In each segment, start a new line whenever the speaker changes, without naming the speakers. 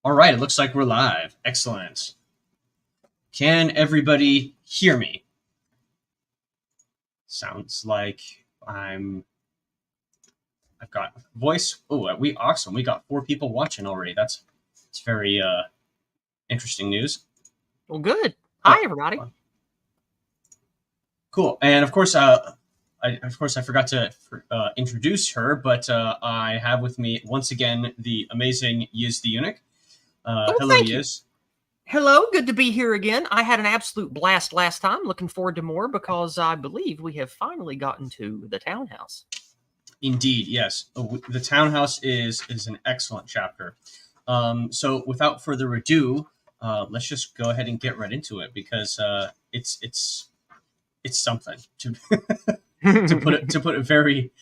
All right, it looks like we're live. Excellent. Can everybody hear me? Sounds like I've got voice. Oh, awesome. We got 4 people watching already. That's very interesting news.
Well, good. Hi, everybody.
Cool. And of course, I forgot to introduce her, but I have with me once again the amazing Yizz the Eunuch. Hello, Yizz.
Hello, good to be here again. I had an absolute blast last time. Looking forward to more because I believe we have finally gotten to the Townhouse.
Indeed, yes. The Townhouse is an excellent chapter. So without further ado, let's just go ahead and get right into it because it's something to to put it very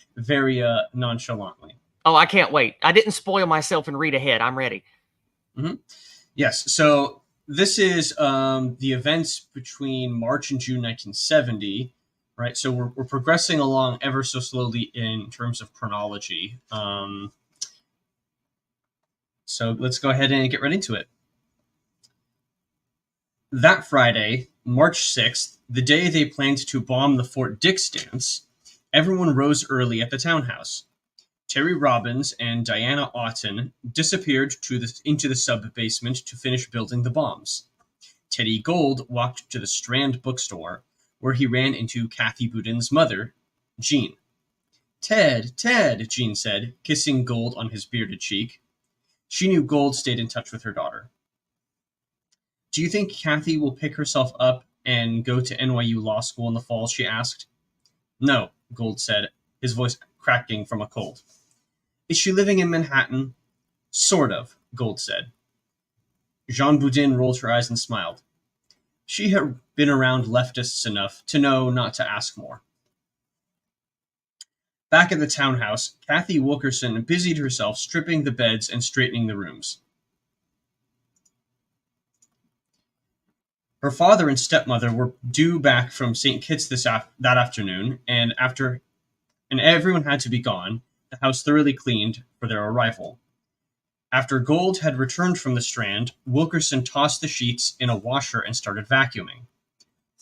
nonchalantly.
Oh, I can't wait. I didn't spoil myself and read ahead. I'm ready.
Mm-hmm. Yes. So this is the events between March and June 1970. Right, so we're progressing along ever so slowly in terms of chronology. So let's go ahead and get right into it. That Friday, March 6th, the day they planned to bomb the Fort Dix dance, everyone rose early at the Townhouse. Terry Robbins and Diana Oughton disappeared into the sub-basement to finish building the bombs. Teddy Gold walked to the Strand bookstore, where he ran into Kathy Boudin's mother, Jean. Ted, Jean said, kissing Gold on his bearded cheek. She knew Gold stayed in touch with her daughter. Do you think Kathy will pick herself up and go to NYU Law School in the fall, she asked. No, Gold said, his voice cracking from a cold. Is she living in Manhattan? Sort of, Gold said. Jean Boudin rolled her eyes and smiled. She had been around leftists enough to know not to ask more. Back at the Townhouse, Kathy Wilkerson busied herself stripping the beds and straightening the rooms. Her father and stepmother were due back from St. Kitts that afternoon, and everyone had to be gone, the house thoroughly cleaned for their arrival. After Gold had returned from the Strand, Wilkerson tossed the sheets in a washer and started vacuuming.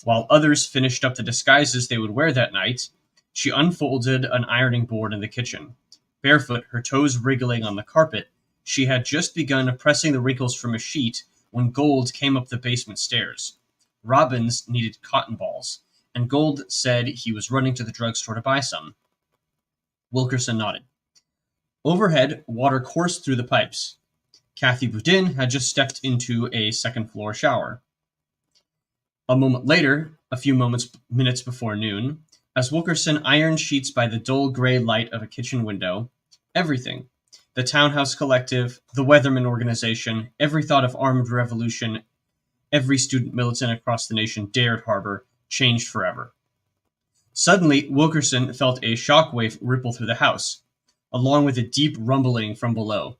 While others finished up the disguises they would wear that night, she unfolded an ironing board in the kitchen. Barefoot, her toes wriggling on the carpet, she had just begun pressing the wrinkles from a sheet when Gold came up the basement stairs. Robbins needed cotton balls, and Gold said he was running to the drugstore to buy some. Wilkerson nodded. Overhead, water coursed through the pipes. Kathy Boudin had just stepped into a second-floor shower. A moment later, a few minutes before noon, as Wilkerson ironed sheets by the dull gray light of a kitchen window, everything, the Townhouse Collective, the Weatherman organization, every thought of armed revolution, every student militant across the nation dared harbor, changed forever. Suddenly, Wilkerson felt a shockwave ripple through the house, along with a deep rumbling from below.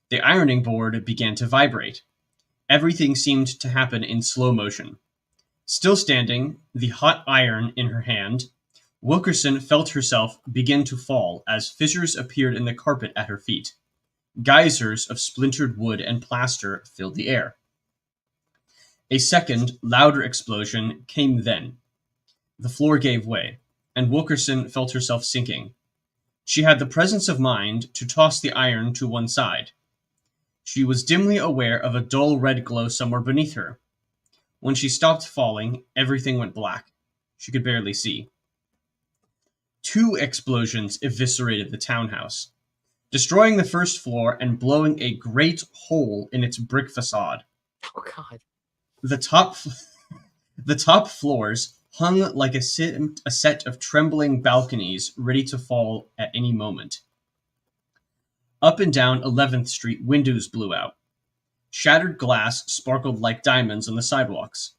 The ironing board began to vibrate. Everything seemed to happen in slow motion. Still standing, the hot iron in her hand, Wilkerson felt herself begin to fall as fissures appeared in the carpet at her feet. Geysers of splintered wood and plaster filled the air. A second, louder explosion came then. The floor gave way, and Wilkerson felt herself sinking. She had the presence of mind to toss the iron to one side. She was dimly aware of a dull red glow somewhere beneath her. When she stopped falling, everything went black. She could barely see. 2 explosions eviscerated the Townhouse, destroying the first floor and blowing a great hole in its brick facade.
Oh, God.
The top floors hung like a set of trembling balconies ready to fall at any moment. Up and down 11th Street, windows blew out. Shattered glass sparkled like diamonds on the sidewalks.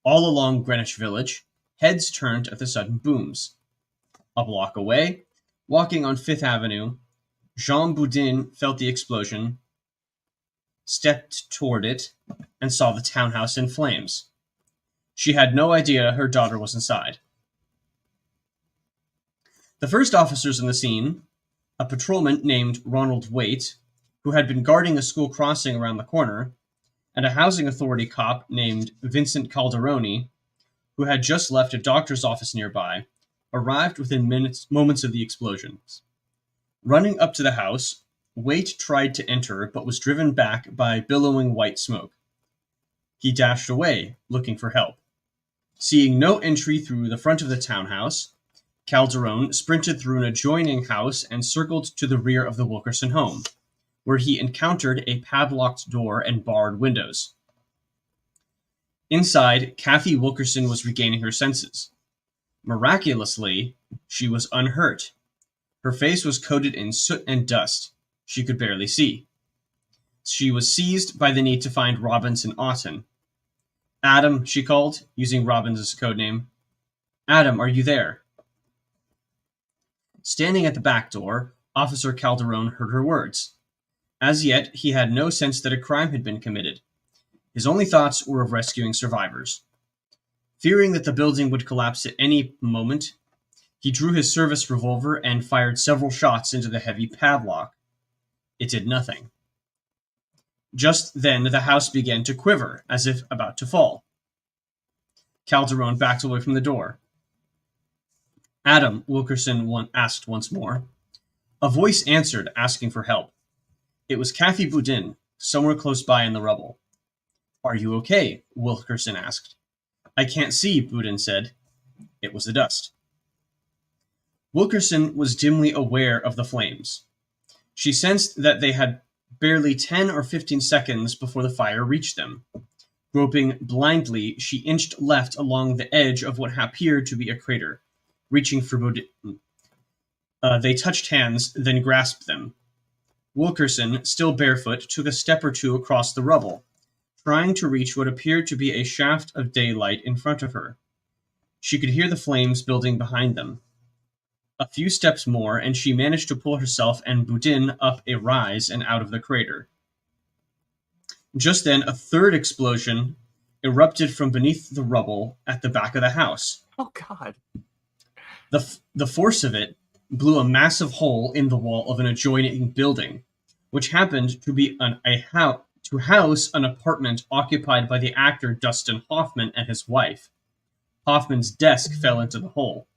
All along Greenwich Village, heads turned at the sudden booms. A block away, walking on 5th Avenue, Jean Boudin felt the explosion, stepped toward it, and saw the Townhouse in flames. She had no idea her daughter was inside. The first officers on the scene, a patrolman named Ronald Waite who had been guarding a school crossing around the corner, and a housing authority cop named Vincent Calderoni, who had just left a doctor's office nearby, arrived within moments of the explosions. Running up to the house, Waite tried to enter but was driven back by billowing white smoke. He dashed away, looking for help. Seeing no entry through the front of the townhouse, Calderone sprinted through an adjoining house and circled to the rear of the Wilkerson home, where he encountered a padlocked door and barred windows. Inside, Kathy Wilkerson was regaining her senses. Miraculously, she was unhurt. Her face was coated in soot and dust. She could barely see. She was seized by the need to find Robbins and Otten. "Adam," she called, using Robbins' code name. "Adam, are you there?" Standing at the back door, Officer Calderone heard her words. As yet, he had no sense that a crime had been committed. His only thoughts were of rescuing survivors. Fearing that the building would collapse at any moment, he drew his service revolver and fired several shots into the heavy padlock. It did nothing. Just then, the house began to quiver, as if about to fall. Calderone backed away from the door. "Adam," Wilkerson asked once more. A voice answered, asking for help. It was Kathy Boudin, somewhere close by in the rubble. "Are you okay?" Wilkerson asked. "I can't see," Boudin said. It was the dust. Wilkerson was dimly aware of the flames. She sensed that they had barely 10 or 15 seconds before the fire reached them. Groping blindly, she inched left along the edge of what appeared to be a crater, reaching for Boudin. They touched hands, then grasped them. Wilkerson, still barefoot, took a step or two across the rubble, trying to reach what appeared to be a shaft of daylight in front of her. She could hear the flames building behind them. A few steps more, and she managed to pull herself and Boudin up a rise and out of the crater. Just then, a third explosion erupted from beneath the rubble at the back of the house.
Oh, God.
The force of it blew a massive hole in the wall of an adjoining building, which happened to be to house an apartment occupied by the actor Dustin Hoffman and his wife. Hoffman's desk fell into the hole.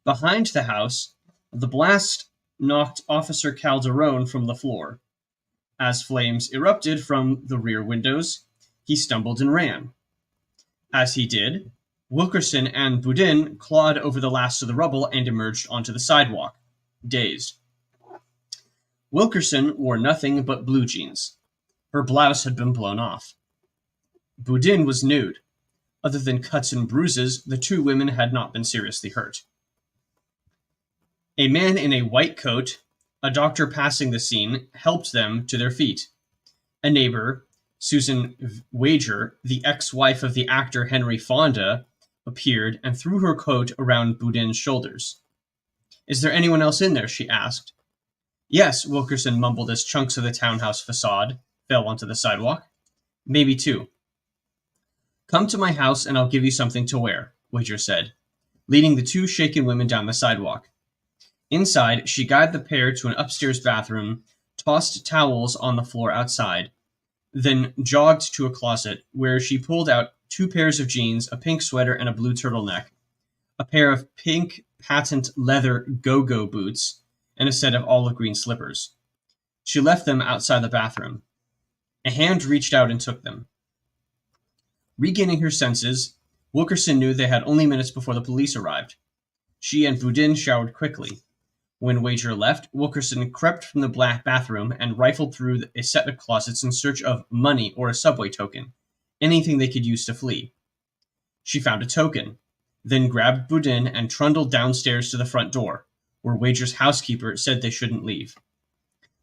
Behind the house, the blast knocked Officer Calderone from the floor. As flames erupted from the rear windows, he stumbled and ran. As he did, Wilkerson and Boudin clawed over the last of the rubble and emerged onto the sidewalk, dazed. Wilkerson wore nothing but blue jeans. Her blouse had been blown off. Boudin was nude. Other than cuts and bruises, the two women had not been seriously hurt. A man in a white coat, a doctor passing the scene, helped them to their feet. A neighbor, Susan Wager, the ex-wife of the actor Henry Fonda, appeared and threw her coat around Boudin's shoulders. "Is there anyone else in there?" she asked. "Yes," Wilkerson mumbled as chunks of the townhouse facade fell onto the sidewalk. "Maybe two." "Come to my house and I'll give you something to wear," Wager said, leading the two shaken women down the sidewalk. Inside, she guided the pair to an upstairs bathroom, tossed towels on the floor outside, then jogged to a closet where she pulled out 2 pairs of jeans, a pink sweater, and a blue turtleneck, a pair of pink patent leather go-go boots, and a set of olive green slippers. She left them outside the bathroom. A hand reached out and took them. Regaining her senses, Wilkerson knew they had only minutes before the police arrived. She and Boudin showered quickly. When Wager left, Wilkerson crept from the black bathroom and rifled through a set of closets in search of money or a subway token, anything they could use to flee. She found a token, then grabbed Boudin and trundled downstairs to the front door, where Wager's housekeeper said they shouldn't leave.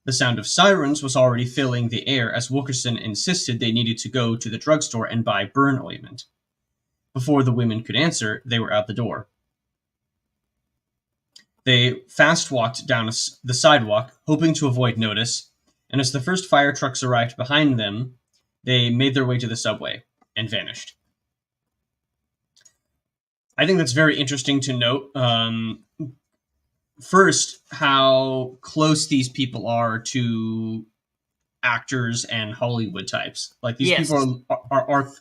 The sound of sirens was already filling the air as Wilkerson insisted they needed to go to the drugstore and buy burn ointment. Before the women could answer, they were out the door. They fast-walked down the sidewalk, hoping to avoid notice, and as the first fire trucks arrived behind them, they made their way to the subway and vanished. I think that's very interesting to note. first, how close these people are to actors and Hollywood types. Like, these
Yes.
people are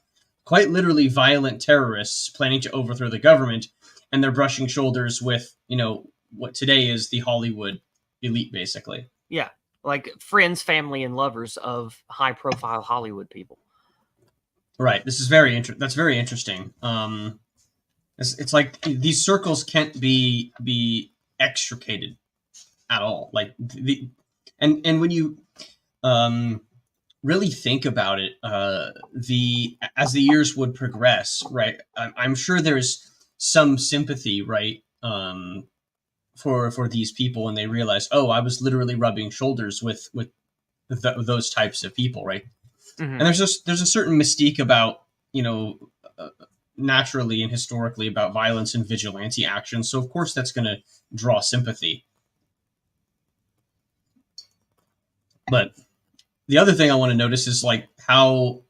quite literally violent terrorists planning to overthrow the government, and they're brushing shoulders with, what today is the Hollywood elite, basically.
Yeah. Like friends, family, and lovers of high-profile Hollywood people.
Right. This is that's very interesting. It's like these circles can't be extricated at all. Like and when you really think about it, as the years would progress, right? I'm sure there's some sympathy, right, for these people, and they realize, oh, I was literally rubbing shoulders with those types of people, right?
Mm-hmm.
And there's a certain mystique about, naturally and historically, about violence and vigilante action. So of course that's going to draw sympathy. But the other thing I want to notice is like how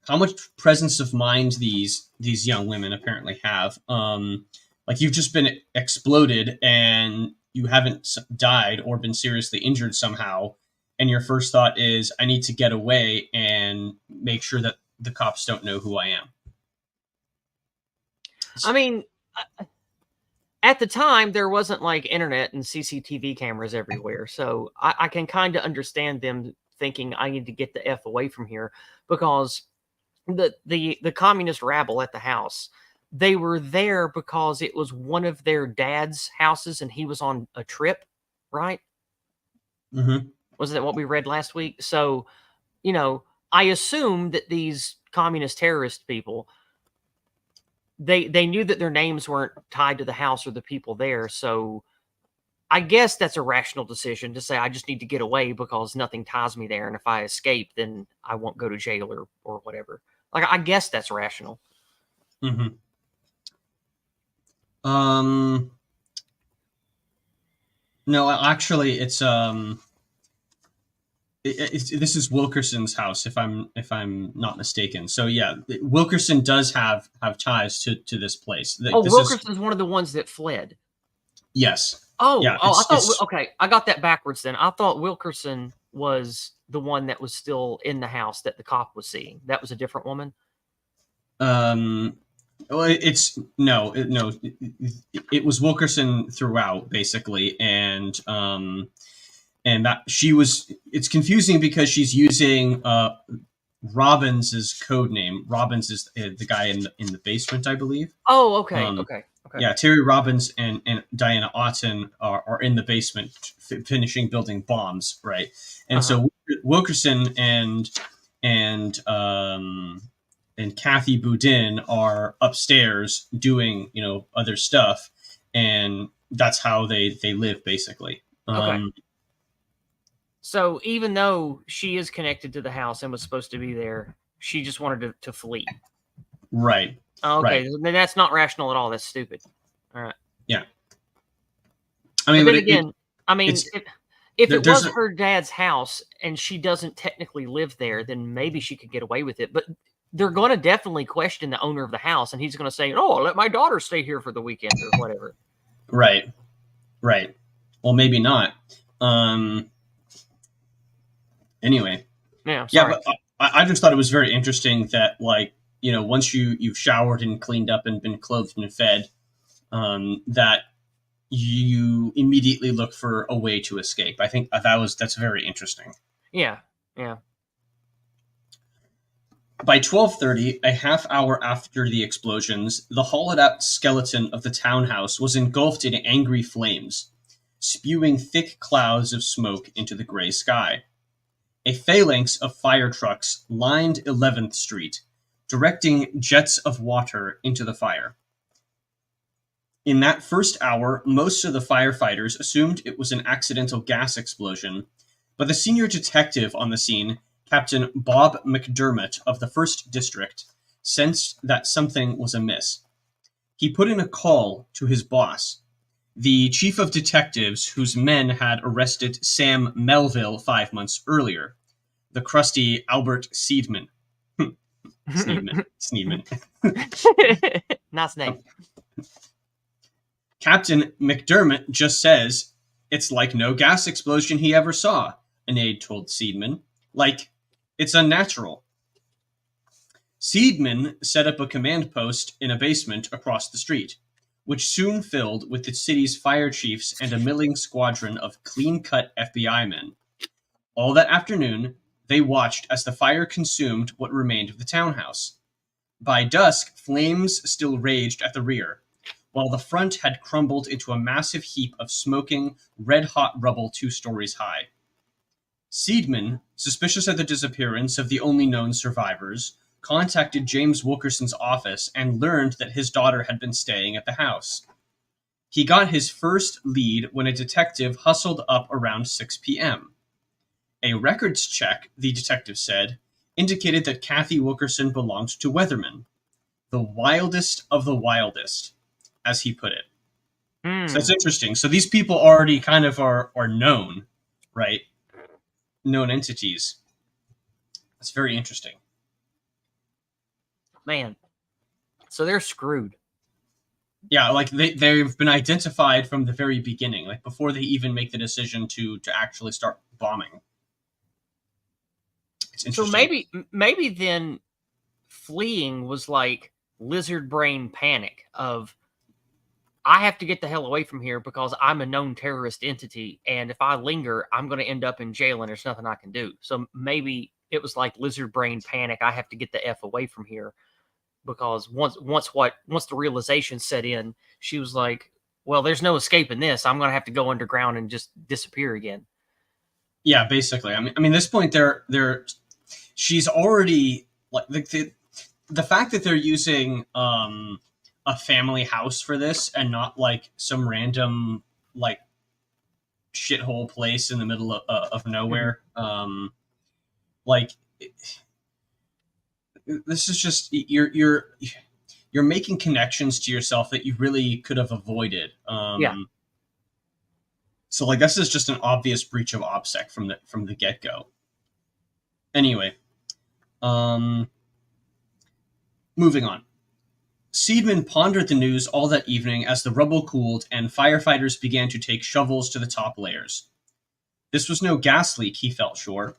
much presence of mind these young women apparently have. Like, you've just been exploded and you haven't died or been seriously injured somehow, and your first thought is, I need to get away and make sure that the cops don't know who I am.
I mean, at the time, there wasn't like internet and CCTV cameras everywhere. So I can kind of understand them thinking, I need to get the F away from here, because the communist rabble at the house, they were there because it was one of their dad's houses and he was on a trip, right?
Mm-hmm.
Wasn't that what we read last week? So, I assume that these communist terrorist people, they knew that their names weren't tied to the house or the people there. So I guess that's a rational decision to say, I just need to get away because nothing ties me there. And if I escape, then I won't go to jail or whatever. Like, I guess that's rational.
Mm-hmm. No, actually, it's this is Wilkerson's house, if I'm not mistaken. So yeah, Wilkerson does have ties to this place.
Wilkerson's one of the ones that fled.
Yes.
Oh,
yeah,
I thought, okay, I got that backwards then. I thought Wilkerson was the one that was still in the house that the cop was seeing. That was a different woman.
Well, it was Wilkerson throughout, basically, and that she was. It's confusing because she's using Robbins' code name. Robbins is the guy in the basement, I believe.
Oh, okay, okay.
Yeah, Terry Robbins and Diana Otten are in the basement finishing building bombs, right? And so Wilkerson and Kathy Boudin are upstairs doing, other stuff, and that's how they live, basically.
Okay. So even though she is connected to the house and was supposed to be there, she just wanted to flee.
Right.
Okay,
right.
Then that's not rational at all. That's stupid. All right.
Yeah. I mean,
but then again, if it was her dad's house and she doesn't technically live there, then maybe she could get away with it. But they're going to definitely question the owner of the house, and he's going to say, "Oh, I'll let my daughter stay here for the weekend," or whatever.
Right. Well, maybe not. Anyway.
Yeah. Sorry.
Yeah, but I just thought it was very interesting that, like, once you've showered and cleaned up and been clothed and fed, that you immediately look for a way to escape. I think that's very interesting.
Yeah.
By 12:30, a half hour after the explosions, the hollowed-out skeleton of the townhouse was engulfed in angry flames, spewing thick clouds of smoke into the gray sky. A phalanx of fire trucks lined 11th Street, directing jets of water into the fire. In that first hour, most of the firefighters assumed it was an accidental gas explosion, but the senior detective on the scene, Captain Bob McDermott of the 1st District, sensed that something was amiss. He put in a call to his boss, the chief of detectives whose men had arrested Sam Melville 5 months earlier, the crusty Albert Seidman. Sneedman.
Nice name.
Captain McDermott just says, "It's like no gas explosion he ever saw," an aide told Seidman. "Like, it's unnatural." Seidman set up a command post in a basement across the street, which soon filled with the city's fire chiefs and a milling squadron of clean-cut FBI men. All that afternoon, they watched as the fire consumed what remained of the townhouse. By dusk, flames still raged at the rear, while the front had crumbled into a massive heap of smoking, red-hot rubble 2 stories high. Seidman, suspicious of the disappearance of the only known survivors, contacted James Wilkerson's office and learned that his daughter had been staying at the house. He got his first lead when a detective hustled up around 6 p.m. A records check, the detective said, indicated that Kathy Wilkerson belonged to Weatherman, the wildest of the wildest, as he put it. So that's interesting. So these people already kind of are known, right? Known entities. That's very interesting.
Man, so they're screwed.
Yeah, like they've been identified from the very beginning, like before they even make the decision to actually start bombing. It's interesting.
So maybe then fleeing was like lizard brain panic of, I have to get the hell away from here because I'm a known terrorist entity, and if I linger, I'm going to end up in jail and there's nothing I can do. So maybe it was like lizard brain panic. I have to get the F away from here. Because once the realization set in, she was like, well, there's no escaping this. I'm going to have to go underground and just disappear again.
Yeah, basically. I mean, this point, she's already like the fact that they're using a family house for this and not like some random like shithole place in the middle of nowhere. Like. This is just you're making connections to yourself that you really could have avoided.
Yeah.
So like this is just an obvious breach of OPSEC from the get go. Anyway, moving on. Seidman pondered the news all that evening as the rubble cooled and firefighters began to take shovels to the top layers. This was no gas leak, he felt sure.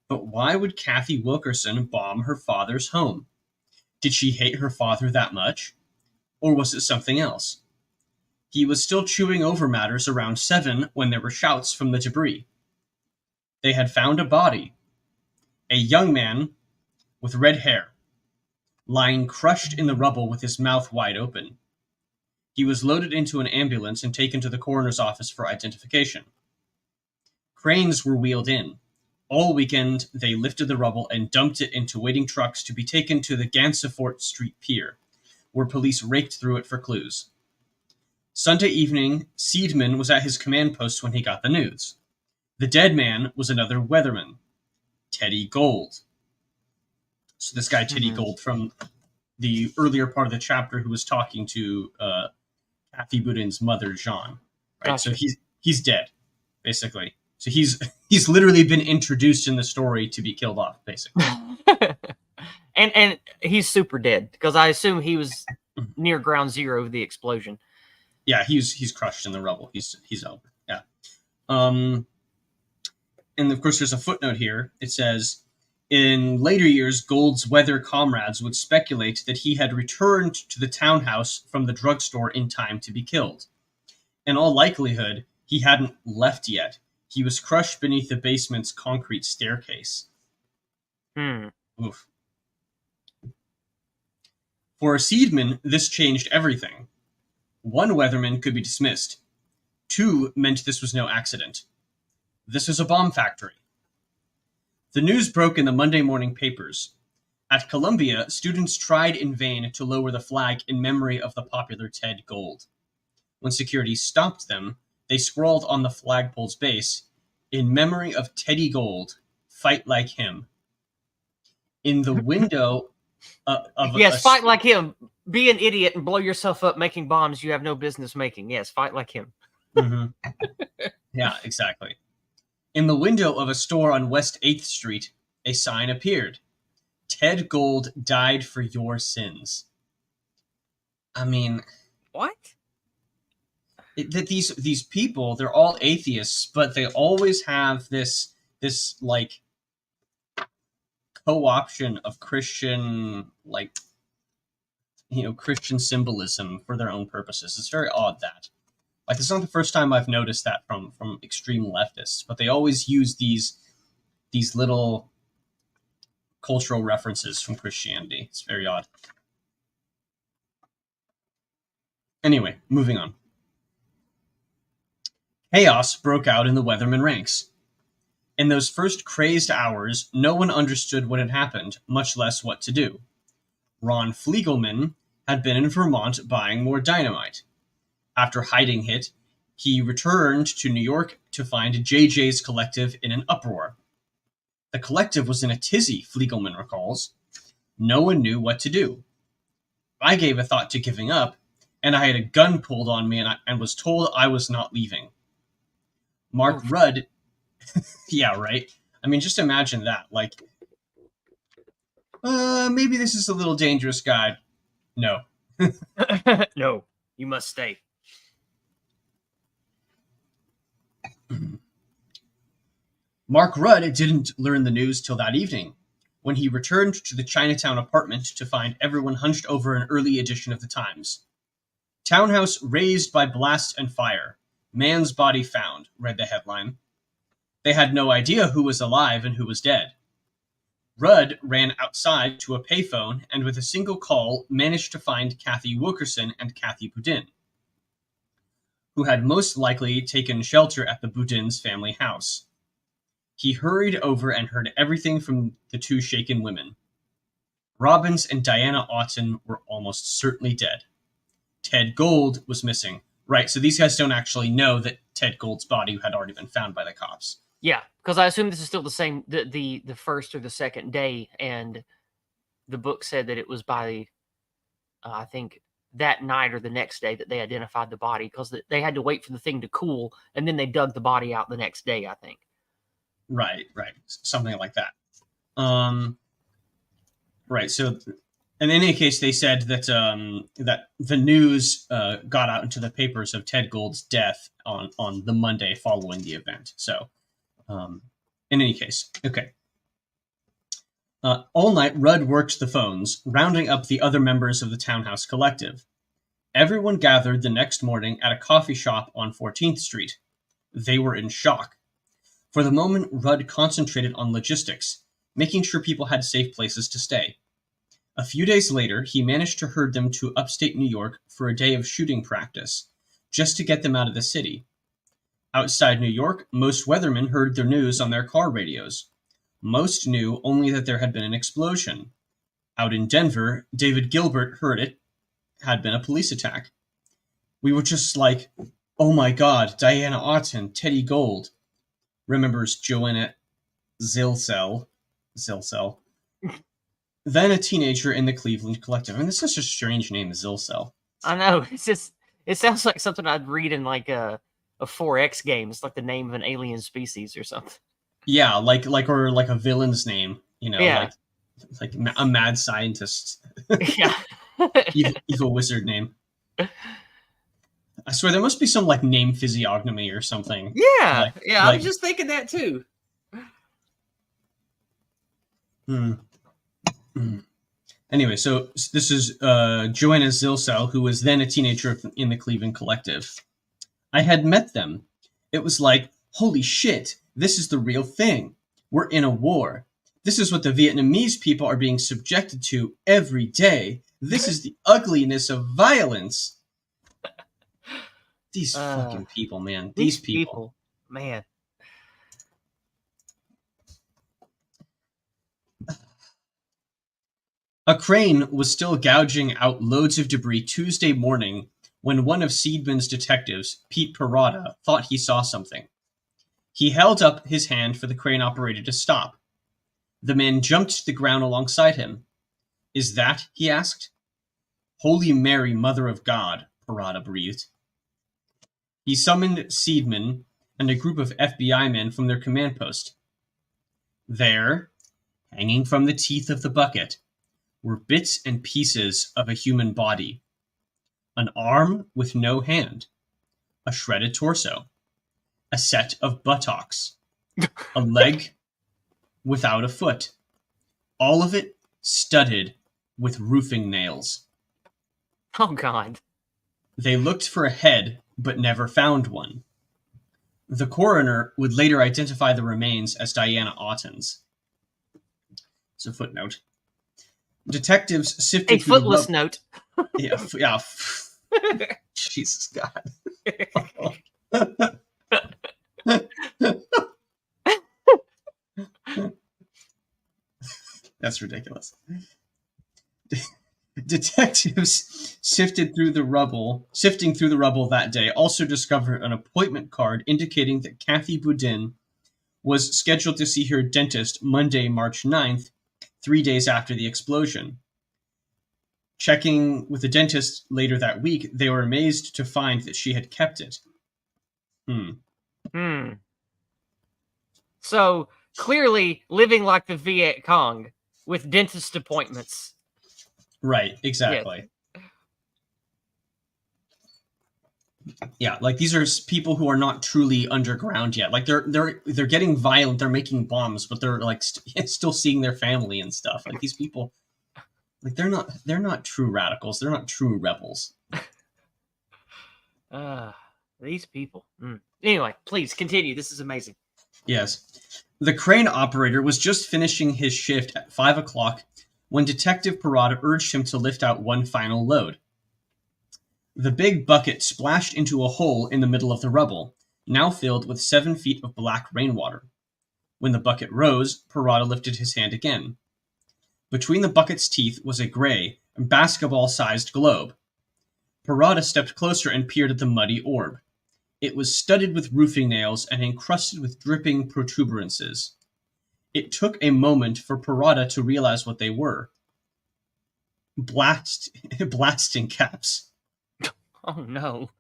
But why would Kathy Wilkerson bomb her father's home? Did she hate her father that much? Or was it something else? He was still chewing over matters around 7 when there were shouts from the debris. They had found a body. A young man with red hair, lying crushed in the rubble with his mouth wide open. He was loaded into an ambulance and taken to the coroner's office for identification. Cranes were wheeled in. All weekend, they lifted the rubble and dumped it into waiting trucks to be taken to the Gansevoort Street Pier, where police raked through it for clues. Sunday evening, Seidman was at his command post when he got the news. The dead man was another Weatherman, Teddy Gold. So this guy, Teddy Gold, from the earlier part of the chapter, who was talking to Kathy Boudin's mother, Jean. Right, gotcha. So he's dead, basically. So he's literally been introduced in the story to be killed off, basically.
and he's super dead because I assume he was near ground zero of the explosion.
Yeah, he's crushed in the rubble. He's over. Yeah. And of course, there's a footnote here. It says, in later years, Gold's weather comrades would speculate that he had returned to the townhouse from the drugstore in time to be killed. In all likelihood, he hadn't left yet. He was crushed beneath the basement's concrete staircase. Oof. For Seidman, this changed everything. 1 Weatherman could be dismissed. 2 meant this was no accident. This was a bomb factory. The news broke in the Monday morning papers. At Columbia, students tried in vain to lower the flag in memory of the popular Ted Gold. When security stopped them, they scrawled on the flagpole's base, "In memory of Teddy Gold, fight like him." In the window of
yes, fight like him. Be an idiot and blow yourself up making bombs you have no business making. Yes, fight like him.
Yeah, exactly. In the window of a store on West 8th Street, a sign appeared. Ted Gold died for your sins. I mean...
What?
that these people, they're all atheists, but they always have this like co-option of Christian, like, Christian symbolism for their own purposes. It's very odd that. Like, it's not the first time I've noticed that from extreme leftists, but they always use these little cultural references from Christianity. It's very odd. Anyway, moving on. Chaos broke out in the Weatherman ranks. In those first crazed hours, no one understood what had happened, much less what to do. Ron Fliegelman had been in Vermont buying more dynamite. After hiding it, he returned to New York to find JJ's collective in an uproar. The collective was in a tizzy, Fliegelman recalls. No one knew what to do. I gave a thought to giving up, and I had a gun pulled on me and was told I was not leaving. Mark Rudd... Yeah, right? I mean, just imagine that. Like, maybe this is a little dangerous, guy. No.
No, you must stay.
Mark Rudd didn't learn the news till that evening, when he returned to the Chinatown apartment to find everyone hunched over an early edition of the Times. Townhouse razed by blast and fire. Man's body found, read the headline. They had no idea who was alive and who was dead. Rudd ran outside to a payphone and with a single call managed to find Kathy Wilkerson and Kathy Boudin, who had most likely taken shelter at the Boudin's family house. He hurried over and heard everything from the two shaken women. Robbins and Diana Oughton were almost certainly dead. Ted Gold was missing. Right, so these guys don't actually know that Ted Gold's body had already been found by the cops.
Yeah, because I assume this is still the same, the first or the second day, and the book said that it was by, I think, that night or the next day that they identified the body, because they had to wait for the thing to cool, and then they dug the body out the next day, I think.
Right, something like that. Right, so in any case, they said that that the news got out into the papers of Ted Gold's death on the Monday following the event. So, in any case, okay. All night, Rudd worked the phones, rounding up the other members of the Townhouse collective. Everyone gathered the next morning at a coffee shop on 14th Street. They were in shock. For the moment, Rudd concentrated on logistics, making sure people had safe places to stay. A few days later, he managed to herd them to upstate New York for a day of shooting practice, just to get them out of the city. Outside New York, most weathermen heard their news on their car radios. Most knew only that there had been an explosion. Out in Denver, David Gilbert heard it had been a police attack. We were just like, oh my God, Diana Oughton, Teddy Gold, remembers Joanna Zilsell. Then a teenager in the Cleveland collective. I mean, this is such a strange name, Zilsell.
I know. It sounds like something I'd read in like a 4X game. It's like the name of an alien species or something.
Yeah, like a villain's name,
Yeah.
like a mad scientist.
Yeah.
evil wizard name. I swear there must be some like name physiognomy or something.
Yeah. I was just thinking that too.
Anyway, so this is Joanna Zilsell, who was then a teenager in the Cleveland collective. I had met them. It was like, holy shit, this is the real thing. We're in a war. This is what the Vietnamese people are being subjected to every day. This is the ugliness of violence. These fucking people, man. These people.
Man.
A crane was still gouging out loads of debris Tuesday morning when one of Seidman's detectives, Pete Parada, thought he saw something. He held up his hand for the crane operator to stop. The man jumped to the ground alongside him. Is that? He asked. Holy Mary, Mother of God, Parada breathed. He summoned Seidman and a group of FBI men from their command post. There, hanging from the teeth of the bucket, were bits and pieces of a human body. An arm with no hand. a shredded torso, a set of buttocks, a leg without a foot, all of it studded with roofing nails.
Oh, God.
They looked for a head, but never found one. The coroner would later identify the remains as Diana Auten's. It's a footnote. Detectives
A
sifted through
footless note.
Yeah. Jesus God. That's ridiculous. Detectives sifting through the rubble that day also discovered an appointment card indicating that Kathy Boudin was scheduled to see her dentist Monday, March 9th, 3 days after the explosion. Checking with the dentist later that week, they were amazed to find that she had kept it.
So, clearly living like the Viet Cong with dentist appointments.
Right, exactly. Yeah, like these are people who are not truly underground yet. Like they're getting violent, they're making bombs, but they're like still seeing their family and stuff. Like these people, like they're not true radicals. They're not true rebels.
These people. Anyway, please continue. This is amazing.
Yes. The crane operator was just finishing his shift at 5 o'clock when Detective Parada urged him to lift out one final load. The big bucket splashed into a hole in the middle of the rubble, now filled with 7 feet of black rainwater. When the bucket rose, Parada lifted his hand again. Between the bucket's teeth was a gray, basketball-sized globe. Parada stepped closer and peered at the muddy orb. It was studded with roofing nails and encrusted with dripping protuberances. It took a moment for Parada to realize what they were. Blasting caps.
Oh, no.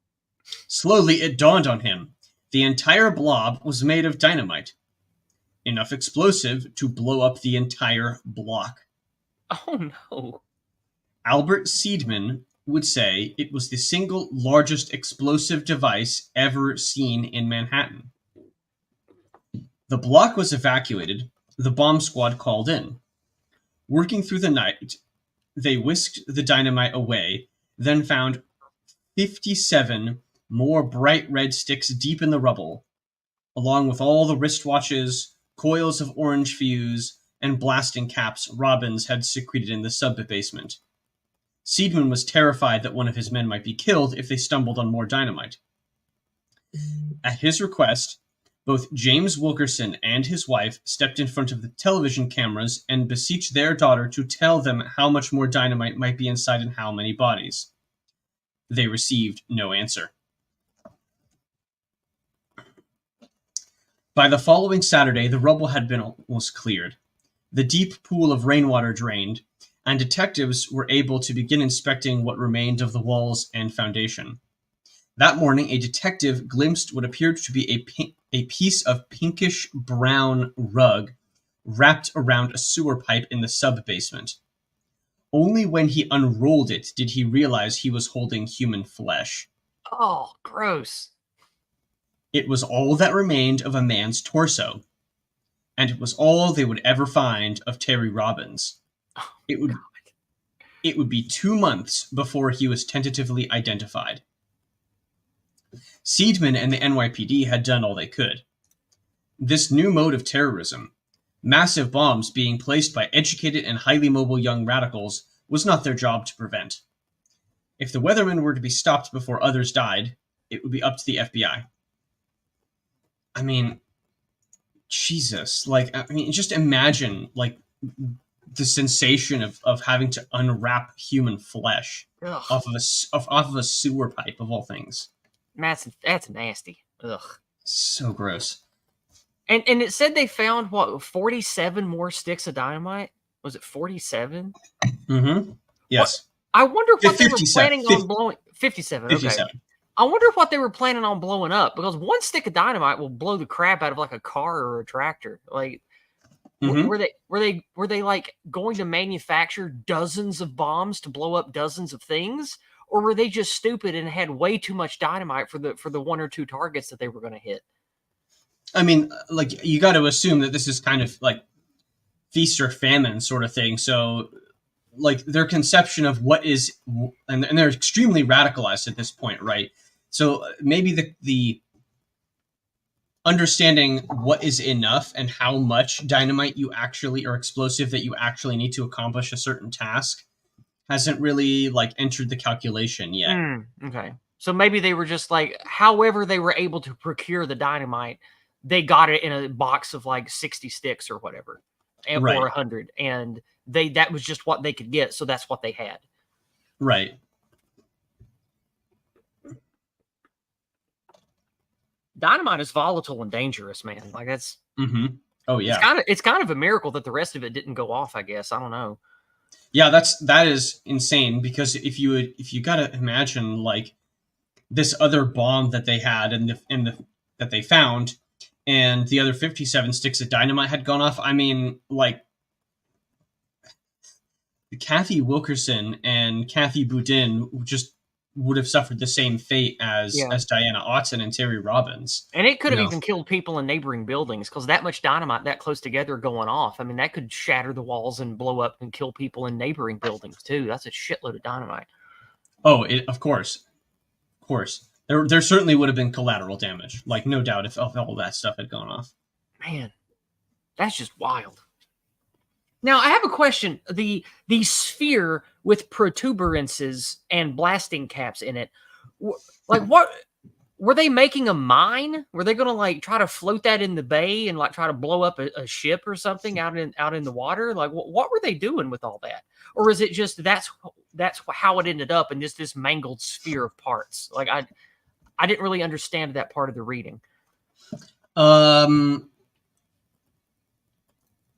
Slowly, it dawned on him. The entire blob was made of dynamite. Enough explosive to blow up the entire block.
Oh, no.
Albert Seidman would say it was the single largest explosive device ever seen in Manhattan. The block was evacuated. The bomb squad called in. Working through the night, they whisked the dynamite away, then found 57 more bright red sticks deep in the rubble, along with all the wristwatches, coils of orange fuse, and blasting caps Robbins had secreted in the sub-basement. Seidman was terrified that one of his men might be killed if they stumbled on more dynamite. At his request, both James Wilkerson and his wife stepped in front of the television cameras and beseeched their daughter to tell them how much more dynamite might be inside and how many bodies. They received no answer. By the following Saturday, the rubble had been almost cleared. The deep pool of rainwater drained, and detectives were able to begin inspecting what remained of the walls and foundation. That morning, a detective glimpsed what appeared to be a piece of pinkish-brown rug wrapped around a sewer pipe in the sub-basement. Only when he unrolled it did he realize he was holding human flesh.
Oh, gross.
It was all that remained of a man's torso, and it was all they would ever find of Terry Robbins. It would be 2 months before he was tentatively identified. Seidman and the NYPD had done all they could. This new mode of terrorism, massive bombs being placed by educated and highly mobile young radicals, was not their job to prevent. If the Weathermen were to be stopped before others died, it would be up to the FBI. I mean, Jesus, just imagine, the sensation of having to unwrap human flesh off of a sewer pipe, of all things.
That's nasty. Ugh.
So gross.
And it said they found, 47 more sticks of dynamite? Was it 47?
Mm-hmm. Yes.
I wonder what they were planning on
57.
57. Okay. I wonder what they were planning on blowing up, because one stick of dynamite will blow the crap out of like a car or a tractor. Like, were they like going to manufacture dozens of bombs to blow up dozens of things, or were they just stupid and had way too much dynamite for the 1 or 2 targets that they were going to hit?
I mean, like, you got to assume that this is kind of like feast or famine sort of thing. So, like, their conception of what is, and they're extremely radicalized at this point, right? So maybe the understanding what is enough and how much dynamite you actually, or explosive that you actually need to accomplish a certain task, hasn't really like entered the calculation yet.
Okay. So maybe they were just like, however they were able to procure the dynamite, they got it in a box of like 60 sticks or whatever,
Right.
or 100, and that was just what they could get, so that's what they had.
Right.
Dynamite is volatile and dangerous, man. Like, that's
Oh yeah.
it's kind of a miracle that the rest of it didn't go off, I guess. I don't know.
Yeah, that is insane, because if you gotta imagine, like, this other bomb that they had and that they found, and the other 57 sticks of dynamite had gone off. I mean, like, Kathy Wilkerson and Kathy Boudin just would have suffered the same fate as Diana Autzen and Terry Robbins.
And it could have even killed people in neighboring buildings, because that much dynamite that close together going off, I mean, that could shatter the walls and blow up and kill people in neighboring buildings too. That's a shitload of dynamite.
Oh, of course. Of course. There certainly would have been collateral damage, like, no doubt, if all that stuff had gone off.
Man, that's just wild. Now, I have a question. The sphere with protuberances and blasting caps in it, like, what were they making a mine? Were they going to like try to float that in the bay and like try to blow up a ship or something out in the water? Like, what were they doing with all that? Or is it just that's how it ended up in this mangled sphere of parts? Like, I didn't really understand that part of the reading.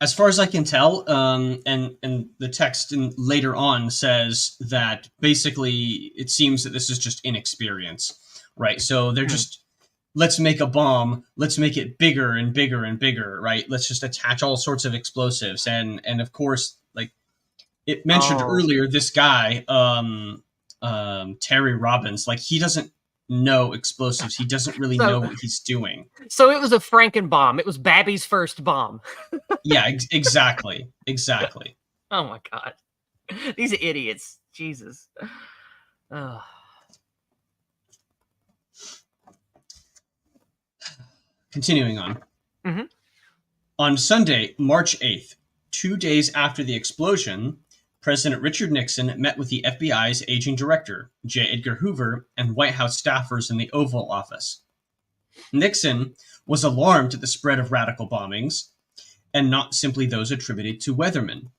As far as I can tell, and the text later on says that basically it seems that this is just inexperience, right? So they're just, let's make a bomb, let's make it bigger and bigger and bigger, right? Let's just attach all sorts of explosives, and of course, like it mentioned earlier, this guy, Terry Robbins, like, he doesn't know explosives. He doesn't really know what he's doing.
So it was a Frankenbomb. It was Babby's first bomb.
Yeah, exactly.
Oh my God. These idiots. Jesus.
Continuing on. On Sunday, March 8th, 2 days after the explosion, President Richard Nixon met with the FBI's aging director, J. Edgar Hoover, and White House staffers in the Oval Office. Nixon was alarmed at the spread of radical bombings, and not simply those attributed to Weatherman.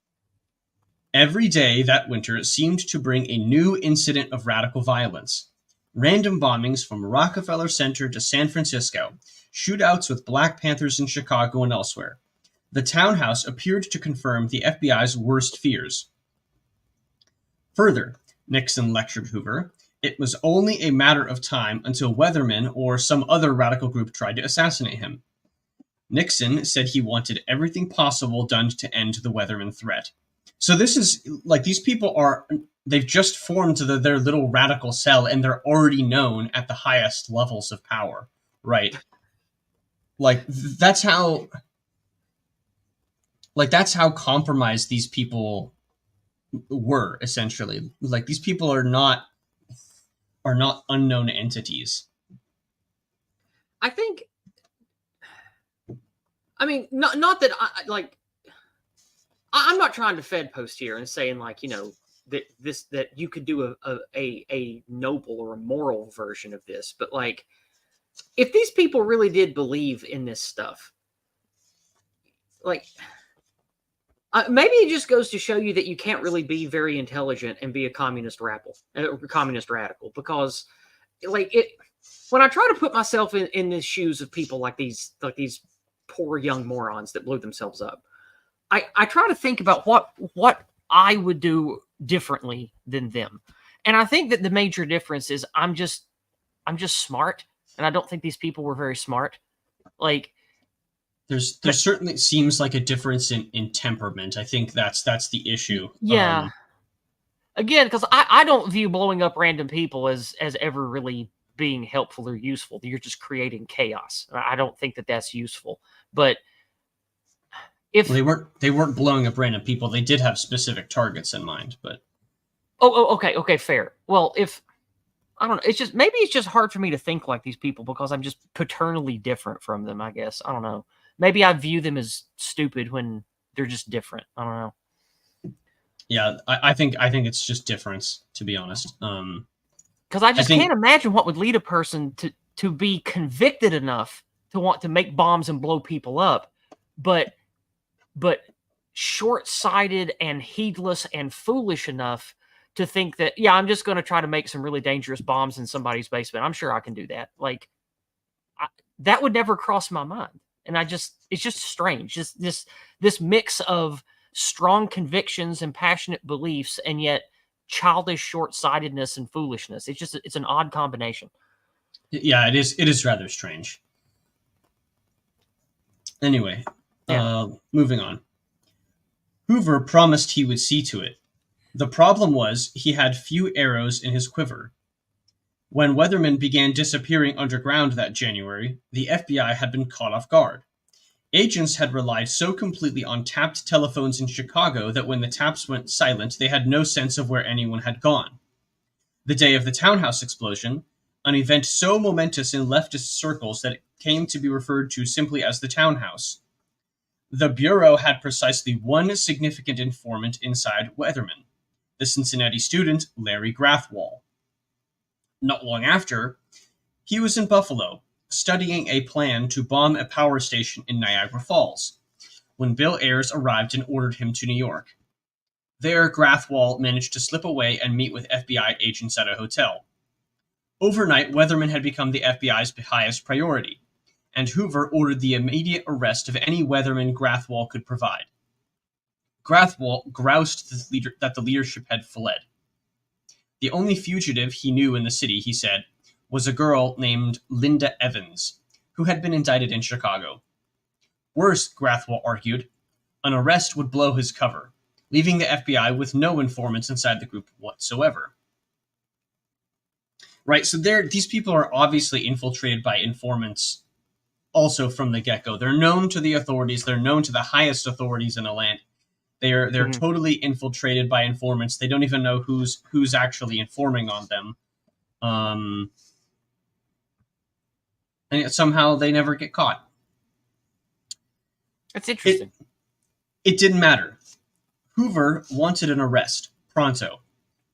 Every day that winter seemed to bring a new incident of radical violence. Random bombings from Rockefeller Center to San Francisco, shootouts with Black Panthers in Chicago and elsewhere. The Townhouse appeared to confirm the FBI's worst fears. Further, Nixon lectured Hoover, it was only a matter of time until Weatherman or some other radical group tried to assassinate him. Nixon said he wanted everything possible done to end the Weatherman threat. So this is, like, these people they've just formed their little radical cell, and they're already known at the highest levels of power, right? Like, that's how compromised these people were, essentially. Like, these people are not unknown entities.
I mean, not that I'm not trying to Fed post here and saying, like, you know, that you could do a noble or a moral version of this, but like, if these people really did believe in this stuff, like, maybe it just goes to show you that you can't really be very intelligent and be a communist radical, because, like, when I try to put myself in the shoes of people like these poor young morons that blew themselves up, I try to think about what I would do differently than them. And I think that the major difference is I'm just smart, and I don't think these people were very smart. Like,
there certainly seems like a difference in temperament. I think that's the issue.
Yeah. again, because I don't view blowing up random people as ever really being helpful or useful. You're just creating chaos. I don't think that that's useful. But if
they weren't blowing up random people. They did have specific targets in mind, but
okay, fair. Well, if I don't know, it's just maybe it's just hard for me to think like these people because I'm just paternally different from them. I guess I don't know. Maybe I view them as stupid when they're just different. I don't know.
Yeah, I think it's just difference, to be honest.
Because I just can't imagine what would lead a person to be convicted enough to want to make bombs and blow people up, but short-sighted and heedless and foolish enough to think that, yeah, I'm just going to try to make some really dangerous bombs in somebody's basement. I'm sure I can do that. Like, that would never cross my mind. And it's just strange. Just this mix of strong convictions and passionate beliefs, and yet childish short-sightedness and foolishness. It's an odd combination.
Yeah, it is rather strange. Anyway, moving on. Hoover promised he would see to it. The problem was he had few arrows in his quiver. When Weatherman began disappearing underground that January, the FBI had been caught off guard. Agents had relied so completely on tapped telephones in Chicago that when the taps went silent, they had no sense of where anyone had gone. The day of the Townhouse explosion, an event so momentous in leftist circles that it came to be referred to simply as the Townhouse, the Bureau had precisely one significant informant inside Weatherman, the Cincinnati student Larry Grathwohl. Not long after, he was in Buffalo, studying a plan to bomb a power station in Niagara Falls, when Bill Ayers arrived and ordered him to New York. There, Grathwohl managed to slip away and meet with FBI agents at a hotel. Overnight, Weatherman had become the FBI's highest priority, and Hoover ordered the immediate arrest of any Weatherman Grathwohl could provide. Grathwohl groused that the leadership had fled. The only fugitive he knew in the city, he said, was a girl named Linda Evans, who had been indicted in Chicago. Worse, Grathwohl argued, an arrest would blow his cover, leaving the FBI with no informants inside the group whatsoever. Right, so these people are obviously infiltrated by informants also from the get-go. They're known to the authorities. They're known to the highest authorities in the land. They're totally infiltrated by informants. They don't even know who's actually informing on them. And yet somehow they never get caught.
That's interesting.
It didn't matter. Hoover wanted an arrest, pronto,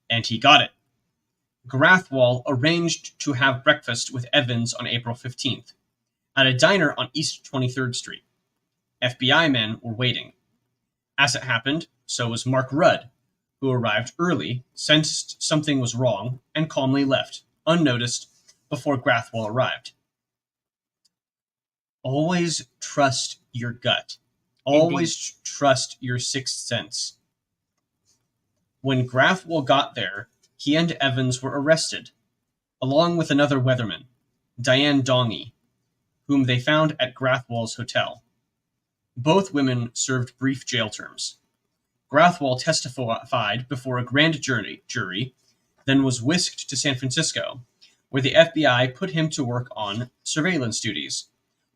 and he got it. Grathwohl arranged to have breakfast with Evans on April 15th at a diner on East 23rd Street. FBI men were waiting. As it happened, so was Mark Rudd, who arrived early, sensed something was wrong, and calmly left, unnoticed, before Grathwohl arrived. Always trust your gut. Always trust your sixth sense. When Grathwohl got there, he and Evans were arrested, along with another Weatherman, Diane Dongy, whom they found at Grathwohl's hotel. Both women served brief jail terms. Grathwohl testified before a grand jury, then was whisked to San Francisco, where the FBI put him to work on surveillance duties,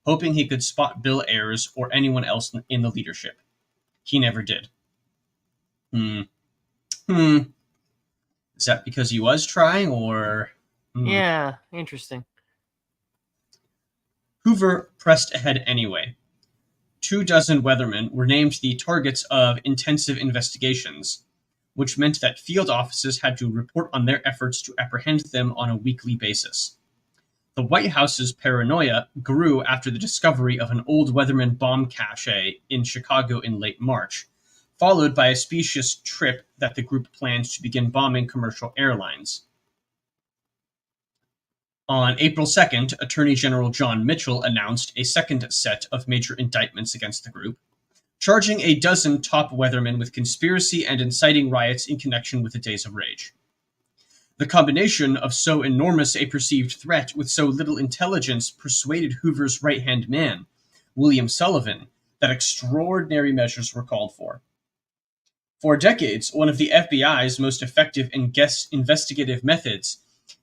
hoping he could spot Bill Ayers or anyone else in the leadership. He never did. Is that because he was trying, or...
Yeah, interesting.
Hoover pressed ahead anyway. 24 Weathermen were named the targets of intensive investigations, which meant that field offices had to report on their efforts to apprehend them on a weekly basis. The White House's paranoia grew after the discovery of an old Weatherman bomb cache in Chicago in late March, followed by a specious trip that the group planned to begin bombing commercial airlines. On April 2nd, Attorney General John Mitchell announced a second set of major indictments against the group, charging a dozen top Weathermen with conspiracy and inciting riots in connection with the Days of Rage. The combination of so enormous a perceived threat with so little intelligence persuaded Hoover's right-hand man, William Sullivan, that extraordinary measures were called for. For decades, one of the FBI's most effective and investigative methods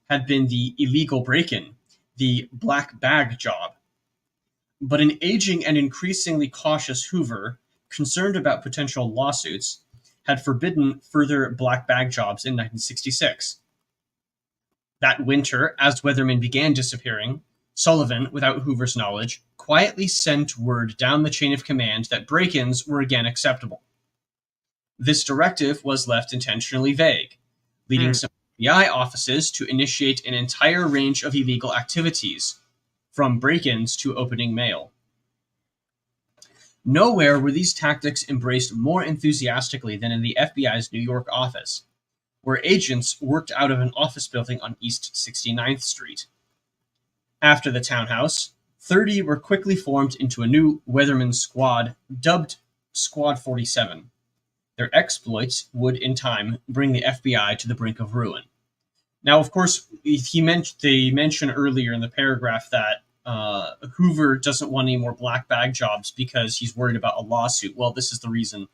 had been the illegal break-in, the black bag job. But an aging and increasingly cautious Hoover, concerned about potential lawsuits, had forbidden further black bag jobs in 1966. That winter, as Weatherman began disappearing, Sullivan, without Hoover's knowledge, quietly sent word down the chain of command that break-ins were again acceptable. This directive was left intentionally vague, leading some FBI offices to initiate an entire range of illegal activities, from break-ins to opening mail. Nowhere were these tactics embraced more enthusiastically than in the FBI's New York office, where agents worked out of an office building on East 69th Street. After the Townhouse, 30 were quickly formed into a new Weatherman squad, dubbed Squad 47. Their exploits would, in time, bring the FBI to the brink of ruin. Now, of course, they mentioned earlier in the paragraph that Hoover doesn't want any more black bag jobs because he's worried about a lawsuit. Well, this is the reason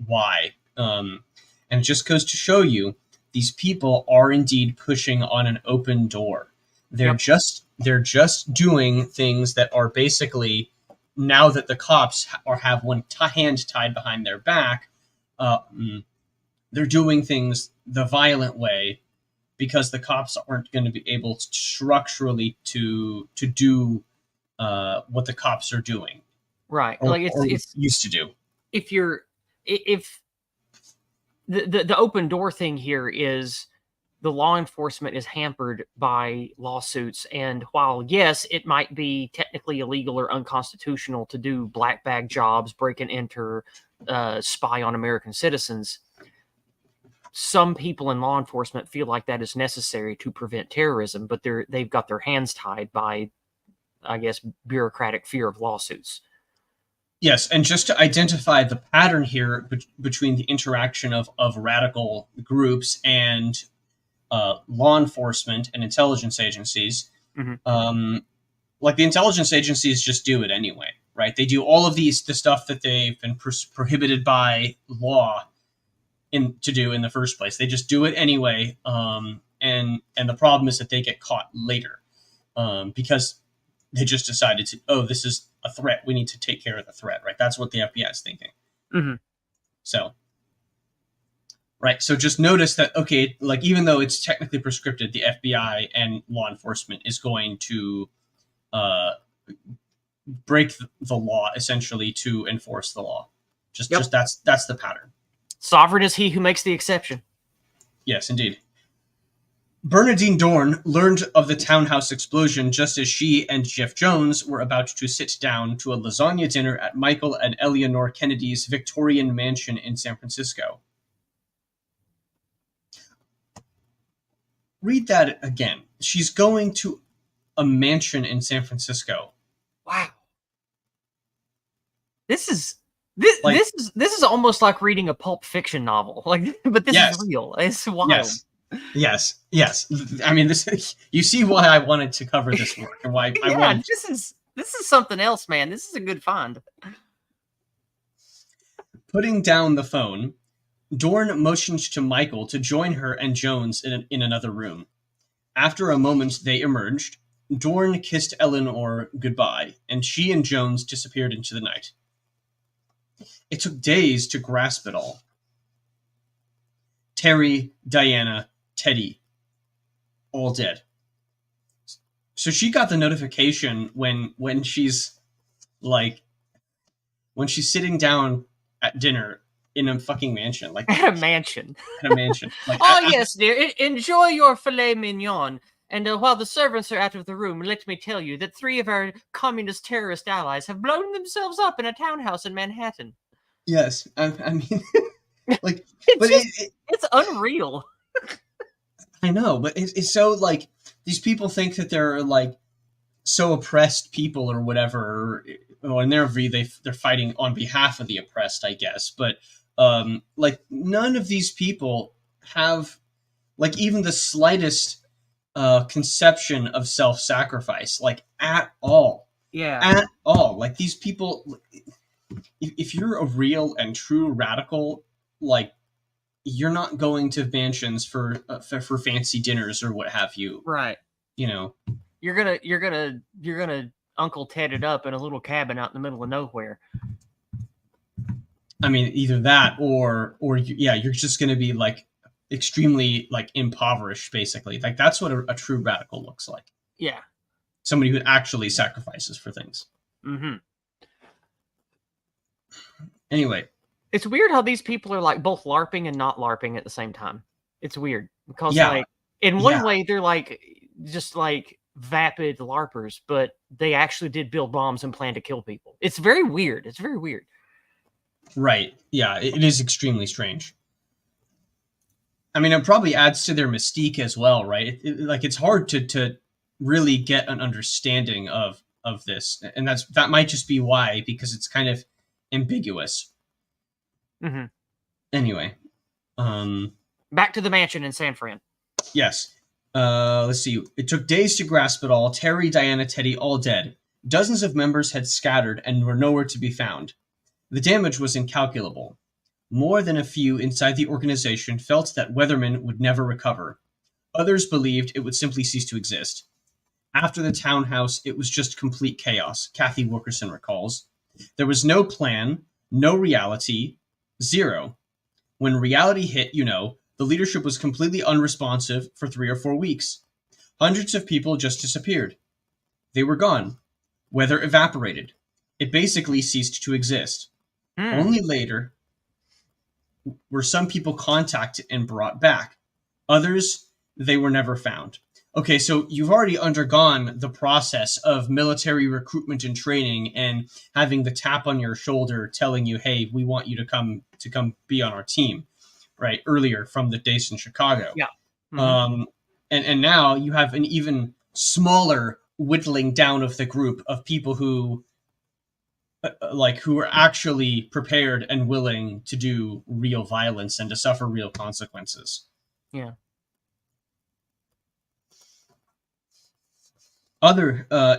why. And it just goes to show you, these people are indeed pushing on an open door. They're just doing things that are basically, now that the cops have one hand tied behind their back, they're doing things the violent way because the cops aren't going to be able to structurally to do what the cops are doing,
right?
Or,
Like it's
used to do.
If the open door thing here is, the law enforcement is hampered by lawsuits, and while yes, it might be technically illegal or unconstitutional to do black bag jobs, break and enter, spy on American citizens, some people in law enforcement feel like that is necessary to prevent terrorism, but they've got their hands tied by, I guess, bureaucratic fear of lawsuits.
Yes, and just to identify the pattern here between the interaction of radical groups and law enforcement and intelligence agencies, like the intelligence agencies just do it anyway, right? They do all of the stuff that they've been prohibited by law to do in the first place. They just do it anyway, and the problem is that they get caught later because they just decided to, this is a threat. We need to take care of the threat, right? That's what the FBI is thinking. So, right. So just notice that, okay, like even though it's technically prescripted, the FBI and law enforcement is going to break the law essentially to enforce the law. Just that's the pattern.
Sovereign is he who makes the exception.
Yes, indeed. Bernadine Dorn learned of the Townhouse explosion just as she and Jeff Jones were about to sit down to a lasagna dinner at Michael and Eleanor Kennedy's Victorian mansion in San Francisco. Read that again. She's going to a mansion in San Francisco.
Wow. This is almost like reading a Pulp Fiction novel. Like, but this is real. It's wild.
Yes. I mean, this. You see why I wanted to cover this work and why I wanted.
This is something else, man. This is a good find.
Putting down the phone, Dorn motioned to Michael to join her and Jones in another room. After a moment, they emerged. Dorn kissed Eleanor goodbye, and she and Jones disappeared into the night. It took days to grasp it all. Terry, Diana, Teddy, all dead. So she got the notification when she's sitting down at dinner in a fucking mansion, like
at a mansion.
Like,
yes, dear. Enjoy your filet mignon. And while the servants are out of the room, let me tell you that 3 of our communist terrorist allies have blown themselves up in a townhouse in Manhattan.
Yes, I mean, like,
it's unreal.
I know, but it's so, like, these people think that they're, like, so oppressed people or whatever, or in their view, they're fighting on behalf of the oppressed, I guess. But, like, none of these people have, like, even the slightest conception of self-sacrifice, like, at all.
Yeah.
At all. Like, these people, if you're a real and true radical, like, you're not going to mansions for fancy dinners or what have you.
Right.
You know,
you're gonna Uncle Ted it up in a little cabin out in the middle of nowhere.
I mean, either that or yeah, you're just going to be like extremely like impoverished, basically. Like that's what a true radical looks like.
Yeah.
Somebody who actually sacrifices for things.
Mm-hmm.
Anyway.
It's weird how these people are like both LARPing and not LARPing at the same time. It's weird because like in one way they're like just like vapid LARPers, but they actually did build bombs and plan to kill people. It's very weird. It's very weird.
Right. Yeah, it is extremely strange. I mean, it probably adds to their mystique as well, right? Like it's hard to really get an understanding of this, and that might just be why, because it's kind of ambiguous.
Mm-hmm.
Anyway,
back to the mansion in San Fran.
Yes. Let's see. It took days to grasp it all. Terry, Diana, Teddy, all dead. Dozens of members had scattered and were nowhere to be found. The damage was incalculable. More than a few inside the organization felt that Weatherman would never recover. Others believed it would simply cease to exist. After the Townhouse, it was just complete chaos, Kathy Wilkerson recalls. There was no plan, no reality, zero. When reality hit, the leadership was completely unresponsive for 3 or 4 weeks. Hundreds of people just disappeared. They were gone. Weather evaporated. It basically ceased to exist. Only later were some people contacted and brought back. Others, they were never found. Okay, so you've already undergone the process of military recruitment and training and having the tap on your shoulder telling you, hey, we want you to come be on our team, right? Earlier from the days in Chicago.
Yeah. Mm-hmm.
And now you have an even smaller whittling down of the group of people who are actually prepared and willing to do real violence and to suffer real consequences.
Yeah.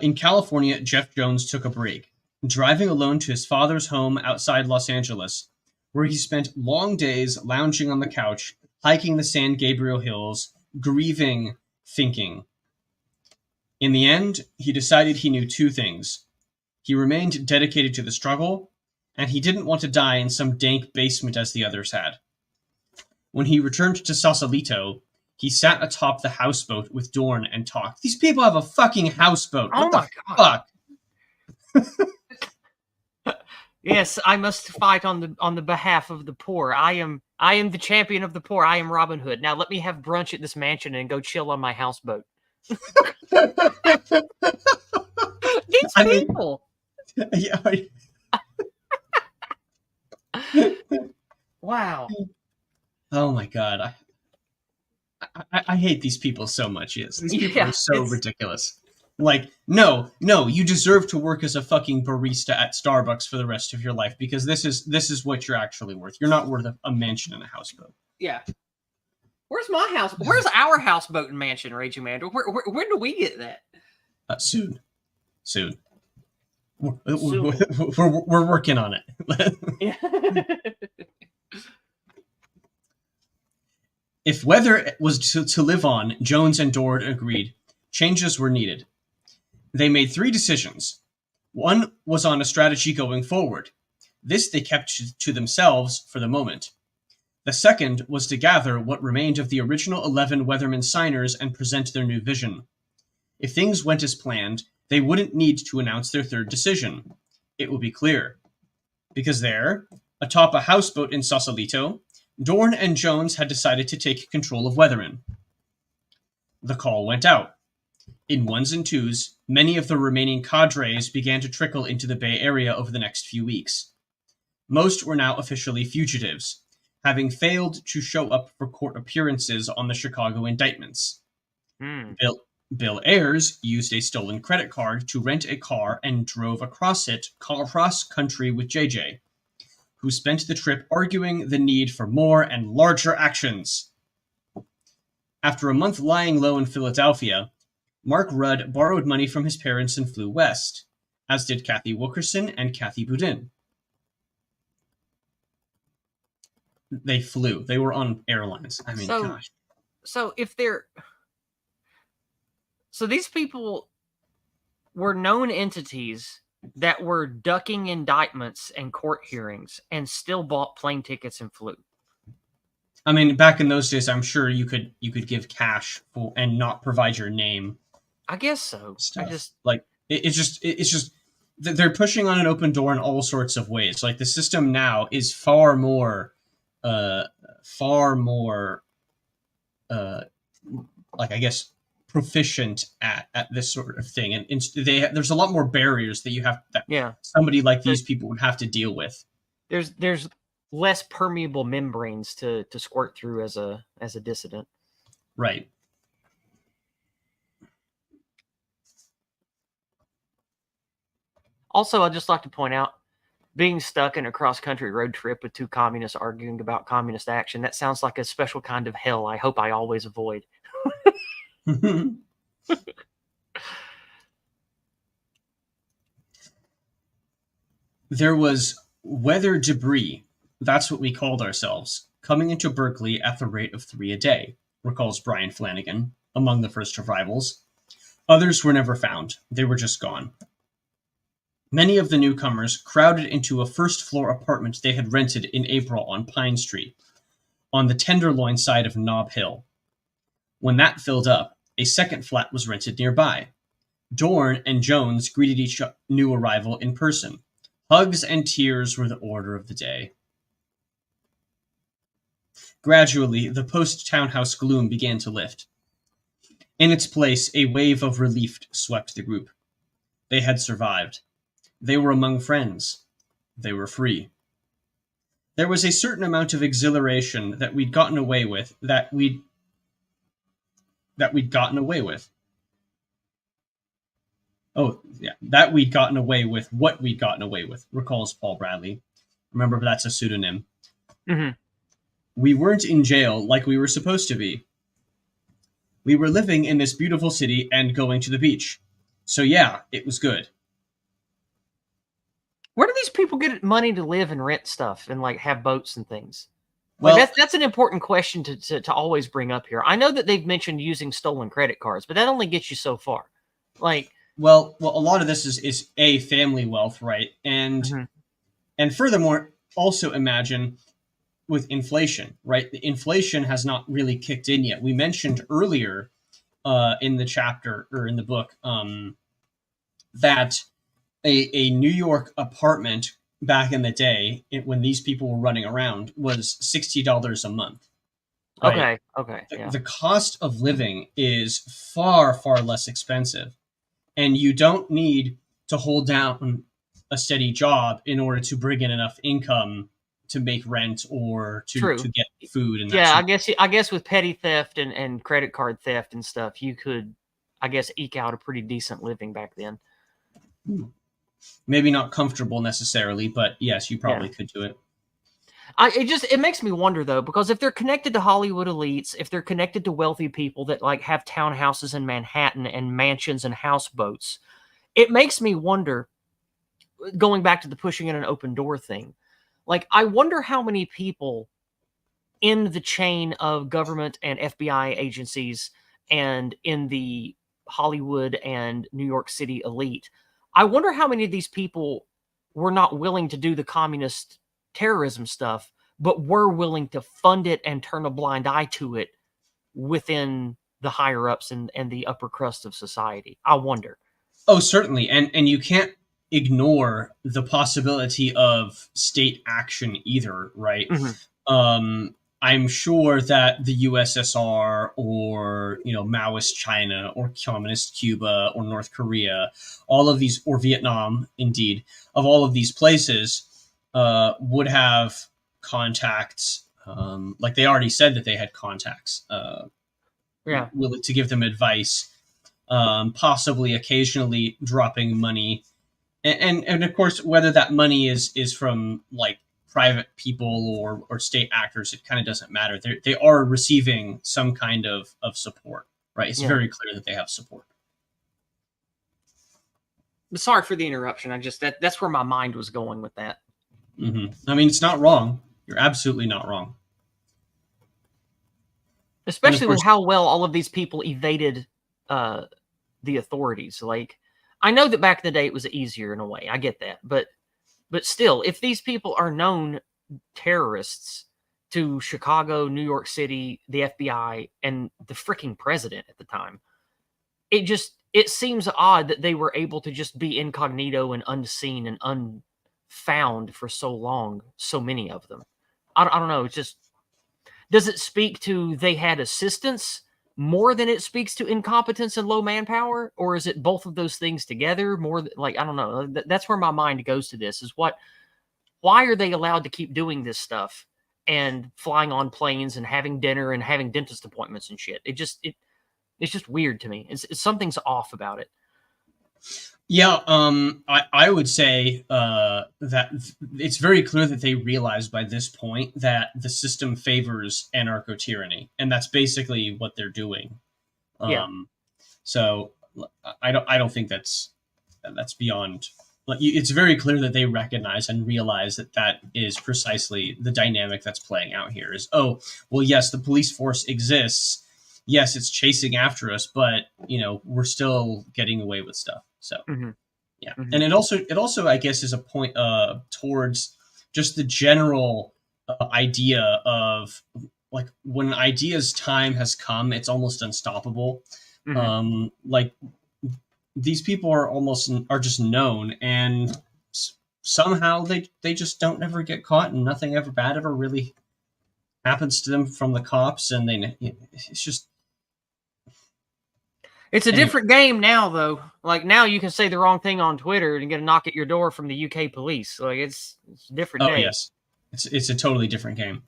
In California, Jeff Jones took a break, driving alone to his father's home outside Los Angeles, where he spent long days lounging on the couch, hiking the San Gabriel Hills, grieving, thinking. In the end, he decided he knew 2 things. He remained dedicated to the struggle, and he didn't want to die in some dank basement as the others had. When he returned to Sausalito, he sat atop the houseboat with Dorn and talked. These people have a fucking houseboat. What the fuck?
Yes, I must fight on the behalf of the poor. I am the champion of the poor. I am Robin Hood. Now let me have brunch at this mansion and go chill on my houseboat. These people. Wow.
Oh my god. I hate these people so much. Yes, these people are so ridiculous. Like, no, you deserve to work as a fucking barista at Starbucks for the rest of your life because this is what you're actually worth. You're not worth a mansion and a houseboat.
Yeah. Where's my house? Where's our houseboat and mansion, Raging Man? When do we get that?
Soon. We're working on it. If weather was to live on, Jones and Dorn agreed. Changes were needed. They made 3 decisions. One was on a strategy going forward. This they kept to themselves for the moment. The second was to gather what remained of the original 11 Weatherman signers and present their new vision. If things went as planned, they wouldn't need to announce their 3rd decision. It would be clear. Because there, atop a houseboat in Sausalito, Dorn and Jones had decided to take control of Weatherman. The call went out. In 1s and 2s, many of the remaining cadres began to trickle into the Bay Area over the next few weeks. Most were now officially fugitives, having failed to show up for court appearances on the Chicago indictments. Bill Ayers used a stolen credit card to rent a car and drove across country with JJ, who spent the trip arguing the need for more and larger actions. After a month lying low in Philadelphia, Mark Rudd borrowed money from his parents and flew west, as did Kathy Wilkerson and Kathy Boudin. they flew. They were on airlines. I mean, gosh.
So if they're so these people were known entities that were ducking indictments and court hearings and still bought plane tickets and flew.
I mean, back in those days, I'm sure you could give cash and not provide your name.
I guess so.
Stuff. It's just they're pushing on an open door in all sorts of ways. Like the system now is far more like I guess proficient at this sort of thing, and there's a lot more barriers that you have that somebody like these people would have to deal with.
There's less permeable membranes to squirt through as a dissident.
Right.
Also, I'd just like to point out, being stuck in a cross-country road trip with two communists arguing about communist action, that sounds like a special kind of hell I hope I always avoid.
There was weather debris, that's what we called ourselves, coming into Berkeley at the rate of 3 a day, recalls Bryan Flanagan, among the first arrivals. Others were never found. They were just gone. Many of the newcomers crowded into a first-floor apartment they had rented in April on Pine Street, on the Tenderloin side of Nob Hill. When that filled up, a second flat was rented nearby. Dorn and Jones greeted each new arrival in person. Hugs and tears were the order of the day. Gradually, the post-Townhouse gloom began to lift. In its place, a wave of relief swept the group. They had survived. They were among friends. They were free. There was a certain amount of exhilaration that we'd gotten away with, that we'd gotten away with. Oh, yeah, that we'd gotten away with what we'd gotten away with, recalls Paul Bradley. Remember, that's a pseudonym.
Mm-hmm.
We weren't in jail like we were supposed to be. We were living in this beautiful city and going to the beach. So yeah, it was good.
Where do these people get money to live and rent stuff and like have boats and things?
Well,
that's an important question to always bring up here. I know that they've mentioned using stolen credit cards, but that only gets you so far. Like,
well, a lot of this is a family wealth, right? And
mm-hmm.
and furthermore, also imagine with inflation, right? The inflation has not really kicked in yet. We mentioned earlier in the chapter or in the book that a New York apartment back in the day, when these people were running around, was $60 a month.
Right? Okay.
The cost of living is far, far less expensive. And you don't need to hold down a steady job in order to bring in enough income to make rent or to get food. And
I guess with petty theft and credit card theft and stuff, you could, I guess, eke out a pretty decent living back then.
Maybe not comfortable necessarily, but yes, you probably could do it.
It makes me wonder though, because if they're connected to Hollywood elites, if they're connected to wealthy people that like have townhouses in Manhattan and mansions and houseboats, it makes me wonder, going back to the pushing in an open door thing, like I wonder how many people in the chain of government and FBI agencies and in the Hollywood and New York City elite, I wonder how many of these people were not willing to do the communist terrorism stuff, but were willing to fund it and turn a blind eye to it within the higher ups and the upper crust of society. I wonder.
Oh, certainly. And you can't ignore the possibility of state action either, right?
Mm-hmm.
I'm sure that the USSR or, Maoist China or Communist Cuba or North Korea, all of these, or Vietnam, indeed, of all of these places would have contacts. Like they already said that they had contacts. Willing to give them advice, possibly occasionally dropping money. And of course, whether that money is from like private people or state actors, it kind of doesn't matter. They are receiving some kind of support, right? It's very clear that they have support.
Sorry for the interruption. That's where my mind was going with that.
Mm-hmm. I mean, it's not wrong. You're absolutely not wrong.
Especially
course,
with how well all of these people evaded the authorities. Like, I know that back in the day it was easier in a way. I get that. But still, if these people are known terrorists to Chicago, New York City, the FBI, and the freaking president at the time, it seems odd that they were able to just be incognito and unseen and unfound for so long, so many of them. I don't know. It's just, does it speak to they had assistance more than it speaks to incompetence and low manpower? Or is it both of those things together more like, I don't know. That's where my mind goes to this is why are they allowed to keep doing this stuff and flying on planes and having dinner and having dentist appointments and shit? It's just weird to me. Something's off about it.
Yeah, I would say that it's very clear that they realize by this point that the system favors anarcho-tyranny, and that's basically what they're doing.
Yeah.
So I don't think that's beyond. It's very clear that they recognize and realize that is precisely the dynamic that's playing out here. Is, oh, well, yes, the police force exists. Yes, it's chasing after us, but we're still getting away with stuff. So yeah, and it also I guess is a point towards just the general idea of like when ideas time has come, it's almost unstoppable. Like these people are just known, and somehow they just don't ever get caught, and nothing ever bad ever really happens to them from the cops, and it's just.
It's a different game now, though. Like, now you can say the wrong thing on Twitter and get a knock at your door from the UK police. Like, it's a different day.
Oh, yes. It's a totally different game.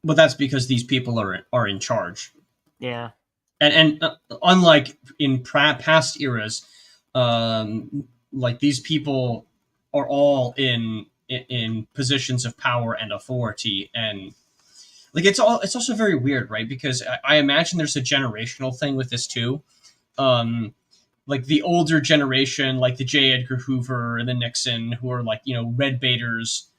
But that's because these people are in charge.
Yeah.
And unlike in past eras, like these people are all in positions of power and authority, and like it's also very weird, right? Because I imagine there's a generational thing with this too. Like the older generation, like the J. Edgar Hoover and the Nixon, who are like, red baiters,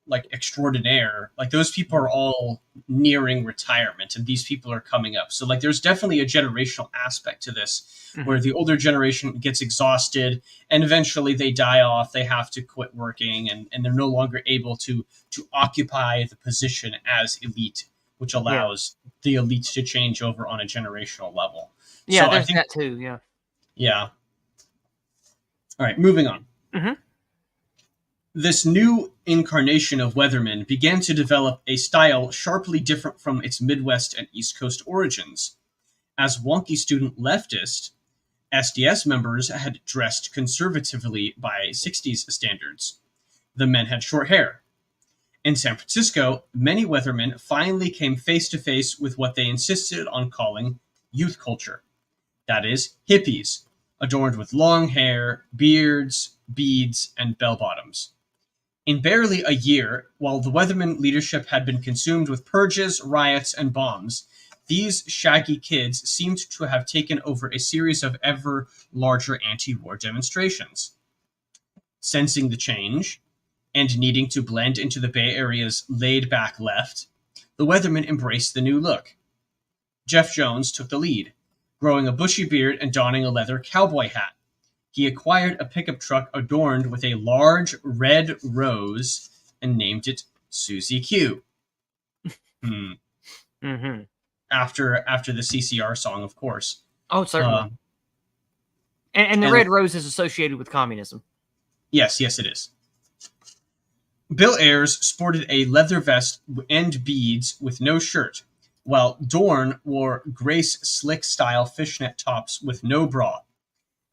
like extraordinaire. Like those people are all nearing retirement, and these people are coming up. So like there's definitely a generational aspect to this, where the older generation gets exhausted and eventually they die off. They have to quit working, and they're no longer able to occupy the position as elite, which allows the elites to change over on a generational level.
Yeah,
so
there's that too. Yeah.
Yeah. All right, moving on. This new incarnation of Weatherman began to develop a style sharply different from its Midwest and East Coast origins. As wonky student leftist, SDS members had dressed conservatively by 60s standards. The men had short hair. In San Francisco, many Weathermen finally came face to face with what they insisted on calling youth culture. That is, hippies, adorned with long hair, beards, beads, and bell-bottoms. In barely a year, while the Weatherman leadership had been consumed with purges, riots, and bombs, these shaggy kids seemed to have taken over a series of ever larger anti-war demonstrations. Sensing the change, and needing to blend into the Bay Area's laid-back left, the Weathermen embraced the new look. Jeff Jones took the lead, growing a bushy beard and donning a leather cowboy hat. He acquired a pickup truck adorned with a large red rose and named it Susie Q. After the CCR song, of course.
Oh, certainly. And the red rose is associated with communism.
Yes, it is. Bill Ayers sported a leather vest and beads with no shirt, while Dorn wore Grace Slick-style fishnet tops with no bra.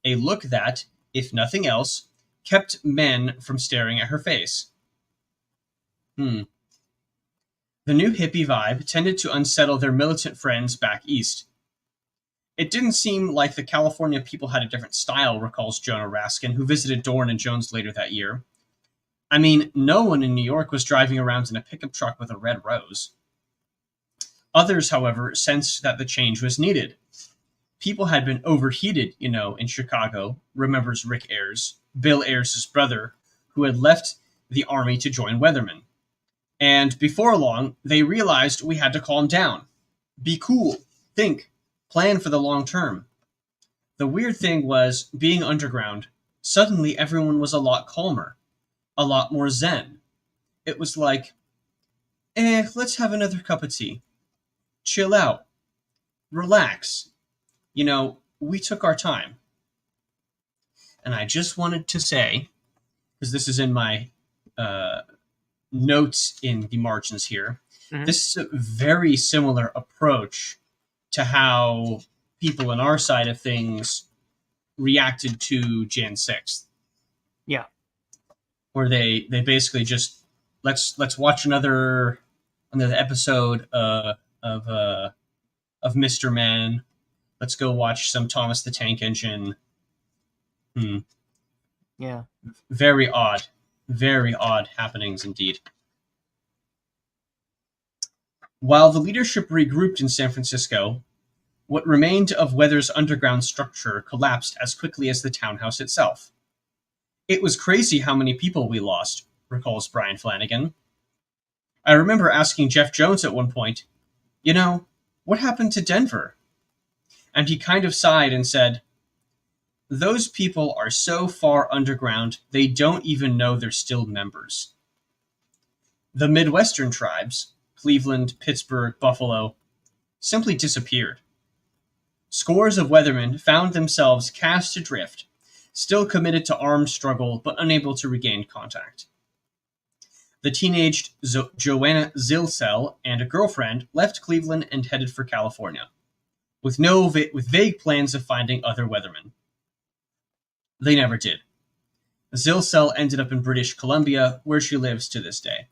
A look that, if nothing else, kept men from staring at her face. The new hippie vibe tended to unsettle their militant friends back east. It didn't seem like the California people had a different style, recalls Jonah Raskin, who visited Dorn and Jones later that year. I mean, no one in New York was driving around in a pickup truck with a red rose. Others, however, sensed that the change was needed. People had been overheated, in Chicago, remembers Rick Ayers, Bill Ayers' brother, who had left the army to join Weatherman. And before long, they realized we had to calm down. Be cool. Think. Plan for the long term. The weird thing was, being underground, suddenly everyone was a lot calmer. A lot more zen. It was like, let's have another cup of tea. Chill out. Relax. We took our time. And I just wanted to say, because this is in my notes in the margins here, this is a very similar approach to how people on our side of things reacted to Jan 6th.
Yeah.
Where they basically just, let's watch another episode of Mr. Man. Let's go watch some Thomas the Tank Engine.
Yeah.
Very odd happenings indeed. While the leadership regrouped in San Francisco, what remained of Weather's underground structure collapsed as quickly as the townhouse itself. It was crazy how many people we lost, recalls Brian Flanagan. I remember asking Jeff Jones at one point, what happened to Denver? And he kind of sighed and said, those people are so far underground, they don't even know they're still members. The Midwestern tribes, Cleveland, Pittsburgh, Buffalo, simply disappeared. Scores of Weathermen found themselves cast adrift, still committed to armed struggle but unable to regain contact. The teenaged Joanna Zilsel and a girlfriend left Cleveland and headed for California, with vague plans of finding other Weathermen. They never did. Zilsel ended up in British Columbia, where she lives to this day.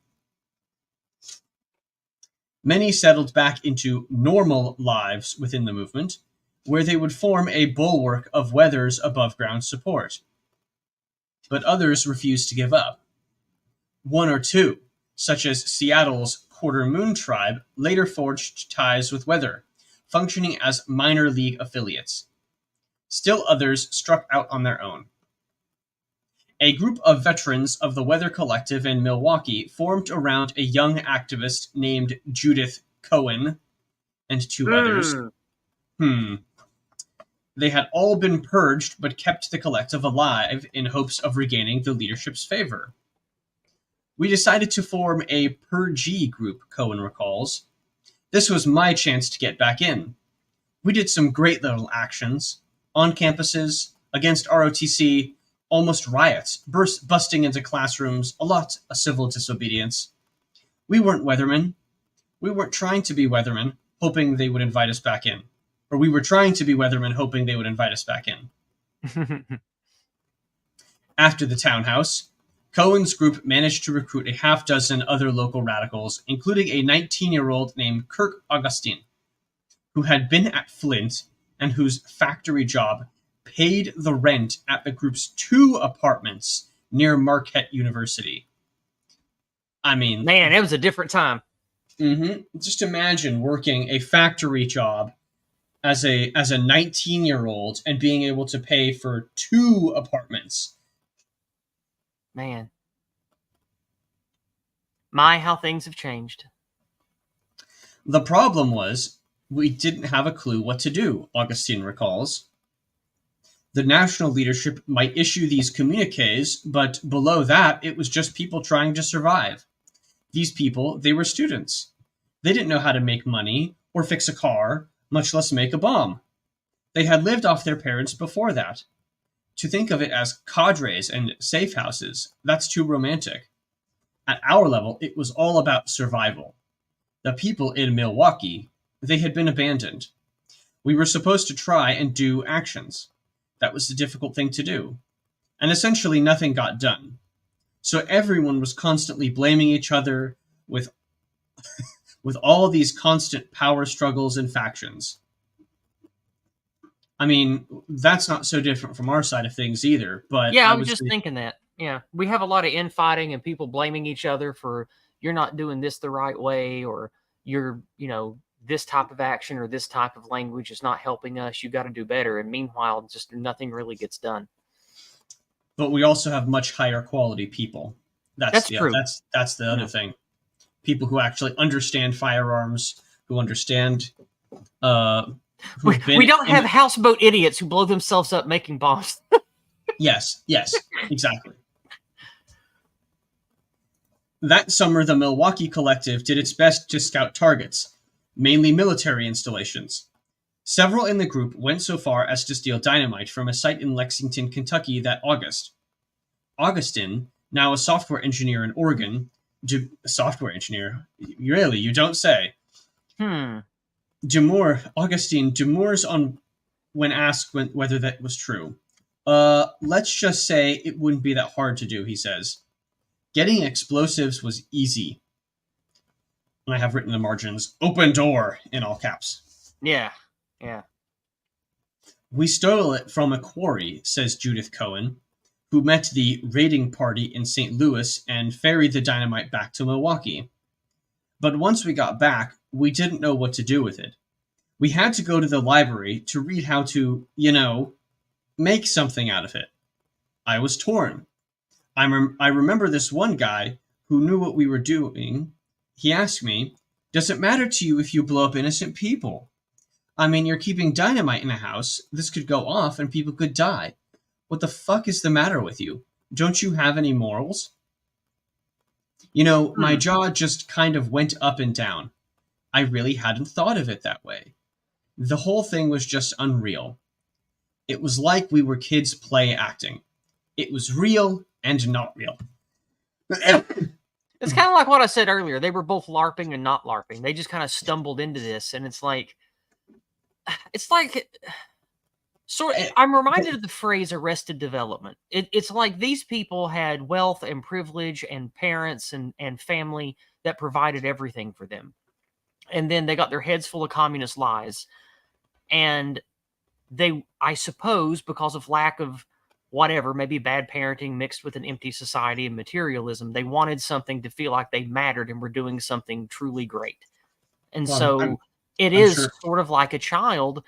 Many settled back into normal lives within the movement, where they would form a bulwark of Weather's above-ground support. But others refused to give up. One or two, such as Seattle's Quarter Moon tribe, later forged ties with Weather, functioning as minor league affiliates. Still others struck out on their own. A group of veterans of the Weather Collective in Milwaukee formed around a young activist named Judith Cohen and two others. They had all been purged but kept the collective alive in hopes of regaining the leadership's favor. We decided to form a purgee group, Cohen recalls. This was my chance to get back in. We did some great little actions. On campuses, against ROTC, almost riots, busting into classrooms, a lot of civil disobedience. We weren't Weathermen. We weren't trying to be Weathermen, hoping they would invite us back in. Or we were trying to be Weathermen, hoping they would invite us back in. After the Townhouse, Cohen's group managed to recruit a half-dozen other local radicals, including a 19-year-old named Kirk Augustine, who had been at Flint and whose factory job paid the rent at the group's 2 apartments near Marquette University. I mean...
Man, it was a different time.
Just imagine working a factory job as a 19-year-old and being able to pay for 2 apartments.
Man. How things have changed.
The problem was, we didn't have a clue what to do, Augustine recalls. The national leadership might issue these communiques, but below that, it was just people trying to survive. These people, they were students. They didn't know how to make money or fix a car, much less make a bomb. They had lived off their parents before that. To think of it as cadres and safe houses, that's too romantic. At our level, it was all about survival. The people in Milwaukee, they had been abandoned. We were supposed to try and do actions. That was the difficult thing to do. And essentially nothing got done. So everyone was constantly blaming each other with all these constant power struggles and factions. I mean, that's not so different from our side of things either. But
yeah, I was just thinking that. Yeah, we have a lot of infighting and people blaming each other for you're not doing this the right way, or you're, this type of action or this type of language is not helping us. You got to do better. And meanwhile, just nothing really gets done.
But we also have much higher quality people. That's
true.
That's the other thing. people who actually understand firearms, who understand.
We don't have houseboat idiots who blow themselves up making bombs.
Yes, exactly. That summer, the Milwaukee Collective did its best to scout targets, mainly military installations. Several in the group went so far as to steal dynamite from a site in Lexington, Kentucky that August. Augustin, now a software engineer in Oregon, software engineer? Really, you don't say. Augustine demurs on when asked whether that was true. Let's just say it wouldn't be that hard to do, he says. Getting explosives was easy. And I have written in the margins, open door, in all caps.
Yeah.
We stole it from a quarry, says Judith Cohen, who met the raiding party in St. Louis and ferried the dynamite back to Milwaukee. But once we got back, we didn't know what to do with it. We had to go to the library to read how to, make something out of it. I was torn. I remember this one guy who knew what we were doing. He asked me, does it matter to you if you blow up innocent people? I mean, you're keeping dynamite in a house. This could go off and people could die. What the fuck is the matter with you? Don't you have any morals? My jaw just kind of went up and down. I really hadn't thought of it that way. The whole thing was just unreal. It was like we were kids play acting. It was real and not real.
It's kind of like what I said earlier. They were both LARPing and not LARPing. They just kind of stumbled into this, and it's like I'm reminded of the phrase arrested development. It's like these people had wealth and privilege and parents and family that provided everything for them. And then they got their heads full of communist lies. And they, I suppose, because of lack of whatever, maybe bad parenting mixed with an empty society and materialism, they wanted something to feel like they mattered and were doing something truly great. And it is sort of like a child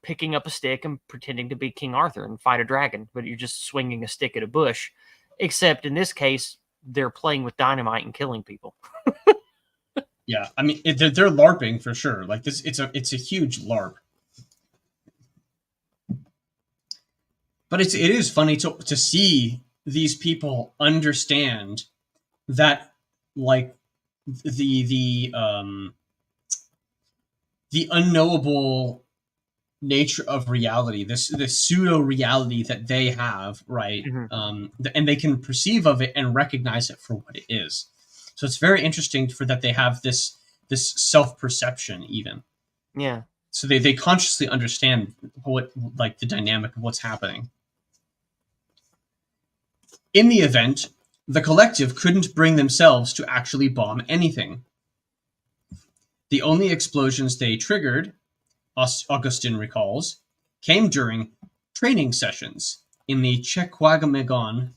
picking up a stick and pretending to be King Arthur and fight a dragon, but you're just swinging a stick at a bush. Except in this case, they're playing with dynamite and killing people.
Yeah, I mean, they're LARPing for sure. Like this, it's a huge LARP. But it is funny to see these people understand that, like, the unknowable nature of reality, this pseudo reality that they have, right?
Mm-hmm.
And they can perceive of it and recognize it for what it is. So it's very interesting for that they have this self perception even.
Yeah.
So they consciously understand what, like, the dynamic of what's happening. In the event, the collective couldn't bring themselves to actually bomb anything. The only explosions they triggered, Augustin recalls, came during training sessions in the Chequamegon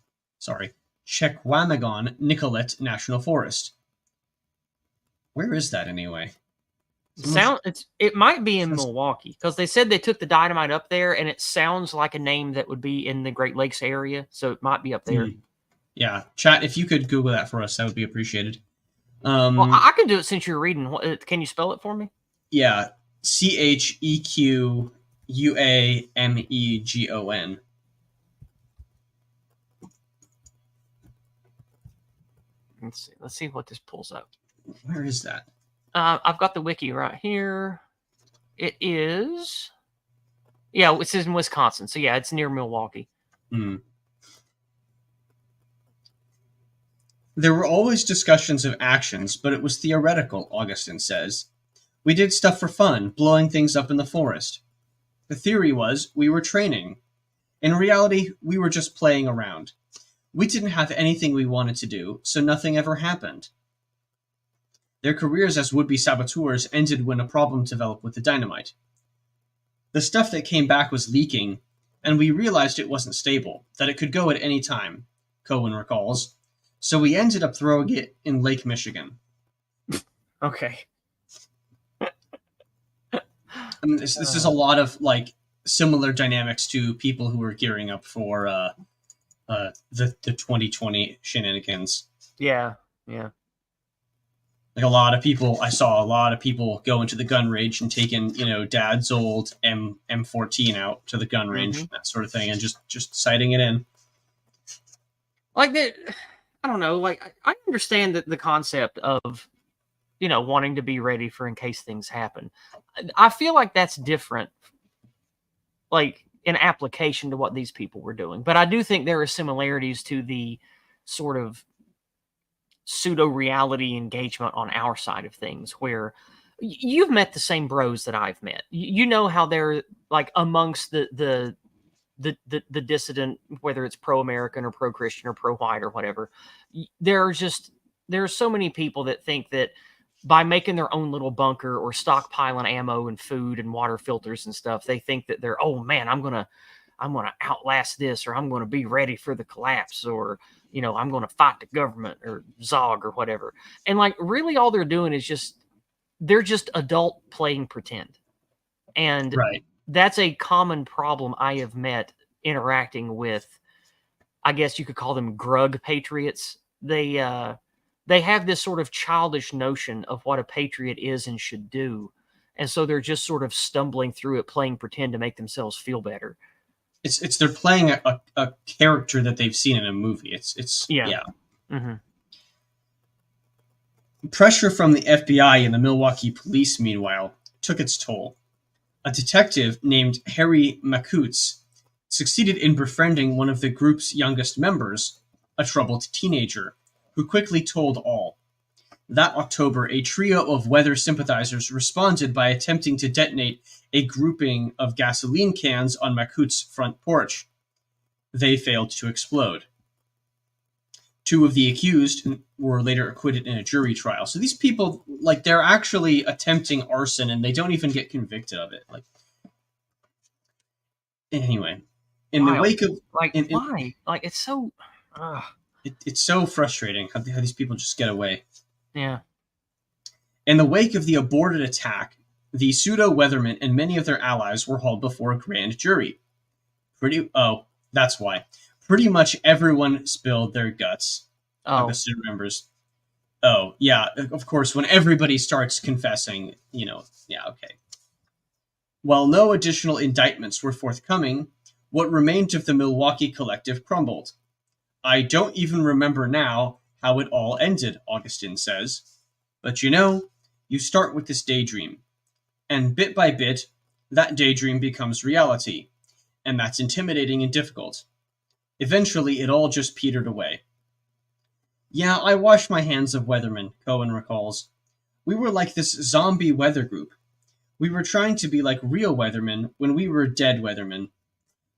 Nicolet National Forest. Where is that anyway?
It might be in Milwaukee, because they said they took the dynamite up there, and it sounds like a name that would be in the Great Lakes area, so it might be up there.
Yeah, chat, if you could Google that for us, that would be appreciated.
Well, I can do it since you're reading. Can you spell it for me?
Yeah, Chequuamegon.
Let's see what this pulls up.
Where is that?
I've got the wiki right here. It is, yeah, it says in Wisconsin. So yeah, it's near Milwaukee.
There were always discussions of actions, but it was theoretical, Augustin says. We did stuff for fun, blowing things up in the forest. The theory was we were training. In reality, we were just playing around. We didn't have anything we wanted to do, so nothing ever happened. Their careers as would-be saboteurs ended when a problem developed with the dynamite. The stuff that came back was leaking, and we realized it wasn't stable, that it could go at any time, Cohen recalls. So we ended up throwing it in Lake Michigan.
Okay.
I mean, this is a lot of, like, similar dynamics to people who were gearing up for the 2020 shenanigans.
Yeah, yeah.
Like I saw a lot of people go into the gun range and taking, dad's old M14 out to the gun range, that sort of thing, and just sighting it in.
Like that, I don't know. Like I understand that the concept of, wanting to be ready for in case things happen. I feel like that's different, like in application to what these people were doing. But I do think there are similarities to the sort of pseudo reality engagement on our side of things, where you've met the same bros that I've met. You know how they're like amongst the dissident, whether it's pro-American or pro-Christian or pro-white or whatever. There are so many people that think that by making their own little bunker or stockpiling ammo and food and water filters and stuff, they think that they're, oh man, I'm gonna outlast this, or I'm gonna be ready for the collapse, or I'm gonna fight the government or Zog or whatever. And like really all they're doing is they're just adult playing pretend. And
Right.
that's a common problem I have met interacting with, I guess you could call them grug patriots. They have this sort of childish notion of what a patriot is and should do. And so they're just sort of stumbling through it, playing pretend to make themselves feel better.
It's they're playing a character that they've seen in a movie. It's
Yeah. Mm-hmm.
Pressure from the FBI and the Milwaukee police, meanwhile, took its toll. A detective named Harry Makutz succeeded in befriending one of the group's youngest members, a troubled teenager, who quickly told all. That October, a trio of weather sympathizers responded by attempting to detonate a grouping of gasoline cans on Makutz's front porch. They failed to explode. Two of the accused were later acquitted in a jury trial. So these people, like, they're actually attempting arson and they don't even get convicted of it. Like, anyway, in the wake of
why? Like, it's so.
It's so frustrating how these people just get away.
Yeah.
In the wake of the aborted attack, the pseudo Weatherman and many of their allies were hauled before a grand jury. That's why. Pretty much everyone spilled their guts. Augustine remembers. Oh, yeah, of course, when everybody starts confessing, yeah, okay. While no additional indictments were forthcoming, what remained of the Milwaukee collective crumbled. I don't even remember now how it all ended, Augustine says. But you start with this daydream. And bit by bit, that daydream becomes reality. And that's intimidating and difficult. Eventually, it all just petered away. Yeah, I washed my hands of Weatherman, Cohen recalls. We were like this zombie weather group. We were trying to be like real Weathermen when we were dead Weathermen.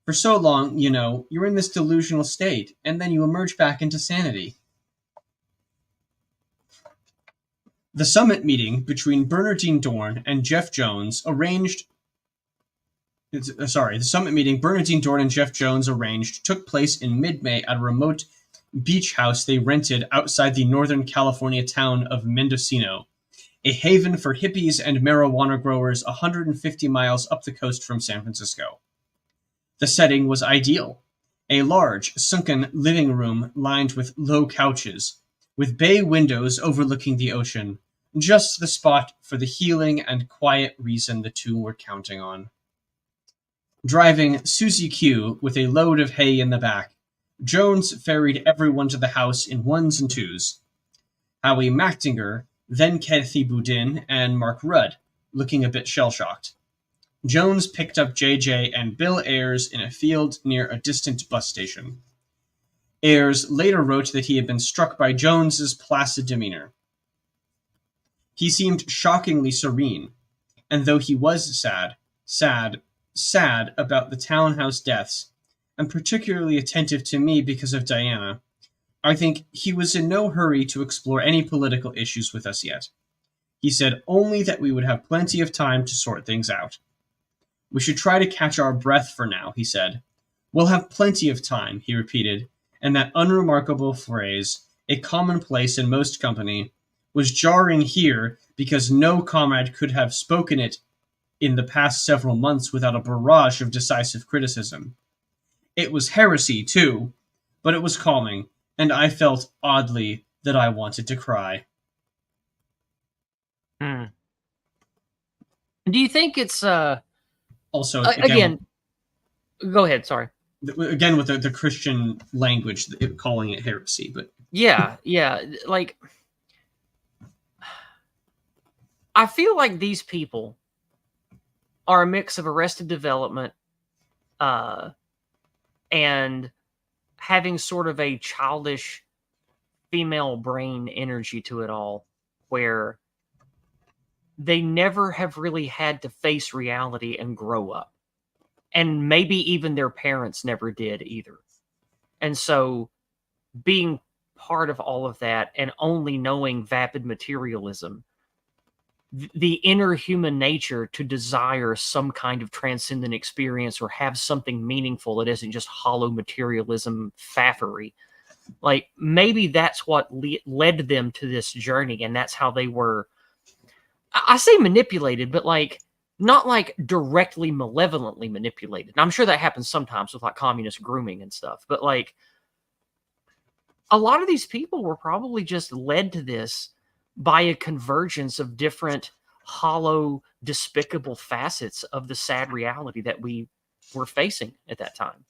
For so long, you're in this delusional state, and then you emerge back into sanity. The summit meeting between Bernardine Dorn and Jeff Jones arranged took place in mid-May at a remote beach house they rented outside the Northern California town of Mendocino, a haven for hippies and marijuana growers 150 miles up the coast from San Francisco. The setting was ideal. A large, sunken living room lined with low couches, with bay windows overlooking the ocean, just the spot for the healing and quiet reason the two were counting on. Driving Susie Q with a load of hay in the back, Jones ferried everyone to the house in ones and twos. Howie Machtinger, then Kathy Boudin, and Mark Rudd, looking a bit shell-shocked. Jones picked up JJ and Bill Ayers in a field near a distant bus station. Ayers later wrote that he had been struck by Jones's placid demeanor. He seemed shockingly serene, and though he was sad about the Townhouse deaths, and particularly attentive to me because of Diana, I think he was in no hurry to explore any political issues with us yet. He said only that we would have plenty of time to sort things out. We should try to catch our breath for now, he said. We'll have plenty of time, he repeated, and that unremarkable phrase, a commonplace in most company, was jarring here because no comrade could have spoken it in the past several months without a barrage of decisive criticism. It was heresy, too, but it was calming, and I felt oddly that I wanted to cry.
Hmm. Do you think it's
Also,
again? Go ahead. Sorry.
again with the Christian language, calling it heresy, but
Yeah, like I feel like these people are a mix of Arrested Development and having sort of a childish female brain energy to it all, where they never have really had to face reality and grow up. And maybe even their parents never did either. And so being part of all of that and only knowing vapid materialism, the inner human nature to desire some kind of transcendent experience or have something meaningful that isn't just hollow materialism faffery. Like maybe that's what led them to this journey, and that's how they were. I say manipulated, but like not like directly malevolently manipulated. And I'm sure that happens sometimes with like communist grooming and stuff, but like a lot of these people were probably just led to this by a convergence of different hollow, despicable facets of the sad reality that we were facing at that time.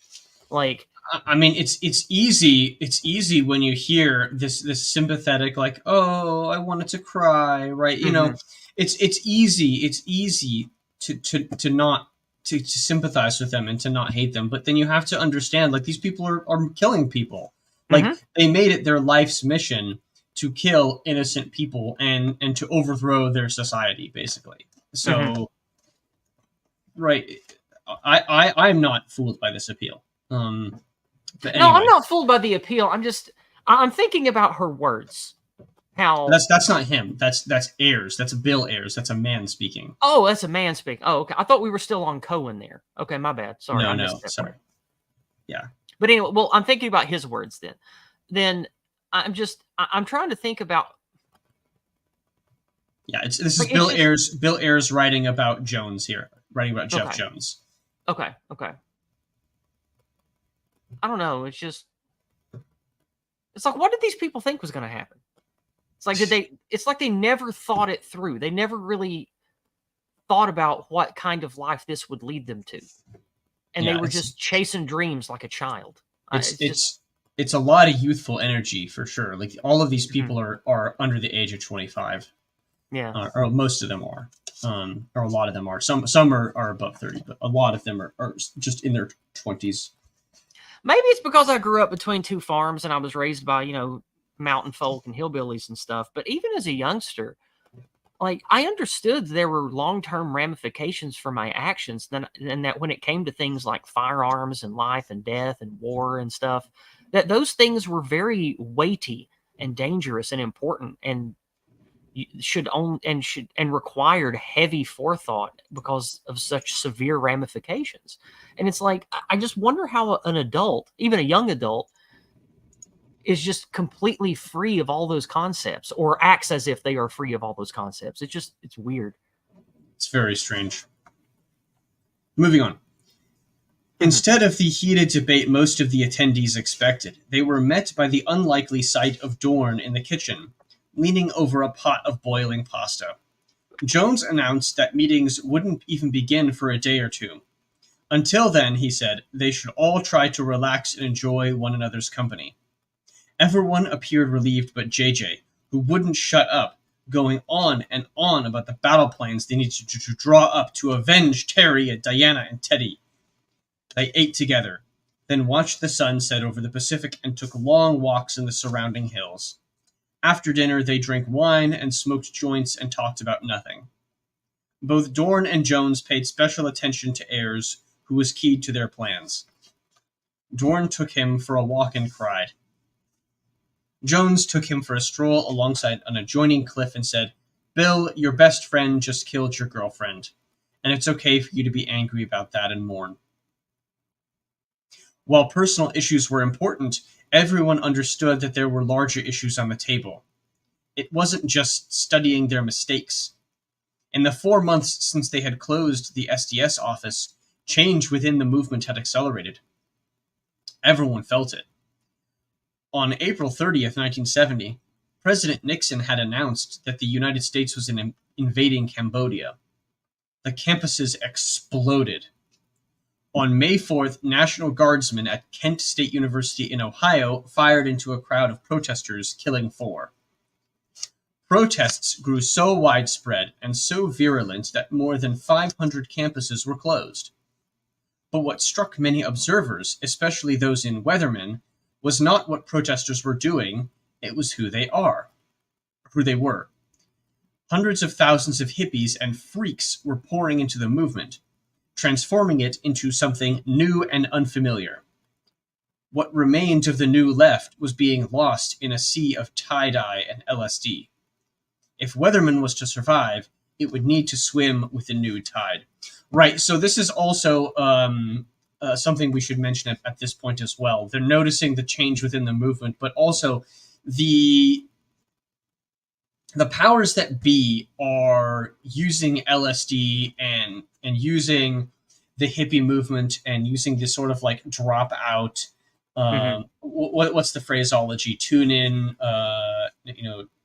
Like,
I mean, it's easy. It's easy when you hear this sympathetic, like, oh, I wanted to cry, right? You know, it's easy. It's easy to not to sympathize with them and to not hate them. But then you have to understand, like, these people are killing people. Like they made it their life's mission to kill innocent people and to overthrow their society, basically. So, right, I'm not fooled by this appeal. But anyway.
No, I'm not fooled by the appeal. I'm thinking about her words. How
that's not him. That's Ayers. That's Bill Ayers. That's a man speaking.
Oh, that's a man speaking. Oh, okay. I thought we were still on Cohen there. Okay, my bad. Sorry.
No, sorry. Part. Yeah.
But anyway, well, I'm thinking about his words then. Then I'm trying to think about.
Yeah, this is Bill Ayers. Bill Ayers writing about Jones here, writing about Jeff Jones.
Okay. I don't know. It's like, what did these people think was going to happen? It's like, it's like they never thought it through. They never really thought about what kind of life this would lead them to. And they were just chasing dreams like a child.
It's a lot of youthful energy for sure. Like all of these people are under the age of 25.
Yeah.
Or most of them are. Or a lot of them are. Some are above 30, but a lot of them are just in their 20s.
Maybe it's because I grew up between two farms and I was raised by, mountain folk and hillbillies and stuff. But even as a youngster, like I understood there were long-term ramifications for my actions. And that when it came to things like firearms and life and death and war and stuff, that those things were very weighty and dangerous and important and required heavy forethought because of such severe ramifications. And it's like, I just wonder how an adult, even a young adult, is just completely free of all those concepts or acts as if they are free of all those concepts. It's weird.
It's very strange. Moving on. Instead of the heated debate most of the attendees expected, they were met by the unlikely sight of Dorn in the kitchen, leaning over a pot of boiling pasta. Jones announced that meetings wouldn't even begin for a day or two. Until then, he said, they should all try to relax and enjoy one another's company. Everyone appeared relieved but JJ, who wouldn't shut up, going on and on about the battle plans they needed to draw up to avenge Terry and Diana and Teddy. They ate together, then watched the sun set over the Pacific and took long walks in the surrounding hills. After dinner, they drank wine and smoked joints and talked about nothing. Both Dorn and Jones paid special attention to Ayers, who was keyed to their plans. Dorn took him for a walk and cried. Jones took him for a stroll alongside an adjoining cliff and said, Bill, your best friend just killed your girlfriend, and it's okay for you to be angry about that and mourn. While personal issues were important, everyone understood that there were larger issues on the table. It wasn't just studying their mistakes. In the 4 months since they had closed the SDS office, change within the movement had accelerated. Everyone felt it. On April 30th, 1970, President Nixon had announced that the United States was in invading Cambodia. The campuses exploded. On May 4th, National Guardsmen at Kent State University in Ohio fired into a crowd of protesters, killing 4. Protests grew so widespread and so virulent that more than 500 campuses were closed. But what struck many observers, especially those in Weatherman, was not what protesters were doing, it was who they were. Hundreds of thousands of hippies and freaks were pouring into the movement, transforming it into something new and unfamiliar. What remained of the new left was being lost in a sea of tie-dye and LSD. If Weatherman was to survive, it would need to swim with the new tide. Right, so this is also something we should mention at this point as well. They're noticing the change within the movement, but also the powers that be are using LSD and using the hippie movement and using this sort of like drop out. What's the phraseology? Tune in,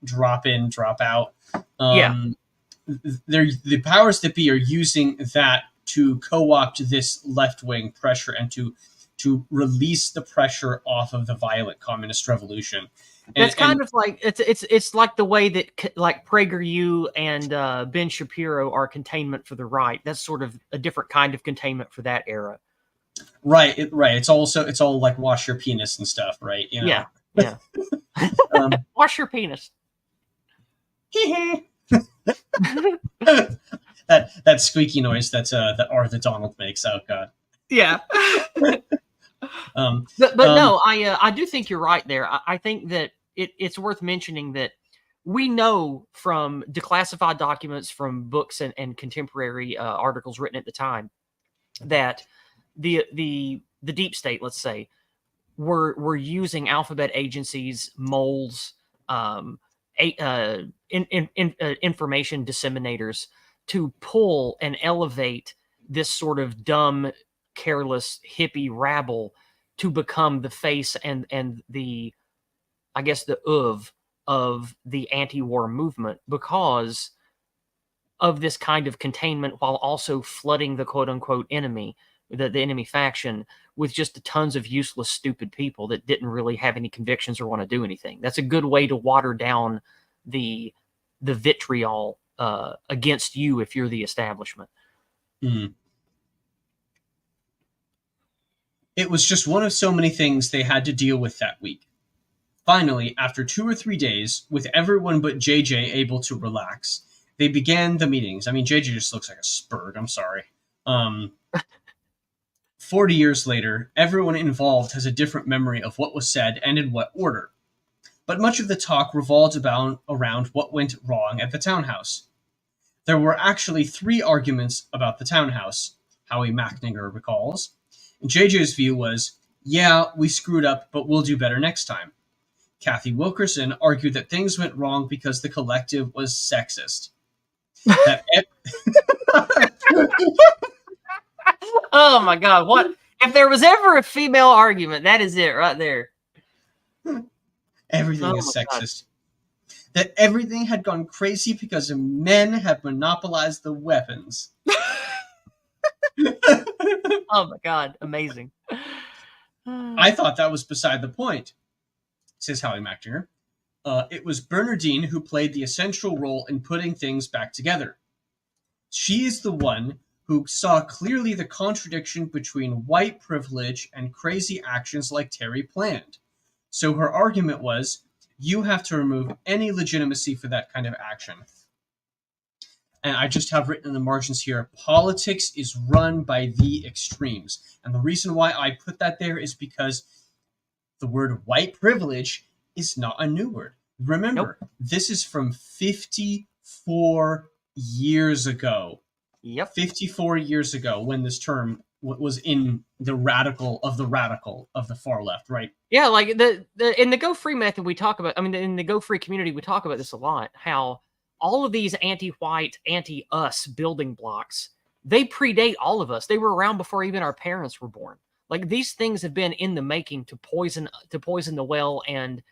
drop in, drop out. The powers that be are using that to co-opt this left-wing pressure and to release the pressure off of the violent communist revolution.
That's kind of like it's like the way that like PragerU and Ben Shapiro are containment for the right. That's sort of a different kind of containment for that era.
Right. It's all like wash your penis and stuff, right? You know?
Yeah. Wash your penis.
that squeaky noise that Donald makes. Oh God.
Yeah. No, I do think you're right there. I think that it's worth mentioning that we know from declassified documents from books and contemporary articles written at the time that the deep state, let's say, were using alphabet agencies, moles, information disseminators to pull and elevate this sort of dumb, careless hippie rabble to become the face and the, I guess, the of the anti-war movement because of this kind of containment, while also flooding the quote-unquote enemy, the enemy faction, with just tons of useless, stupid people that didn't really have any convictions or want to do anything. That's a good way to water down the vitriol against you if you're the establishment.
Mm. It was just one of so many things they had to deal with that week. Finally, after 2 or 3 days, with everyone but JJ able to relax, they began the meetings. I mean, JJ just looks like a spurg. I'm sorry. 40 years later, everyone involved has a different memory of what was said and in what order. But much of the talk revolved around what went wrong at the Townhouse. There were actually 3 arguments about the Townhouse, Howie Mackninger recalls. JJ's view was, yeah, we screwed up, but we'll do better next time. Kathy Wilkerson argued that things went wrong because the collective was sexist.
Oh my God! What if there was ever a female argument? That is it right there.
Everything is sexist. God. That everything had gone crazy because men had monopolized the weapons.
Oh my God! Amazing.
I thought that was beside the point, says Howie Mackninger. It was Bernardine who played the essential role in putting things back together. She is the one who saw clearly the contradiction between white privilege and crazy actions like Terry planned. So her argument was, you have to remove any legitimacy for that kind of action. And I just have written in the margins here, politics is run by the extremes. And the reason why I put that there is because the word white privilege is not a new word. Remember, This is from 54 years ago.
Yep.
54 years ago when this term was in the radical of the far left, right?
Yeah, like in the Go Free method we talk about, I mean, in the Go Free community we talk about this a lot, how all of these anti-white, anti-us building blocks, they predate all of us. They were around before even our parents were born. Like, these things have been in the making to poison the well and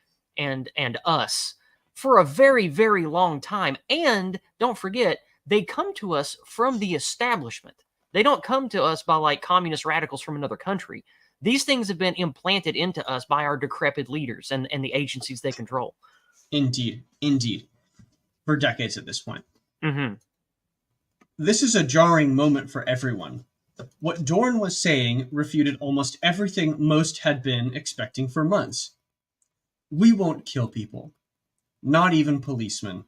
us for a very, very long time. And don't forget, they come to us from the establishment. They don't come to us by like communist radicals from another country. These things have been implanted into us by our decrepit leaders and the agencies they control.
Indeed. For decades at this point.
Mm-hmm.
This is a jarring moment for everyone. What Dorn was saying refuted almost everything most had been expecting for months. We won't kill people. Not even policemen.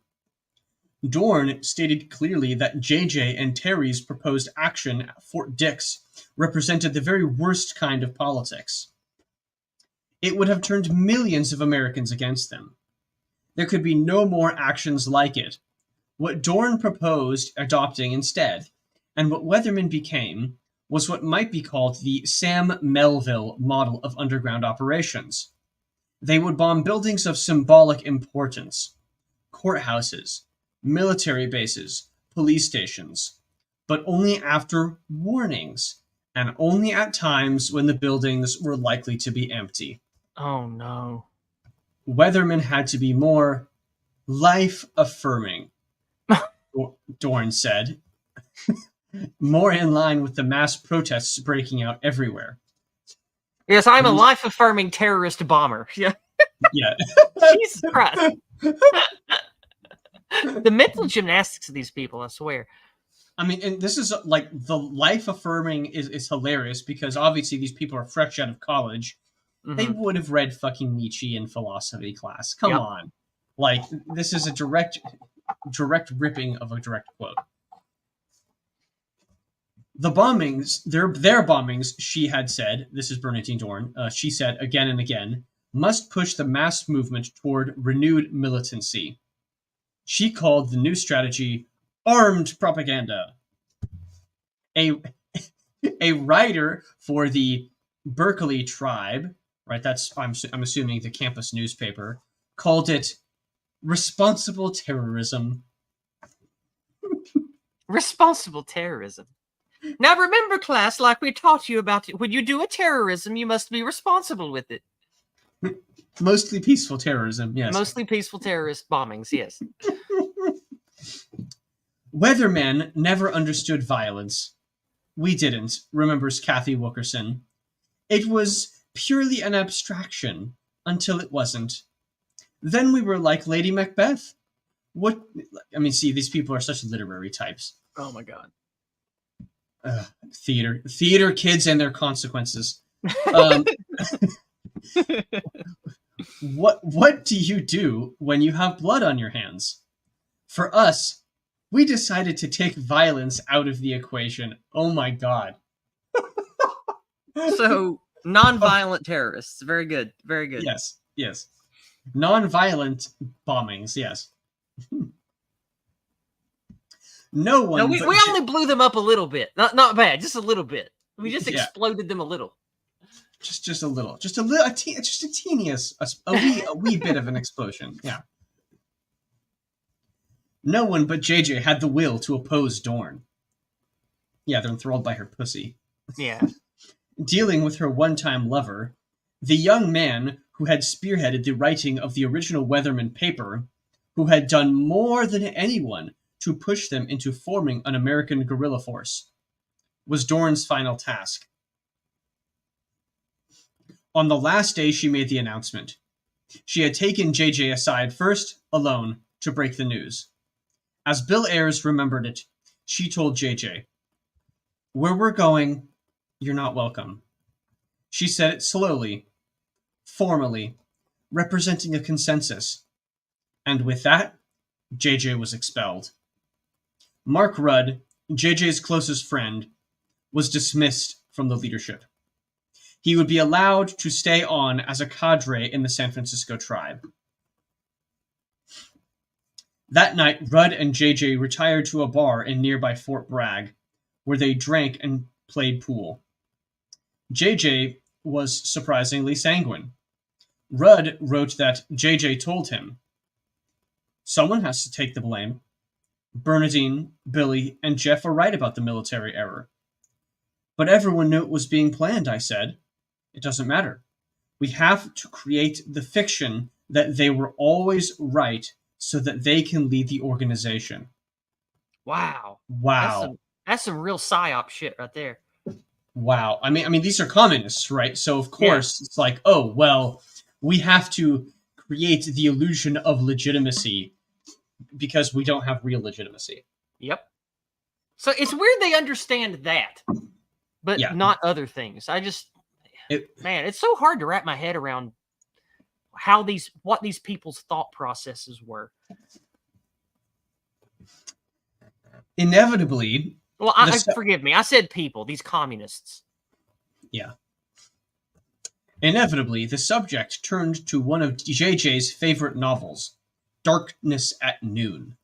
Dorn stated clearly that JJ and Terry's proposed action at Fort Dix represented the very worst kind of politics. It would have turned millions of Americans against them. There could be no more actions like it. What Dorn proposed adopting instead, and what Weatherman became, was what might be called the Sam Melville model of underground operations. They would bomb buildings of symbolic importance, courthouses, military bases, police stations, but only after warnings, and only at times when the buildings were likely to be empty.
Oh, no.
Weatherman had to be more life-affirming, Dorn said, more in line with the mass protests breaking out everywhere.
Yes, I'm a life-affirming terrorist bomber. Yeah.
Yeah.
Jesus Christ. The mental gymnastics of these people, I swear.
I mean, and this is like the life-affirming is hilarious because obviously these people are fresh out of college. Mm-hmm. They would have read fucking Nietzsche in philosophy class. Come on. Like, this is a direct ripping of a direct quote. The bombings, their bombings, she had said, this is Bernadine Dorn, she said again and again, must push the mass movement toward renewed militancy. She called the new strategy armed propaganda. A writer for the Berkeley tribe, right? That's I'm assuming the campus newspaper, called it responsible terrorism.
Responsible terrorism. Now remember, class, like we taught you about it, when you do a terrorism, you must be responsible with it.
Mostly peaceful terrorism, yes.
Mostly peaceful terrorist bombings, yes.
Weathermen never understood violence. We didn't, remembers Kathy Wilkerson. It was purely an abstraction until it wasn't. Then we were like Lady Macbeth. See, these people are such literary types.
Oh my God.
Theater kids and their consequences. What do you do when you have blood on your hands? For us, we decided to take violence out of the equation. Oh my God.
So, non-violent terrorists. Very good. Very good.
Yes. Non-violent bombings, yes. No one.
No, we only blew them up a little bit. Not bad, just a little bit. We just exploded them a little.
Just a little. Just a teeniest, a wee bit of an explosion. Yeah. No one but JJ had the will to oppose Dorn. Yeah, they're enthralled by her pussy.
Yeah.
Dealing with her one-time lover, the young man who had spearheaded the writing of the original Weatherman paper, who had done more than anyone to push them into forming an American guerrilla force, was Dorn's final task. On the last day she made the announcement, she had taken JJ aside first, alone, to break the news. As Bill Ayers remembered it, she told JJ, "Where we're going, you're not welcome." She said it slowly, formally, representing a consensus. And with that, JJ was expelled. Mark Rudd, JJ's closest friend, was dismissed from the leadership. He would be allowed to stay on as a cadre in the San Francisco tribe. That night, Rudd and JJ retired to a bar in nearby Fort Bragg, where they drank and played pool. JJ was surprisingly sanguine. Rudd wrote that JJ told him, "Someone has to take the blame. Bernadine, Billy, and Jeff are right about the military error. But everyone knew it was being planned," I said. "It doesn't matter. We have to create the fiction that they were always right so that they can lead the organization.
Wow.
Wow.
That's some real psyop shit right there.
Wow. I mean, these are communists, right? So of course it's like, oh well, we have to create the illusion of legitimacy because we don't have real legitimacy.
Yep. So it's weird they understand that, but not other things. Man, it's so hard to wrap my head around what these people's thought processes were.
Inevitably.
Well, forgive me. I said people, these communists.
Yeah. Inevitably, the subject turned to one of JJ's favorite novels, Darkness at Noon,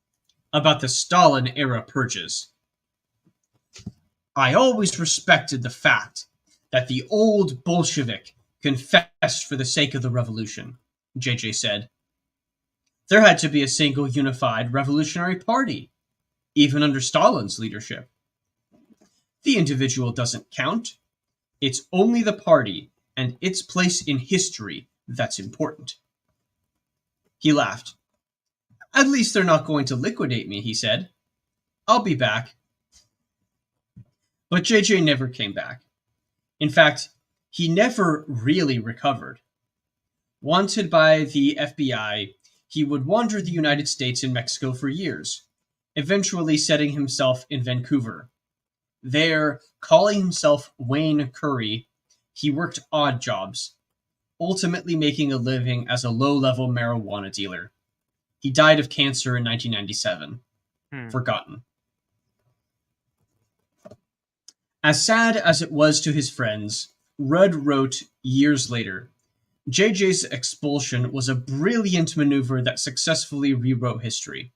about the Stalin-era purges. I always respected the fact that the old Bolshevik confessed for the sake of the revolution, JJ said. There had to be a single unified revolutionary party, even under Stalin's leadership. The individual doesn't count. It's only the party and its place in history that's important. He laughed. At least they're not going to liquidate me, he said. I'll be back. But JJ never came back. In fact, he never really recovered. Wanted by the FBI, he would wander the United States and Mexico for years, eventually setting himself in Vancouver. There, calling himself Wayne Curry, he worked odd jobs, ultimately making a living as a low-level marijuana dealer. He died of cancer in 1997. Forgotten. As sad as it was to his friends, Rudd wrote years later, JJ's expulsion was a brilliant maneuver that successfully rewrote history.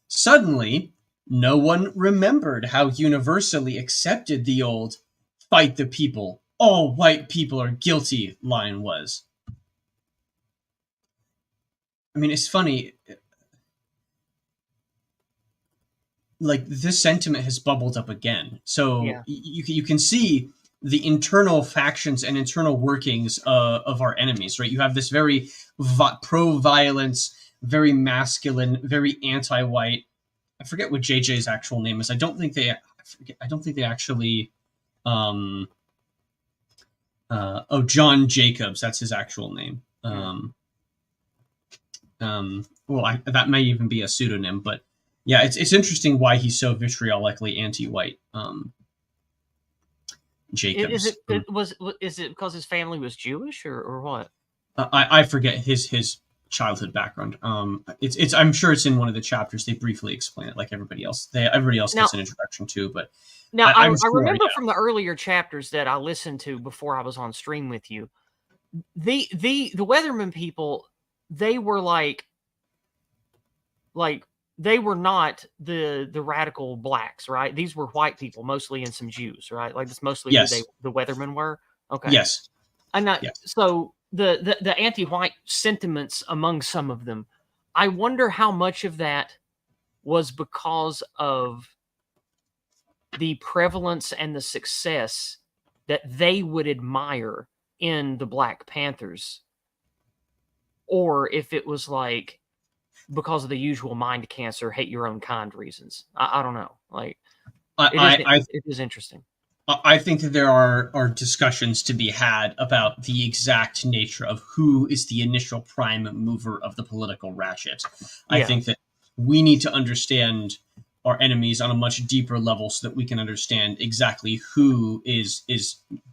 Suddenly, no one remembered how universally accepted the old "fight the people, all white people are guilty" line was. I mean, it's funny. Like, this sentiment has bubbled up again. So you can see the internal factions and internal workings of our enemies, right? You have this very pro-violence, very masculine, very anti-white. I forget what JJ's actual name is. I don't think they actually. John Jacobs. That's his actual name. That may even be a pseudonym, but yeah, it's interesting why he's so vitriolically anti-white. Jacobs.
Is it because his family was Jewish or what?
I forget his childhood background. It's I'm sure it's in one of the chapters. They briefly explain it, like everybody else. Everybody else gets an introduction too, but
now I remember from the earlier chapters that I listened to before I was on stream with you. The Weatherman people, they were like they were not the radical blacks, right? These were white people, mostly, and some Jews, right? Like, that's mostly who the Weathermen were. Okay.
Yes.
So the anti-white sentiments among some of them, I wonder how much of that was because of the prevalence and the success that they would admire in the Black Panthers, or if it was like because of the usual mind cancer, hate your own kind reasons. I don't know. Like, it is interesting.
I think that there are discussions to be had about the exact nature of who is the initial prime mover of the political ratchet. I think that we need to understand our enemies on a much deeper level so that we can understand exactly who is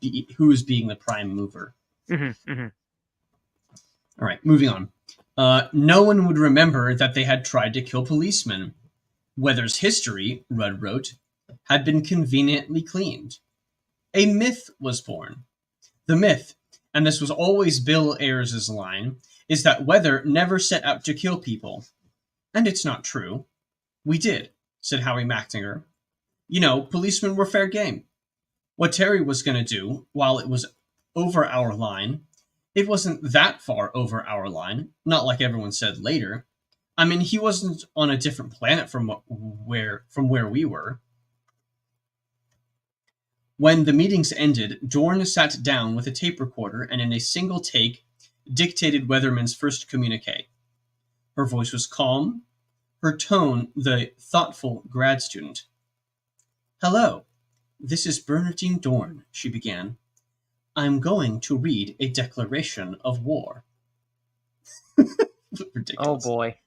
being the prime mover.
Mm-hmm, mm-hmm.
All right, moving on. No one would remember that they had tried to kill policemen. Weather's history, Rudd wrote, had been conveniently cleaned. A myth was born. The myth, and this was always Bill Ayers' line, is that Weather never set out to kill people. And it's not true. We did, said Howie Maxinger. You know, policemen were fair game. What Terry was going to do, while it was over our line, it wasn't that far over our line, not like everyone said later. I mean, he wasn't on a different planet from where we were. When the meetings ended, Dorn sat down with a tape recorder and in a single take dictated Weatherman's first communique. Her voice was calm, her tone the thoughtful grad student. "Hello, this is Bernardine Dorn," she began. "I'm going to read a declaration of war." Ridiculous.
Oh boy.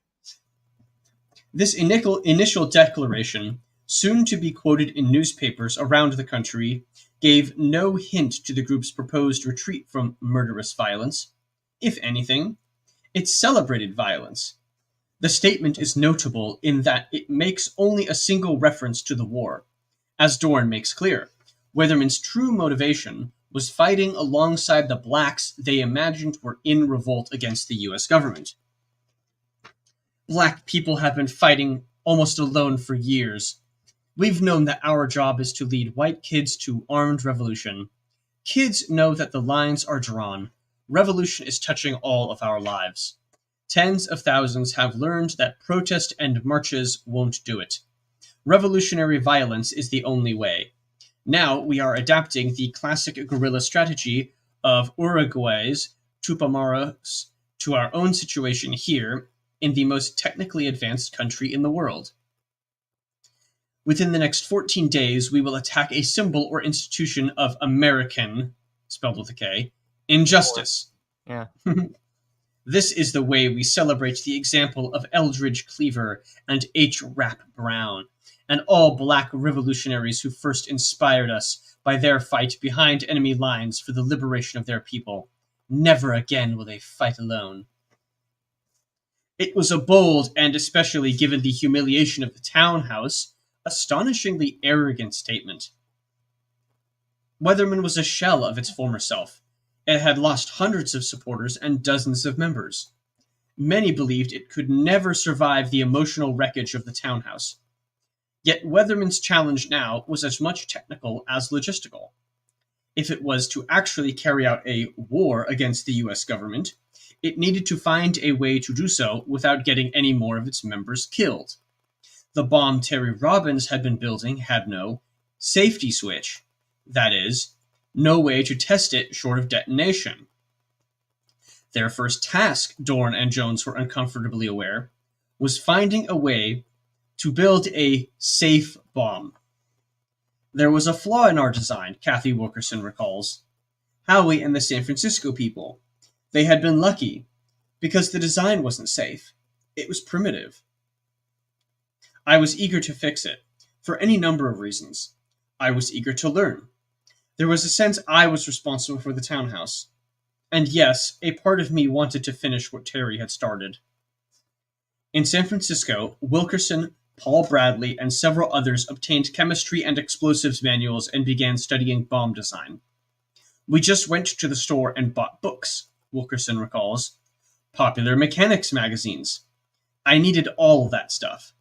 This initial declaration, soon to be quoted in newspapers around the country, gave no hint to the group's proposed retreat from murderous violence. If anything, it celebrated violence. The statement is notable in that it makes only a single reference to the war. As Dorn makes clear, Weatherman's true motivation was fighting alongside the blacks they imagined were in revolt against the U.S. government. Black people have been fighting almost alone for years. We've known that our job is to lead white kids to armed revolution. Kids know that the lines are drawn. Revolution is touching all of our lives. Tens of thousands have learned that protest and marches won't do it. Revolutionary violence is the only way. Now we are adapting the classic guerrilla strategy of Uruguay's Tupamaros to our own situation here, in the most technically advanced country in the world. Within the next 14 days, we will attack a symbol or institution of American, spelled with a K, injustice.
Yeah.
This is the way we celebrate the example of Eldridge Cleaver and H. Rap Brown, and all black revolutionaries who first inspired us by their fight behind enemy lines for the liberation of their people. Never again will they fight alone. It was a bold, and especially given the humiliation of the Townhouse, astonishingly arrogant statement. Weatherman was a shell of its former self. It had lost hundreds of supporters and dozens of members. Many believed it could never survive the emotional wreckage of the Townhouse. Yet Weatherman's challenge now was as much technical as logistical. If it was to actually carry out a war against the U.S. government, it needed to find a way to do so without getting any more of its members killed. The bomb Terry Robbins had been building had no safety switch. That is, no way to test it short of detonation. Their first task, Dorn and Jones were uncomfortably aware, was finding a way to build a safe bomb. There was a flaw in our design, Kathy Wilkerson recalls. Howie and the San Francisco people. They had been lucky, because the design wasn't safe. It was primitive. I was eager to fix it, for any number of reasons. I was eager to learn. There was a sense I was responsible for the Townhouse. And yes, a part of me wanted to finish what Terry had started. In San Francisco, Wilkerson, Paul Bradley, and several others obtained chemistry and explosives manuals and began studying bomb design. We just went to the store and bought books, Wilkerson recalls. Popular mechanics magazines. I needed all of that stuff.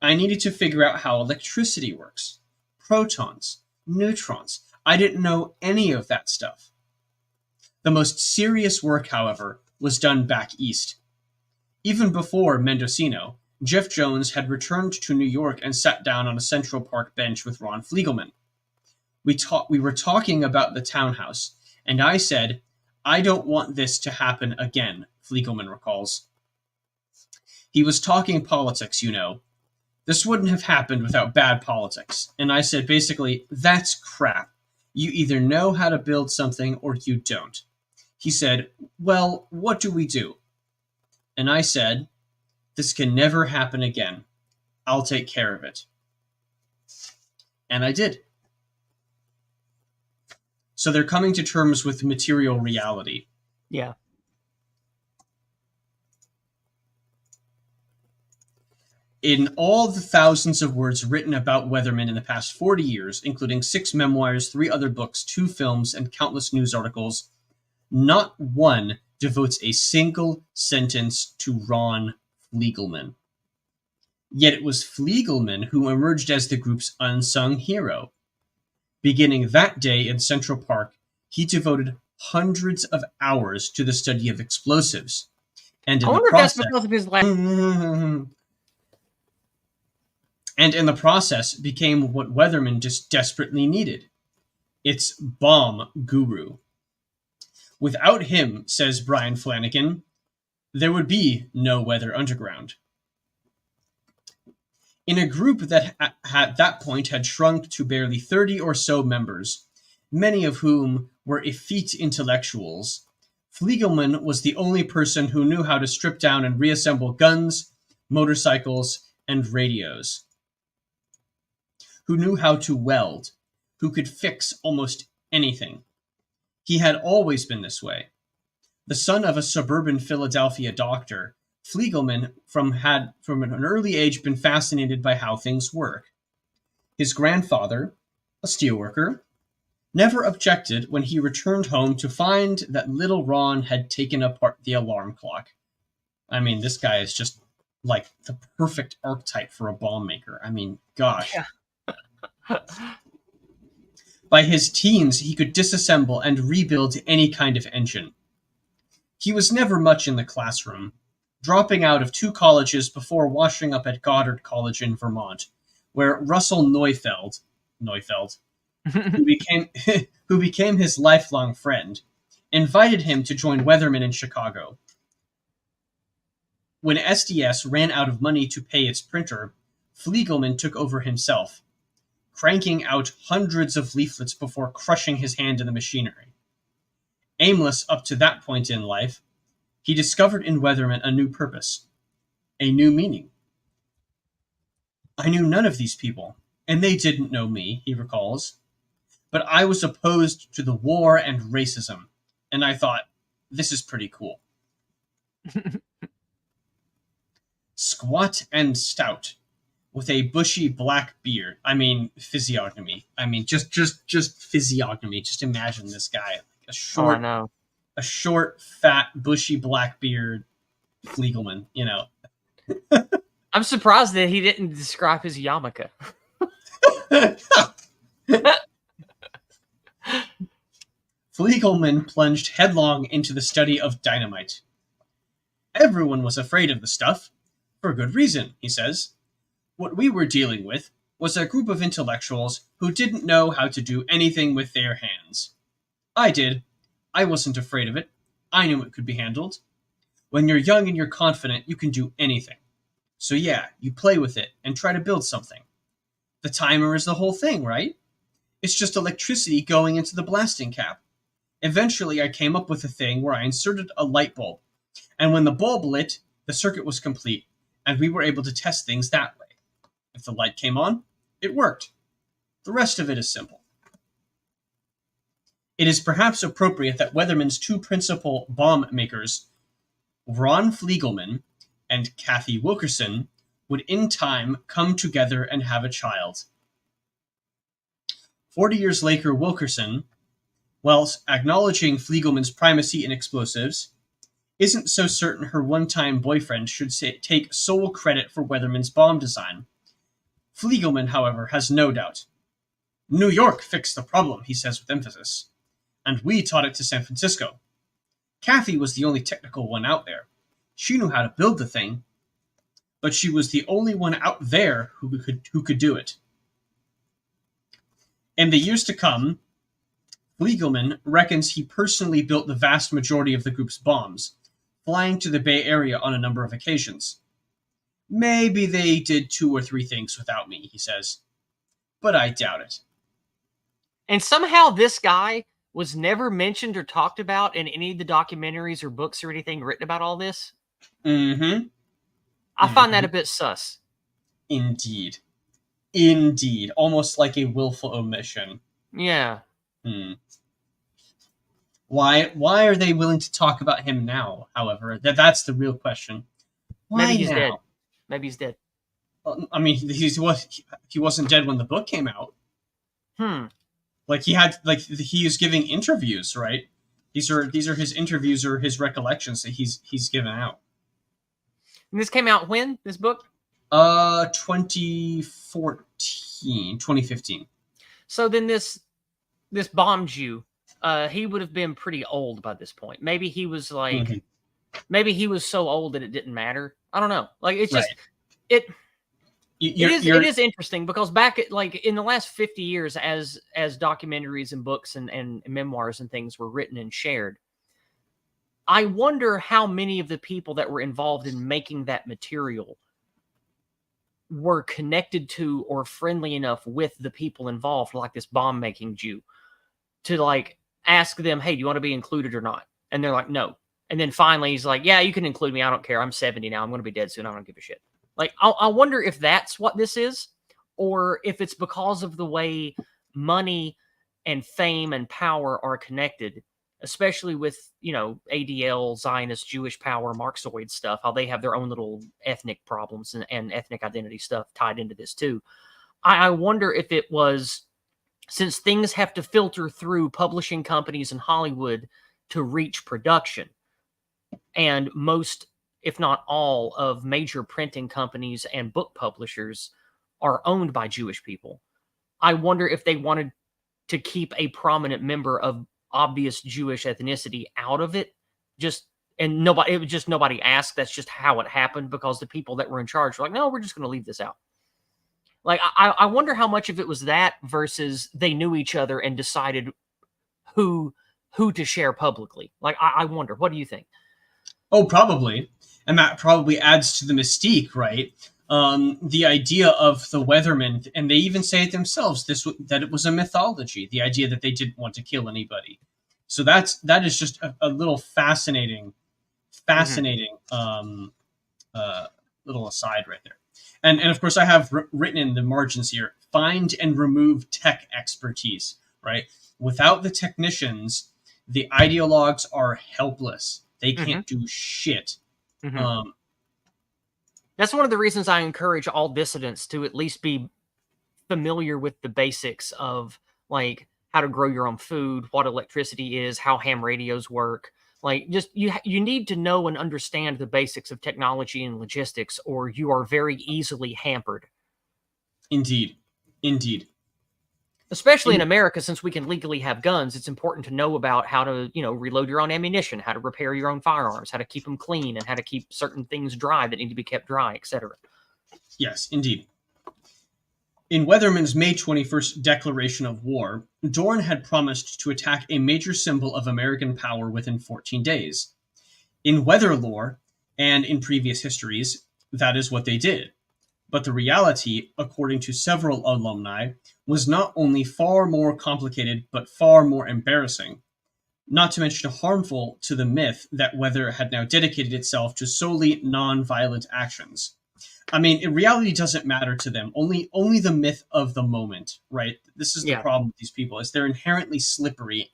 I needed to figure out how electricity works. Protons, neutrons. I didn't know any of that stuff. The most serious work, however, was done back east. Even before Mendocino, Jeff Jones had returned to New York and sat down on a Central Park bench with Ron Fliegelman. We were talking about the Townhouse, and I said, "I don't want this to happen again," Fliegelman recalls. He was talking politics, you know. This wouldn't have happened without bad politics. And I said, basically, that's crap. You either know how to build something or you don't. He said, well, what do we do? And I said, this can never happen again. I'll take care of it. And I did. So they're coming to terms with material reality.
Yeah.
In all the thousands of words written about Weatherman in the past 40 years, including 6 memoirs, 3 other books, 2 films, and countless news articles, not one devotes a single sentence to Ron Fliegelman. Yet it was Fliegelman who emerged as the group's unsung hero. Beginning that day in Central Park, he devoted hundreds of hours to the study of explosives. And in
I wonder if that's because of his last...
And in the process became what Weatherman just desperately needed. Its bomb guru. Without him, says Brian Flanagan, there would be no Weather Underground. In a group that at that point had shrunk to barely 30 or so members, many of whom were effete intellectuals, Fliegelman was the only person who knew how to strip down and reassemble guns, motorcycles, and radios, who knew how to weld, who could fix almost anything. He had always been this way. The son of a suburban Philadelphia doctor, Fliegelman had from an early age been fascinated by how things work. His grandfather, a steelworker, never objected when he returned home to find that little Ron had taken apart the alarm clock. I mean, this guy is just like the perfect archetype for a bomb maker. I mean, gosh.
Yeah.
By his teens, he could disassemble and rebuild any kind of engine. He was never much in the classroom, dropping out of 2 colleges before washing up at Goddard College in Vermont, where Russell Neufeld, who became his lifelong friend, invited him to join Weatherman in Chicago. When SDS ran out of money to pay its printer, Fliegelman took over himself, cranking out hundreds of leaflets before crushing his hand in the machinery. Aimless up to that point in life, he discovered in Weatherman a new purpose, a new meaning. I knew none of these people, and they didn't know me, he recalls. But I was opposed to the war and racism, and I thought, this is pretty cool. Squat and stout, with a bushy black beard. I mean, physiognomy. I mean, just physiognomy. Just imagine this guy. A short, fat, bushy black beard Fliegelman, you know.
I'm surprised that he didn't describe his yarmulke.
Fliegelman plunged headlong into the study of dynamite. Everyone was afraid of the stuff, for good reason, he says. What we were dealing with was a group of intellectuals who didn't know how to do anything with their hands. I did. I wasn't afraid of it. I knew it could be handled. When you're young and you're confident, you can do anything. So yeah, you play with it and try to build something. The timer is the whole thing, right? It's just electricity going into the blasting cap. Eventually, I came up with a thing where I inserted a light bulb, and when the bulb lit, the circuit was complete, and we were able to test things that way. If the light came on, it worked. The rest of it is simple. It is perhaps appropriate that Weatherman's 2 principal bomb makers, Ron Fliegelman and Kathy Wilkerson, would in time come together and have a child. 40 years later, Wilkerson, whilst acknowledging Fliegelman's primacy in explosives, isn't so certain her one-time boyfriend should take sole credit for Weatherman's bomb design. Fliegelman, however, has no doubt. New York fixed the problem, he says with emphasis, and we taught it to San Francisco. Kathy was the only technical one out there. She knew how to build the thing, but she was the only one out there who could do it. In the years to come, Fliegelman reckons he personally built the vast majority of the group's bombs, flying to the Bay Area on a number of occasions. Maybe they did 2 or 3 things without me, he says, but I doubt it.
And somehow this guy was never mentioned or talked about in any of the documentaries or books or anything written about all this.
Mm-hmm.
I find that a bit sus.
Indeed. Almost like a willful omission.
Yeah.
Why are they willing to talk about him now, however? That's the real question. Why
Maybe he's
now?
dead. Maybe he's dead.
I mean, he wasn't dead when the book came out. Like he was giving interviews, right? These are his interviews or his recollections that he's given out.
And this came out when, this book?
2015.
So then this bomb Jew, he would have been pretty old by this point. Maybe he was like, maybe he was so old that it didn't matter. I don't know. Like, it's just,
right.
It is interesting because back at, like, in the last 50 years, as documentaries and books and memoirs and things were written and shared, I wonder how many of the people that were involved in making that material were connected to or friendly enough with the people involved, like this bomb making Jew, to like ask them, hey, do you want to be included or not? And they're like, no. And then finally he's like, yeah, you can include me. I don't care. I'm 70 now. I'm going to be dead soon. I don't give a shit. Like, I wonder if that's what this is, or if it's because of the way money and fame and power are connected, especially with, you know, ADL, Zionist, Jewish power, Marxoid stuff, how they have their own little ethnic problems and ethnic identity stuff tied into this too. I wonder if it was, since things have to filter through publishing companies in Hollywood to reach production, and most, if not all, of major printing companies and book publishers are owned by Jewish people. I wonder if they wanted to keep a prominent member of obvious Jewish ethnicity out of it. It was just nobody asked. That's just how it happened, because the people that were in charge were like, no, we're just going to leave this out. Like, I wonder how much of it was that versus they knew each other and decided who to share publicly. Like, I wonder. What do you think?
Oh, probably. And that probably adds to the mystique, right? The idea of the Weatherman, and they even say it themselves, that it was a mythology, the idea that they didn't want to kill anybody. So that is just a little fascinating little aside right there. And of course, I have written in the margins here, find and remove tech expertise, right? Without the technicians, the ideologues are helpless. They can't do shit.
That's one of the reasons I encourage all dissidents to at least be familiar with the basics of, like, how to grow your own food, what electricity is, how ham radios work. Like, just you need to know and understand the basics of technology and logistics, or you are very easily hampered.
Indeed.
Especially in America, since we can legally have guns, it's important to know about how to, you know, reload your own ammunition, how to repair your own firearms, how to keep them clean, and how to keep certain things dry that need to be kept dry, etc.
Yes, indeed. In Weatherman's May 21st declaration of war, Dorn had promised to attack a major symbol of American power within 14 days. In weather lore, and in previous histories, that is what they did. But the reality, according to several alumni, was not only far more complicated, but far more embarrassing. Not to mention harmful to the myth that weather had now dedicated itself to solely non-violent actions. I mean, in reality doesn't matter to them. Only the myth of the moment, right? This is the problem with these people, is they're inherently slippery.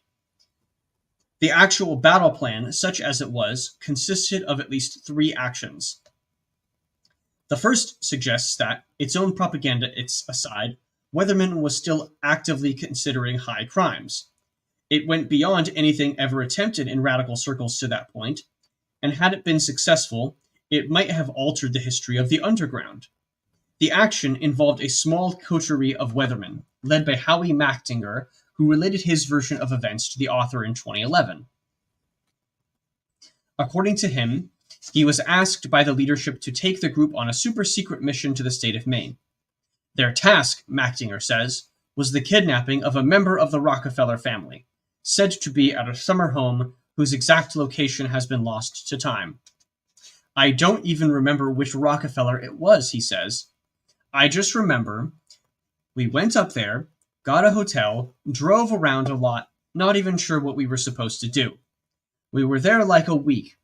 The actual battle plan, such as it was, consisted of at least 3 actions. The first suggests that, its own propaganda aside, Weatherman was still actively considering high crimes. It went beyond anything ever attempted in radical circles to that point, and had it been successful, it might have altered the history of the underground. The action involved a small coterie of Weathermen, led by Howie Machtinger, who related his version of events to the author in 2011. According to him, he was asked by the leadership to take the group on a super-secret mission to the state of Maine. Their task, Machtinger says, was the kidnapping of a member of the Rockefeller family, said to be at a summer home whose exact location has been lost to time. I don't even remember which Rockefeller it was, he says. I just remember we went up there, got a hotel, drove around a lot, not even sure what we were supposed to do. We were there like a week.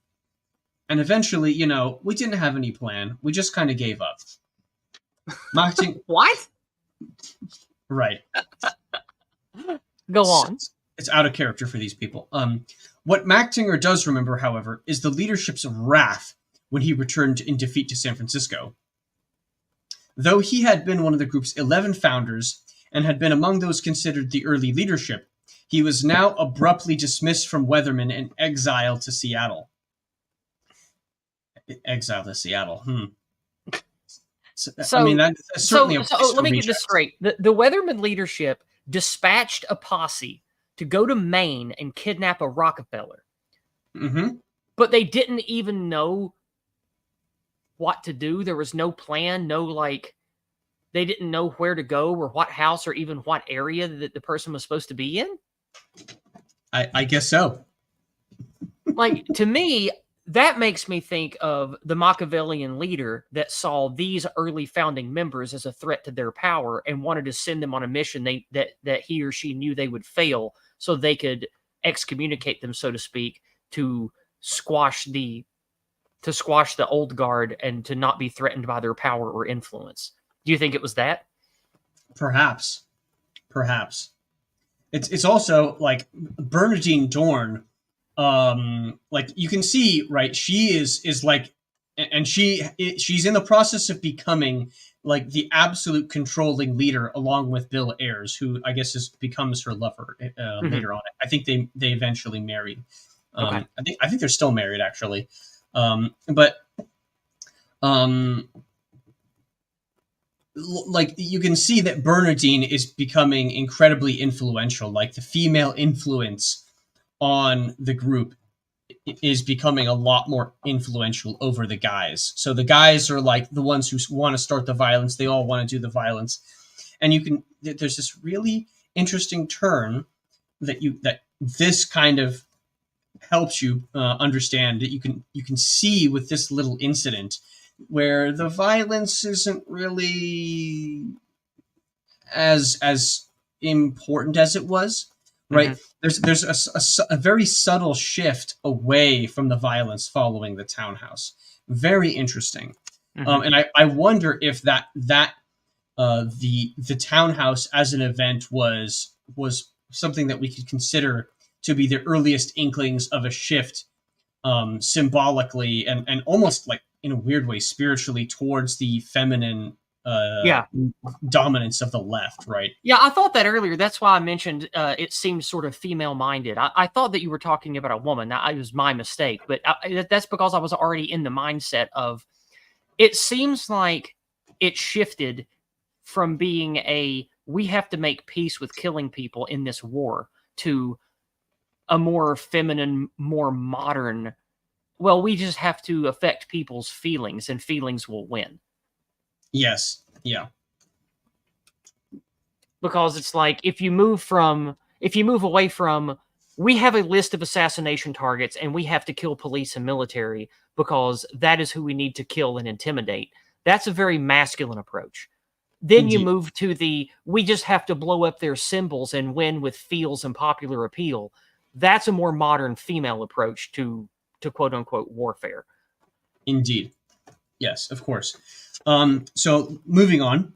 And eventually, you know, we didn't have any plan. We just kind of gave up.
What?
Right.
Go on.
It's out of character for these people. What Machtinger does remember, however, is the leadership's wrath when he returned in defeat to San Francisco. Though he had been one of the group's 11 founders and had been among those considered the early leadership, he was now abruptly dismissed from Weatherman and exiled to Seattle. Exile to Seattle. I mean, that's certainly a
so let me get this straight. The Weatherman leadership dispatched a posse to go to Maine and kidnap a Rockefeller. But they didn't even know what to do. There was no plan, they didn't know where to go or what house or even what area that the person was supposed to be in.
I guess so.
Like, to me, that makes me think of the Machiavellian leader that saw these early founding members as a threat to their power and wanted to send them on a mission that he or she knew they would fail, so they could excommunicate them, so to speak, to squash the old guard and to not be threatened by their power or influence. Do you think it was that?
Perhaps. It's also like Bernadine Dorn. Like you can see, right? She is like, and she's in the process of becoming like the absolute controlling leader, along with Bill Ayers, who I guess becomes her lover later on. I think they eventually married.
Okay.
I think they're still married actually. But like you can see that Bernadine is becoming incredibly influential. Like the female influence on the group is becoming a lot more influential over the guys. So the guys are like the ones who want to start the violence. They all want to do the violence. And there's this really interesting turn that this kind of helps you understand, that you can see with this little incident where the violence isn't really as important as it was, right? There's a very subtle shift away from the violence following the Townhouse. Very interesting. And I wonder if that the Townhouse as an event was something that we could consider to be the earliest inklings of a shift, symbolically and almost like in a weird way spiritually, towards the feminine dominance of the left, right?
Yeah, I thought that earlier. That's why I mentioned it seemed sort of female-minded. I thought that you were talking about a woman. It was my mistake, but that's because I was already in the mindset of, it seems like it shifted from being we have to make peace with killing people in this war, to a more feminine, more modern, well, we just have to affect people's feelings and feelings will win.
Yes. Yeah.
Because it's like, if you move away from, we have a list of assassination targets and we have to kill police and military because that is who we need to kill and intimidate. That's a very masculine approach. Then you move to we just have to blow up their symbols and win with feels and popular appeal. That's a more modern female approach to quote unquote warfare.
Indeed. Yes, of course. So moving on,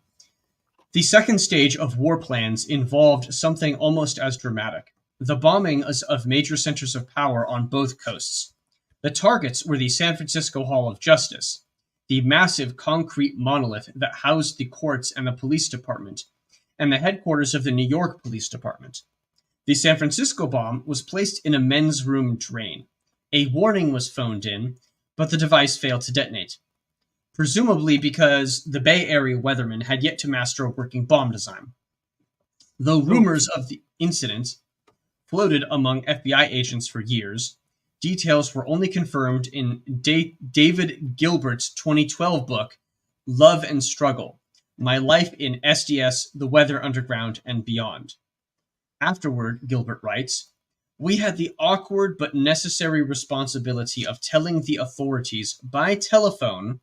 the second stage of war plans involved something almost as dramatic: the bombing of major centers of power on both coasts. The targets were the San Francisco Hall of Justice, the massive concrete monolith that housed the courts and the police department, and the headquarters of the New York Police Department. The San Francisco bomb was placed in a men's room drain. A warning was phoned in, but the device failed to detonate. Presumably because the Bay Area weatherman had yet to master a working bomb design. Though rumors of the incident floated among FBI agents for years, details were only confirmed in David Gilbert's 2012 book, Love and Struggle: My Life in SDS, the Weather Underground, and Beyond. Afterward, Gilbert writes, "We had the awkward but necessary responsibility of telling the authorities by telephone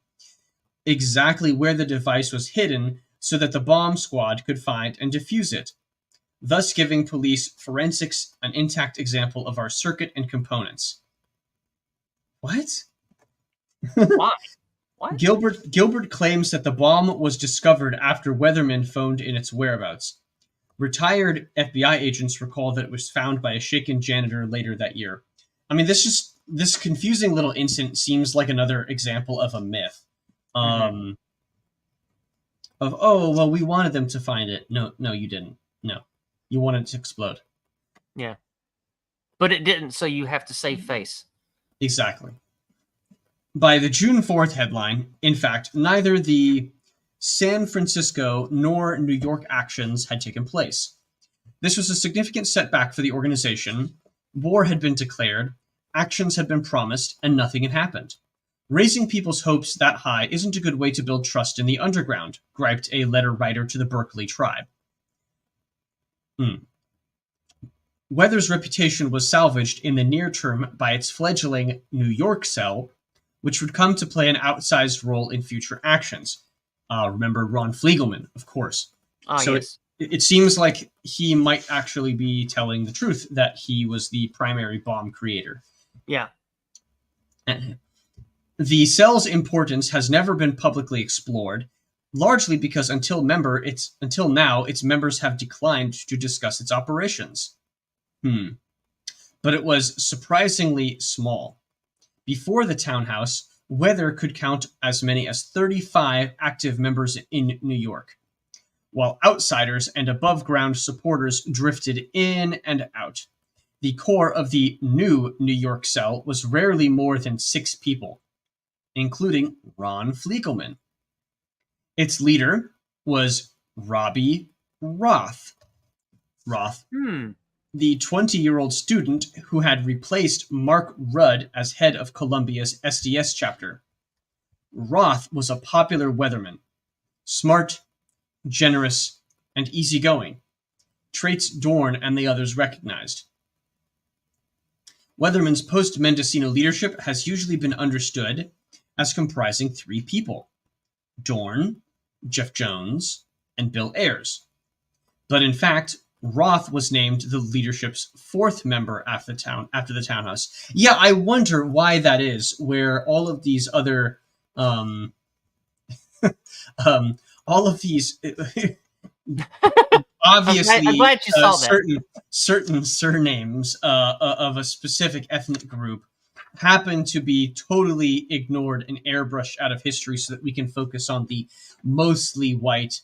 exactly where the device was hidden so that the bomb squad could find and defuse it, thus giving police forensics an intact example of our circuit and components." What?
Why? What?
Gilbert claims that the bomb was discovered after Weatherman phoned in its whereabouts. Retired FBI agents recall that it was found by a shaken janitor later that year. I mean, this confusing little incident seems like another example of a myth. Of, oh, well, we wanted them to find it. No, you didn't. No. You wanted it to explode.
Yeah. But it didn't, so you have to save face.
Exactly. By the June 4th headline, in fact, neither the San Francisco nor New York actions had taken place. This was a significant setback for the organization. War had been declared, actions had been promised, and nothing had happened. Raising people's hopes that high isn't a good way to build trust in the underground, griped a letter writer to the Berkeley tribe. Weather's reputation was salvaged in the near term by its fledgling New York cell, which would come to play an outsized role in future actions. Remember Ron Fliegelman, of course. So
Yes.
it seems like he might actually be telling the truth that he was the primary bomb creator.
Yeah.
The cell's importance has never been publicly explored, largely because until now, its members have declined to discuss its operations. But it was surprisingly small. Before the Townhouse, Weather could count as many as 35 active members in New York, while outsiders and above-ground supporters drifted in and out. The core of the new New York cell was rarely more than 6 people, including Ron Fliegelman. Its leader was Robbie Roth. The 20-year-old student who had replaced Mark Rudd as head of Columbia's SDS chapter. Roth was a popular weatherman, smart, generous, and easygoing, traits Dorn and the others recognized. Weatherman's post-Mendocino leadership has usually been understood as comprising 3 people: Dorn, Jeff Jones, and Bill Ayers. But in fact, Roth was named the leadership's 4th member after the Townhouse. Yeah, I wonder why that is, where all of these other, all of these, obviously,
I'm glad you saw that.
certain surnames of a specific ethnic group happen to be totally ignored and airbrushed out of history so that we can focus on the mostly white,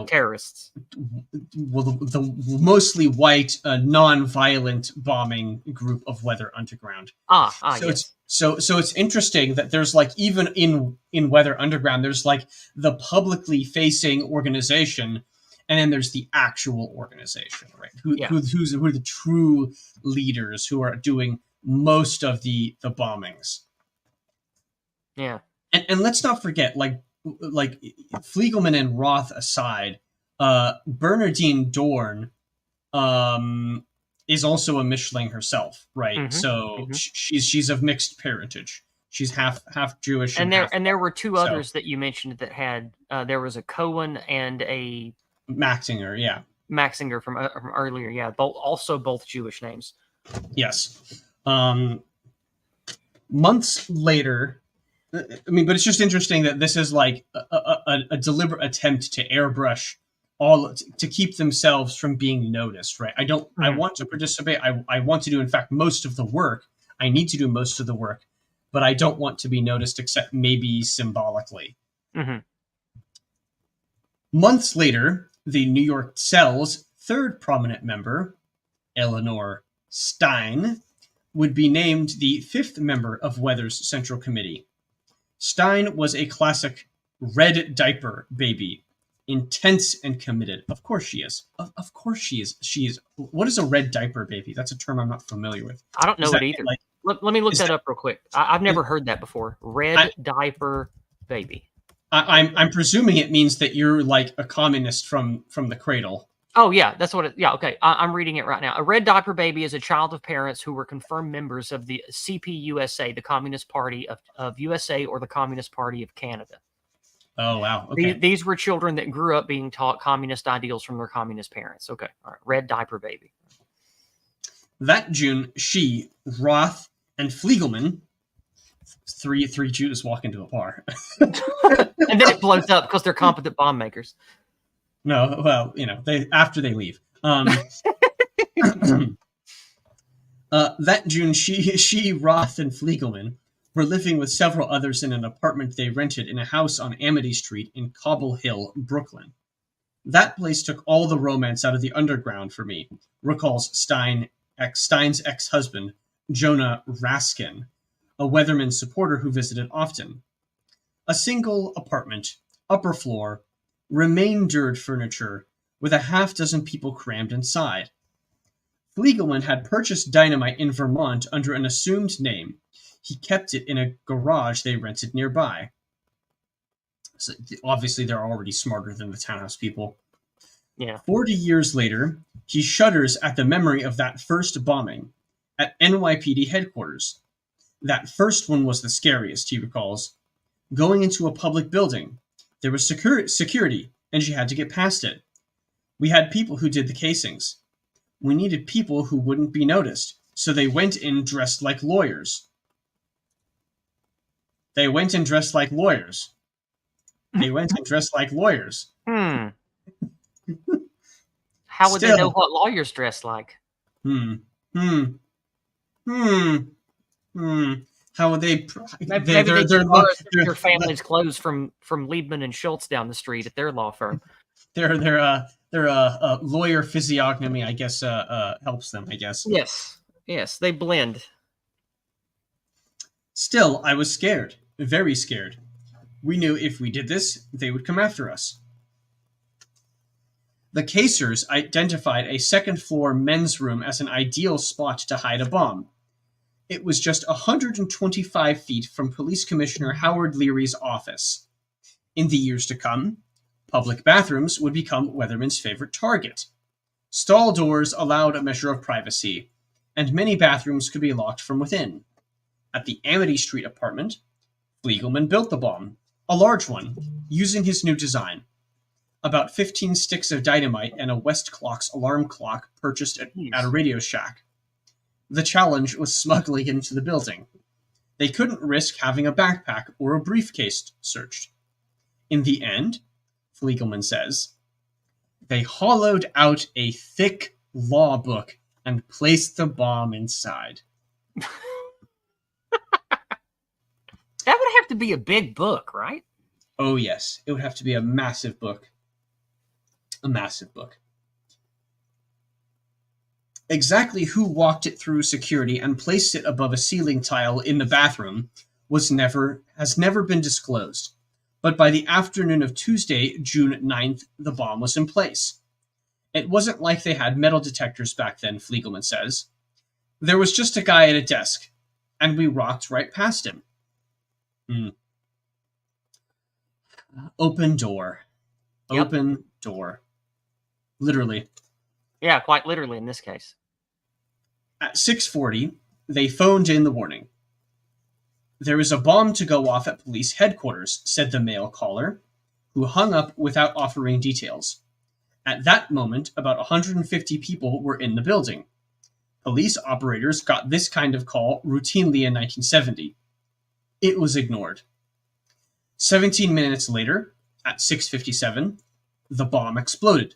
terrorists.
Well, the mostly white, non-violent bombing group of Weather Underground.
Yes.
So it's interesting that there's like, even in Weather Underground, there's like the publicly facing organization, and then there's the actual organization, right? Who are the true leaders who are doing most of the bombings.
Yeah.
And let's not forget, like Fliegelman and Roth aside, Bernardine Dorn is a Mischling herself, right? So she's of mixed parentage. She's half Jewish,
and there were 2 others that you mentioned that had there was a Cohen and a Maxinger from earlier. Yeah, both Jewish names.
Yes. Months later. I mean, but it's just interesting that this is like a deliberate attempt to airbrush to keep themselves from being noticed, right? I want to participate. I want to do, in fact, most of the work. I need to do most of the work, but I don't want to be noticed except maybe symbolically. Months later, the New York cell's 3rd prominent member, Eleanor Stein, would be named the 5th member of Weather's Central Committee. Stein was a classic red diaper baby, intense and committed. Of course she is. Of course she is. She is. What is a red diaper baby? That's a term I'm not familiar with.
I don't know it either. Let me look that up real quick. I've never heard that before. Red diaper baby.
I'm presuming it means that you're like a communist from the cradle.
Oh, yeah, that's what it... Yeah, okay, I'm reading it right now. A red diaper baby is a child of parents who were confirmed members of the CPUSA, the Communist Party of USA, or the Communist Party of Canada.
Oh, wow. Okay.
These were children that grew up being taught communist ideals from their communist parents. Okay, all right. Red diaper baby.
That June, she, Roth, and Fliegelman, three Jews walk into a bar.
And then it blows up because they're competent bomb makers.
No, well, after they leave. That June, she, Roth, and Fliegelman were living with several others in an apartment they rented in a house on Amity Street in Cobble Hill, Brooklyn. That place took all the romance out of the underground for me, recalls Stein's ex-husband, Jonah Raskin, a Weatherman supporter who visited often. A single apartment, upper floor, remaindered furniture, with a half-dozen people crammed inside. Fliegelman had purchased dynamite in Vermont under an assumed name. He kept it in a garage they rented nearby. So obviously, they're already smarter than the Townhouse people.
Yeah.
40 years later, he shudders at the memory of that first bombing at NYPD headquarters. That first one was the scariest, he recalls. Going into a public building. There was security, and you had to get past it. We had people who did the casings. We needed people who wouldn't be noticed, so they went in dressed like lawyers. They went in dressed like lawyers. They went in dressed like lawyers.
How would they know what lawyers dress like?
How would they?
Maybe they borrowed their family's clothes from Liebman and Schultz down the street at their law firm.
Their lawyer physiognomy, I guess, helps them. I guess.
Yes, they blend.
Still, I was scared, very scared. We knew if we did this, they would come after us. The casers identified a second-floor men's room as an ideal spot to hide a bomb. It was just 125 feet from Police Commissioner Howard Leary's office. In the years to come, public bathrooms would become Weatherman's favorite target. Stall doors allowed a measure of privacy, and many bathrooms could be locked from within. At the Amity Street apartment, Fliegelman built the bomb, a large one, using his new design. About 15 sticks of dynamite and a Westclock's alarm clock purchased at a Radio Shack. The challenge was smuggling into the building. They couldn't risk having a backpack or a briefcase searched. In the end, Fliegelman says, they hollowed out a thick law book and placed the bomb inside.
That would have to be a big book, right?
Oh, yes. It would have to be a massive book. A massive book. Exactly who walked it through security and placed it above a ceiling tile in the bathroom has never been disclosed. But by the afternoon of Tuesday, June 9th, the bomb was in place. It wasn't like they had metal detectors back then, Fliegelman says. There was just a guy at a desk, and we rocked right past him. Open door.
Yep.
Open door. Literally.
Yeah, quite literally in this case.
At 6:40, they phoned in the warning. There is a bomb to go off at police headquarters, said the male caller, who hung up without offering details. At that moment, about 150 people were in the building. Police operators got this kind of call routinely in 1970. It was ignored. 17 minutes later, at 6:57, the bomb exploded.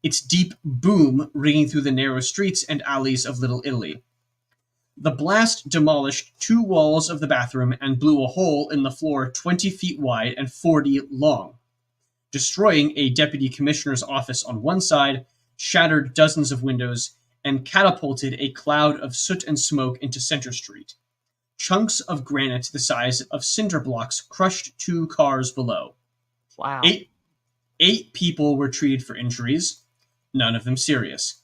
Its deep boom ringing through the narrow streets and alleys of Little Italy. The blast demolished 2 walls of the bathroom and blew a hole in the floor 20 feet wide and 40 long, destroying a deputy commissioner's office on one side, shattered dozens of windows, and catapulted a cloud of soot and smoke into Center Street. Chunks of granite the size of cinder blocks crushed 2 cars below.
Wow.
8 people were treated for injuries, none of them serious.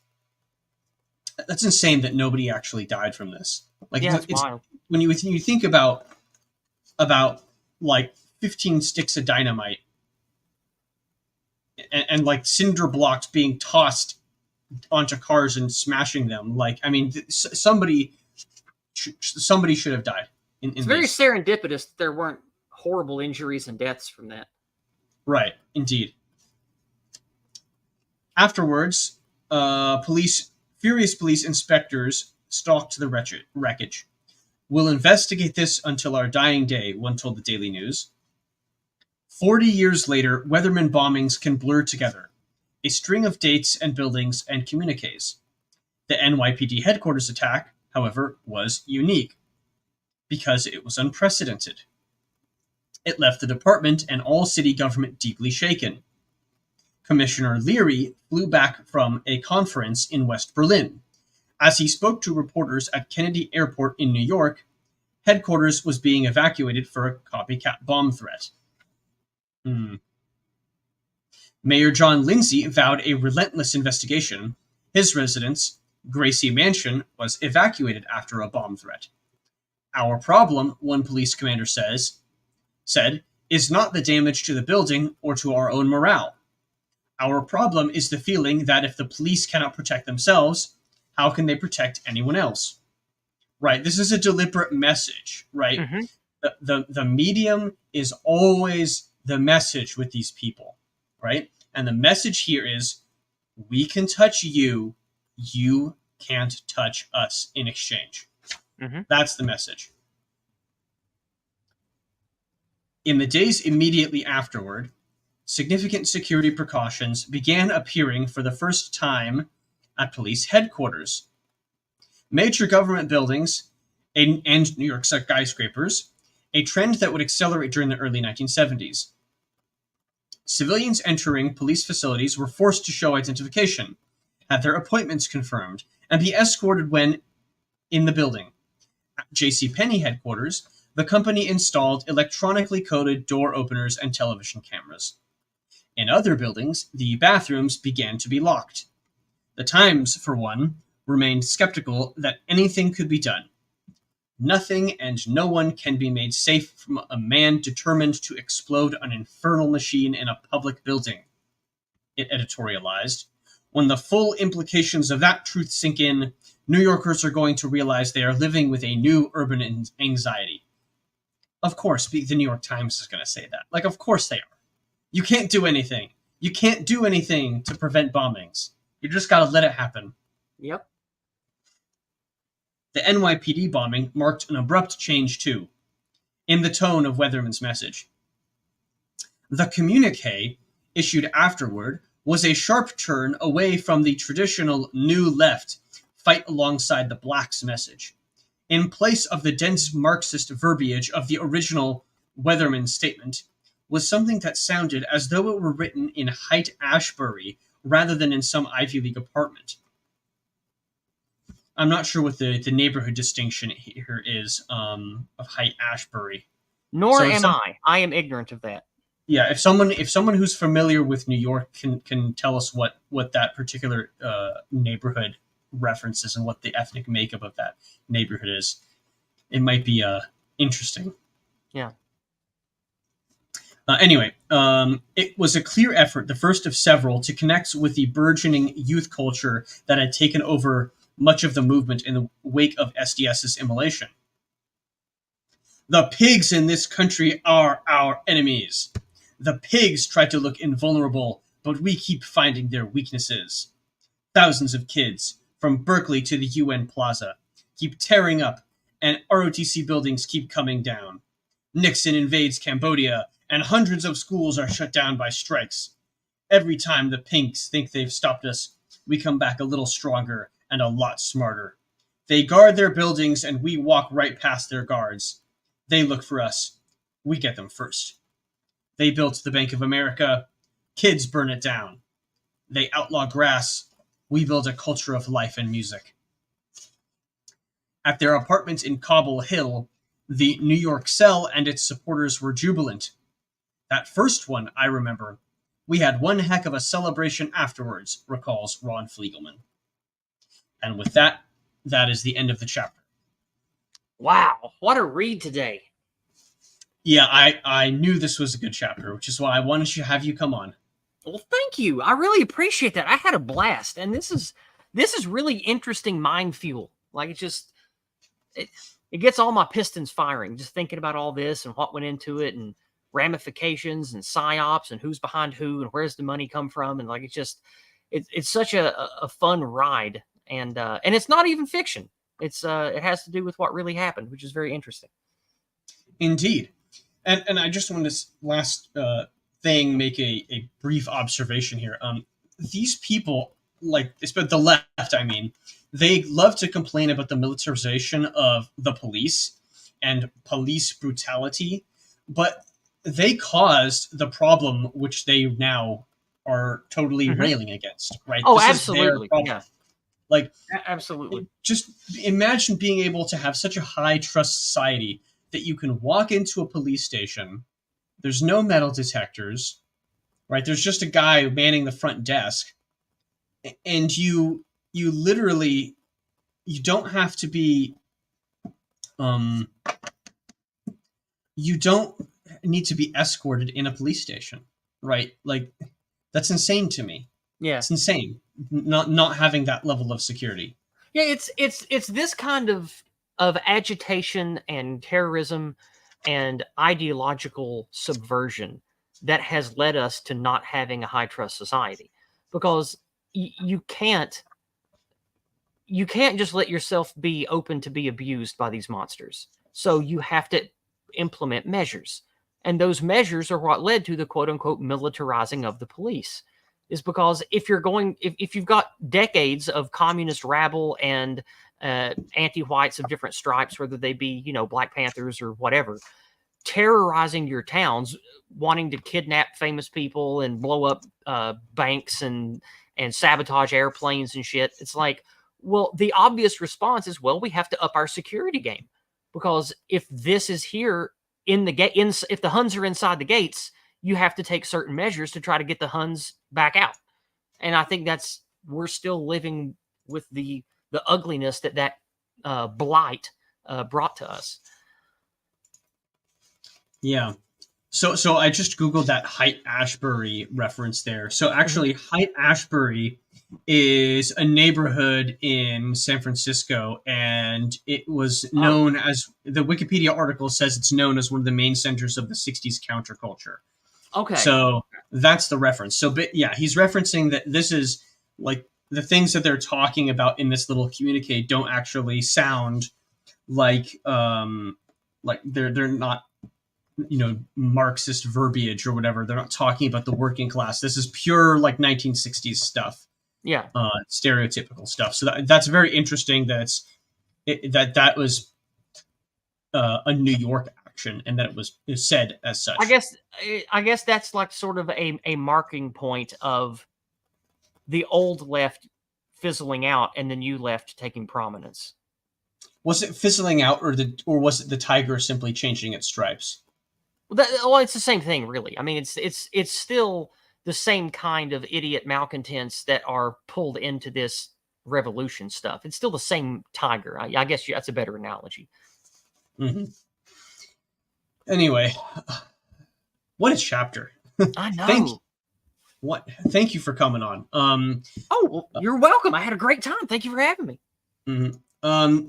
That's insane that nobody actually died from this. Like,
yeah,
it's wild. When you think about like 15 sticks of dynamite and like cinder blocks being tossed onto cars and smashing them, like, I mean, somebody should have died.
It's very serendipitous that there weren't horrible injuries and deaths from that.
Right, indeed. Afterwards, furious police inspectors stalked the wreckage. We'll investigate this until our dying day, one told the Daily News. 40 years later, Weatherman bombings can blur together. A string of dates and buildings and communiques. The NYPD headquarters attack, however, was unique because it was unprecedented. It left the department and all city government deeply shaken. Commissioner Leary flew back from a conference in West Berlin. As he spoke to reporters at Kennedy Airport in New York, headquarters was being evacuated for a copycat bomb threat. Mayor John Lindsay vowed a relentless investigation. His residence, Gracie Mansion, was evacuated after a bomb threat. Our problem, one police commander said, is not the damage to the building or to our own morale. Our problem is the feeling that if the police cannot protect themselves, how can they protect anyone else? Right? This is a deliberate message, right?
Mm-hmm.
The medium is always the message with these people, right? And the message here is, we can touch you, you can't touch us in exchange.
Mm-hmm.
That's the message. In the days immediately afterward, significant security precautions began appearing for the first time at police headquarters. Major government buildings and New York skyscrapers, a trend that would accelerate during the early 1970s. Civilians entering police facilities were forced to show identification, have their appointments confirmed, and be escorted when in the building. At JCPenney headquarters, the company installed electronically coded door openers and television cameras. In other buildings, the bathrooms began to be locked. The Times, for one, remained skeptical that anything could be done. Nothing and no one can be made safe from a man determined to explode an infernal machine in a public building, it editorialized. When the full implications of that truth sink in, New Yorkers are going to realize they are living with a new urban anxiety. Of course, the New York Times is going to say that. Like, of course they are. You can't do anything. You can't do anything to prevent bombings. You just got to let it happen.
Yep.
The NYPD bombing marked an abrupt change, too, in the tone of Weatherman's message. The communique, issued afterward, was a sharp turn away from the traditional New Left, fight alongside the blacks message. In place of the dense Marxist verbiage of the original Weatherman statement, was something that sounded as though it were written in Haight-Ashbury rather than in some Ivy League apartment. I'm not sure what the neighborhood distinction here is of Haight-Ashbury.
Nor am I. I am ignorant of that.
Yeah, if someone who's familiar with New York can tell us what that particular neighborhood references and what the ethnic makeup of that neighborhood is, it might be interesting.
Yeah.
Anyway, it was a clear effort, the first of several, to connect with the burgeoning youth culture that had taken over much of the movement in the wake of SDS's immolation. The pigs in this country are our enemies. The pigs try to look invulnerable, but we keep finding their weaknesses. Thousands of kids, from Berkeley to the UN Plaza, keep tearing up, and ROTC buildings keep coming down. Nixon invades Cambodia, and hundreds of schools are shut down by strikes. Every time the pinks think they've stopped us, we come back a little stronger and a lot smarter. They guard their buildings, and we walk right past their guards. They look for us. We get them first. They built the Bank of America. Kids burn it down. They outlaw grass. We build a culture of life and music. At their apartments in Cobble Hill, the New York Cell and its supporters were jubilant. That first one, I remember. We had one heck of a celebration afterwards, recalls Ron Fliegelman. And with that, that is the end of the chapter.
Wow, what a read today.
Yeah, I knew this was a good chapter, which is why I wanted to have you come on.
Well, thank you. I really appreciate that. I had a blast, and this is really interesting mind fuel. Like, it gets all my pistons firing, just thinking about all this and what went into it and ramifications and psyops and who's behind who and where's the money come from. And like, it's such a fun ride. And it's not even fiction. It has to do with what really happened, which is very interesting.
Indeed. And I just want to last thing make a brief observation here. These people, like the left, I mean, they love to complain about the militarization of the police and police brutality, but they caused the problem which they now are totally railing against, right?
Oh,
this
absolutely. Yeah.
Like,
absolutely.
Just imagine being able to have such a high trust society that you can walk into a police station. There's no metal detectors, right? There's just a guy manning the front desk, and you literally, you don't have to be, you don't need to be escorted in a police station, right? Like, That's insane to me.
Yeah.
It's insane not having that level of security.
Yeah, it's this kind of agitation and terrorism and ideological subversion that has led us to not having a high trust society, because you can't just let yourself be open to be abused by these monsters. So you have to implement measures. And those measures are what led to the quote unquote militarizing of the police. Is because if you've got decades of communist rabble and anti-whites of different stripes, whether they be, Black Panthers or whatever, terrorizing your towns, wanting to kidnap famous people and blow up banks and sabotage airplanes and shit, it's like, well, the obvious response is, well, we have to up our security game, because if this is here in the gate, if the Huns are inside the gates, you have to take certain measures to try to get the Huns back out. And I think we're still living with the ugliness that blight brought to us.
Yeah. So I just Googled that Haight-Ashbury reference there. So actually, Haight-Ashbury is a neighborhood in San Francisco, and it was known as, the Wikipedia article says it's known as one of the main centers of the 60s counterculture.
Okay.
So that's the reference. So, but yeah, he's referencing that this is like the things that they're talking about in this little communique don't actually sound like they're not, Marxist verbiage or whatever. They're not talking about the working class. This is pure like 1960s stuff.
Yeah.
Stereotypical stuff. So that's very interesting. That was a New York action, and that it was said as such.
I guess that's like sort of a marking point of the old left fizzling out and the new left taking prominence.
Was it fizzling out, or was it the tiger simply changing its stripes?
Well, it's the same thing, really. I mean, it's still the same kind of idiot malcontents that are pulled into this revolution stuff. It's still the same tiger. I guess that's a better analogy.
Mm-hmm. Anyway, what a chapter!
I know.
Thank you for coming on.
Well, you're welcome. I had a great time. Thank you for having me.
Mm-hmm.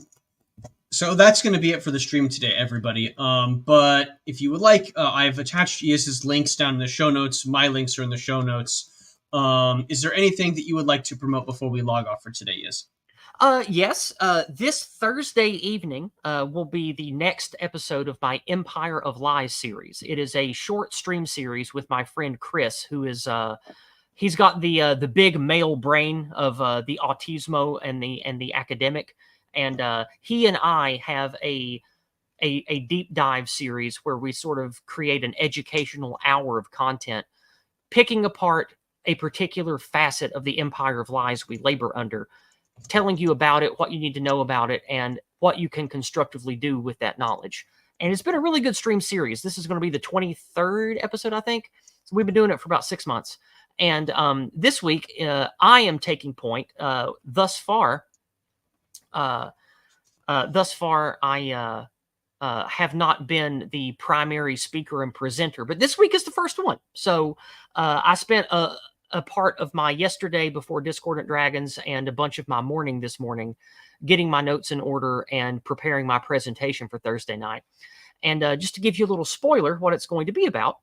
So that's going to be it for the stream today, everybody. But if you would like, I've attached Yizz's links down in the show notes. My links are in the show notes. Is there anything that you would like to promote before we log off for today, Yizz?
Yes. This Thursday evening will be the next episode of my Empire of Lies series. It is a short stream series with my friend Chris, who is he's got the big male brain of the autismo and the academic. And he and I have a deep dive series where we sort of create an educational hour of content, picking apart a particular facet of the Empire of Lies we labor under, telling you about it, what you need to know about it, and what you can constructively do with that knowledge. And it's been a really good stream series. This is going to be the 23rd episode, I think. So we've been doing it for about 6 months. And this week, I am taking point. Thus far, I have not been the primary speaker and presenter, but this week is the first one. So I spent a part of my yesterday before Discordant Dragons and a bunch of my morning this morning getting my notes in order and preparing my presentation for Thursday night. And just to give you a little spoiler, what it's going to be about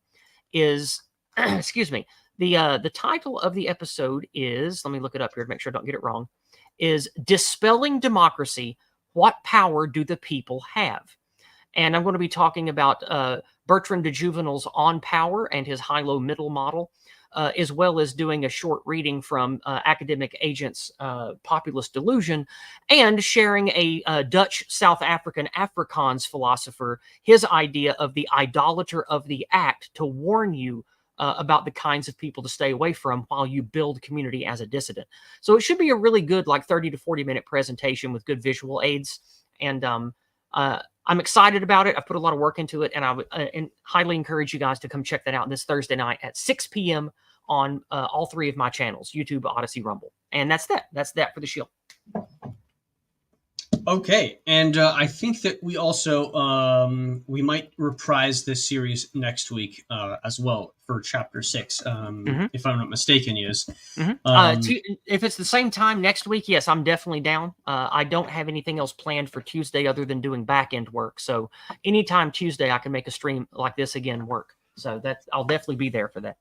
is, excuse me, the title of the episode is, let me look it up here to make sure I don't get it wrong, is Dispelling Democracy, What Power Do the People Have? And I'm going to be talking about Bertrand de Juvenel's On Power and his high-low middle model, as well as doing a short reading from Academic Agent's Populist Delusion, and sharing a Dutch South African Afrikaans philosopher, his idea of the idolater of the act, to warn you about the kinds of people to stay away from while you build community as a dissident. So it should be a really good, like 30 to 40 minute presentation with good visual aids. And I'm excited about it. I put a lot of work into it, and I would highly encourage you guys to come check that out this Thursday night at 6 p.m. on all three of my channels, YouTube, Odyssey, Rumble. And that's that. That's that for the shield.
Okay, and I think that we also we might reprise this series next week as well for chapter 6, if I'm not mistaken. Yes.
If it's the same time next week, yes, I'm definitely down. I don't have anything else planned for Tuesday other than doing back end work. So anytime Tuesday, I can make a stream like this again work. So I'll definitely be there for that.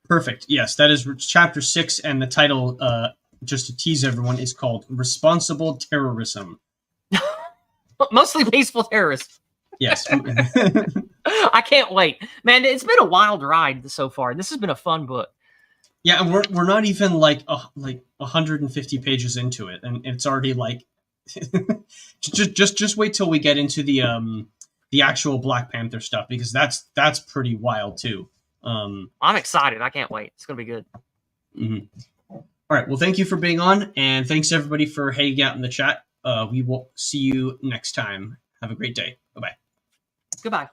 Perfect. Yes, that is chapter 6, and the title, just to tease everyone, is called "Responsible Terrorism."
Mostly peaceful terrorists.
Yes.
I can't wait, man. It's been a wild ride so far. This has been a fun book.
Yeah, and we're not even like 150 pages into it, and it's already like just wait till we get into the actual Black Panther stuff, because that's pretty wild too.
I'm excited. I can't wait. It's gonna be good.
Mm-hmm. All right. Well, thank you for being on, and thanks everybody for hanging out in the chat. We will see you next time. Have a great day. Bye-bye.
Goodbye.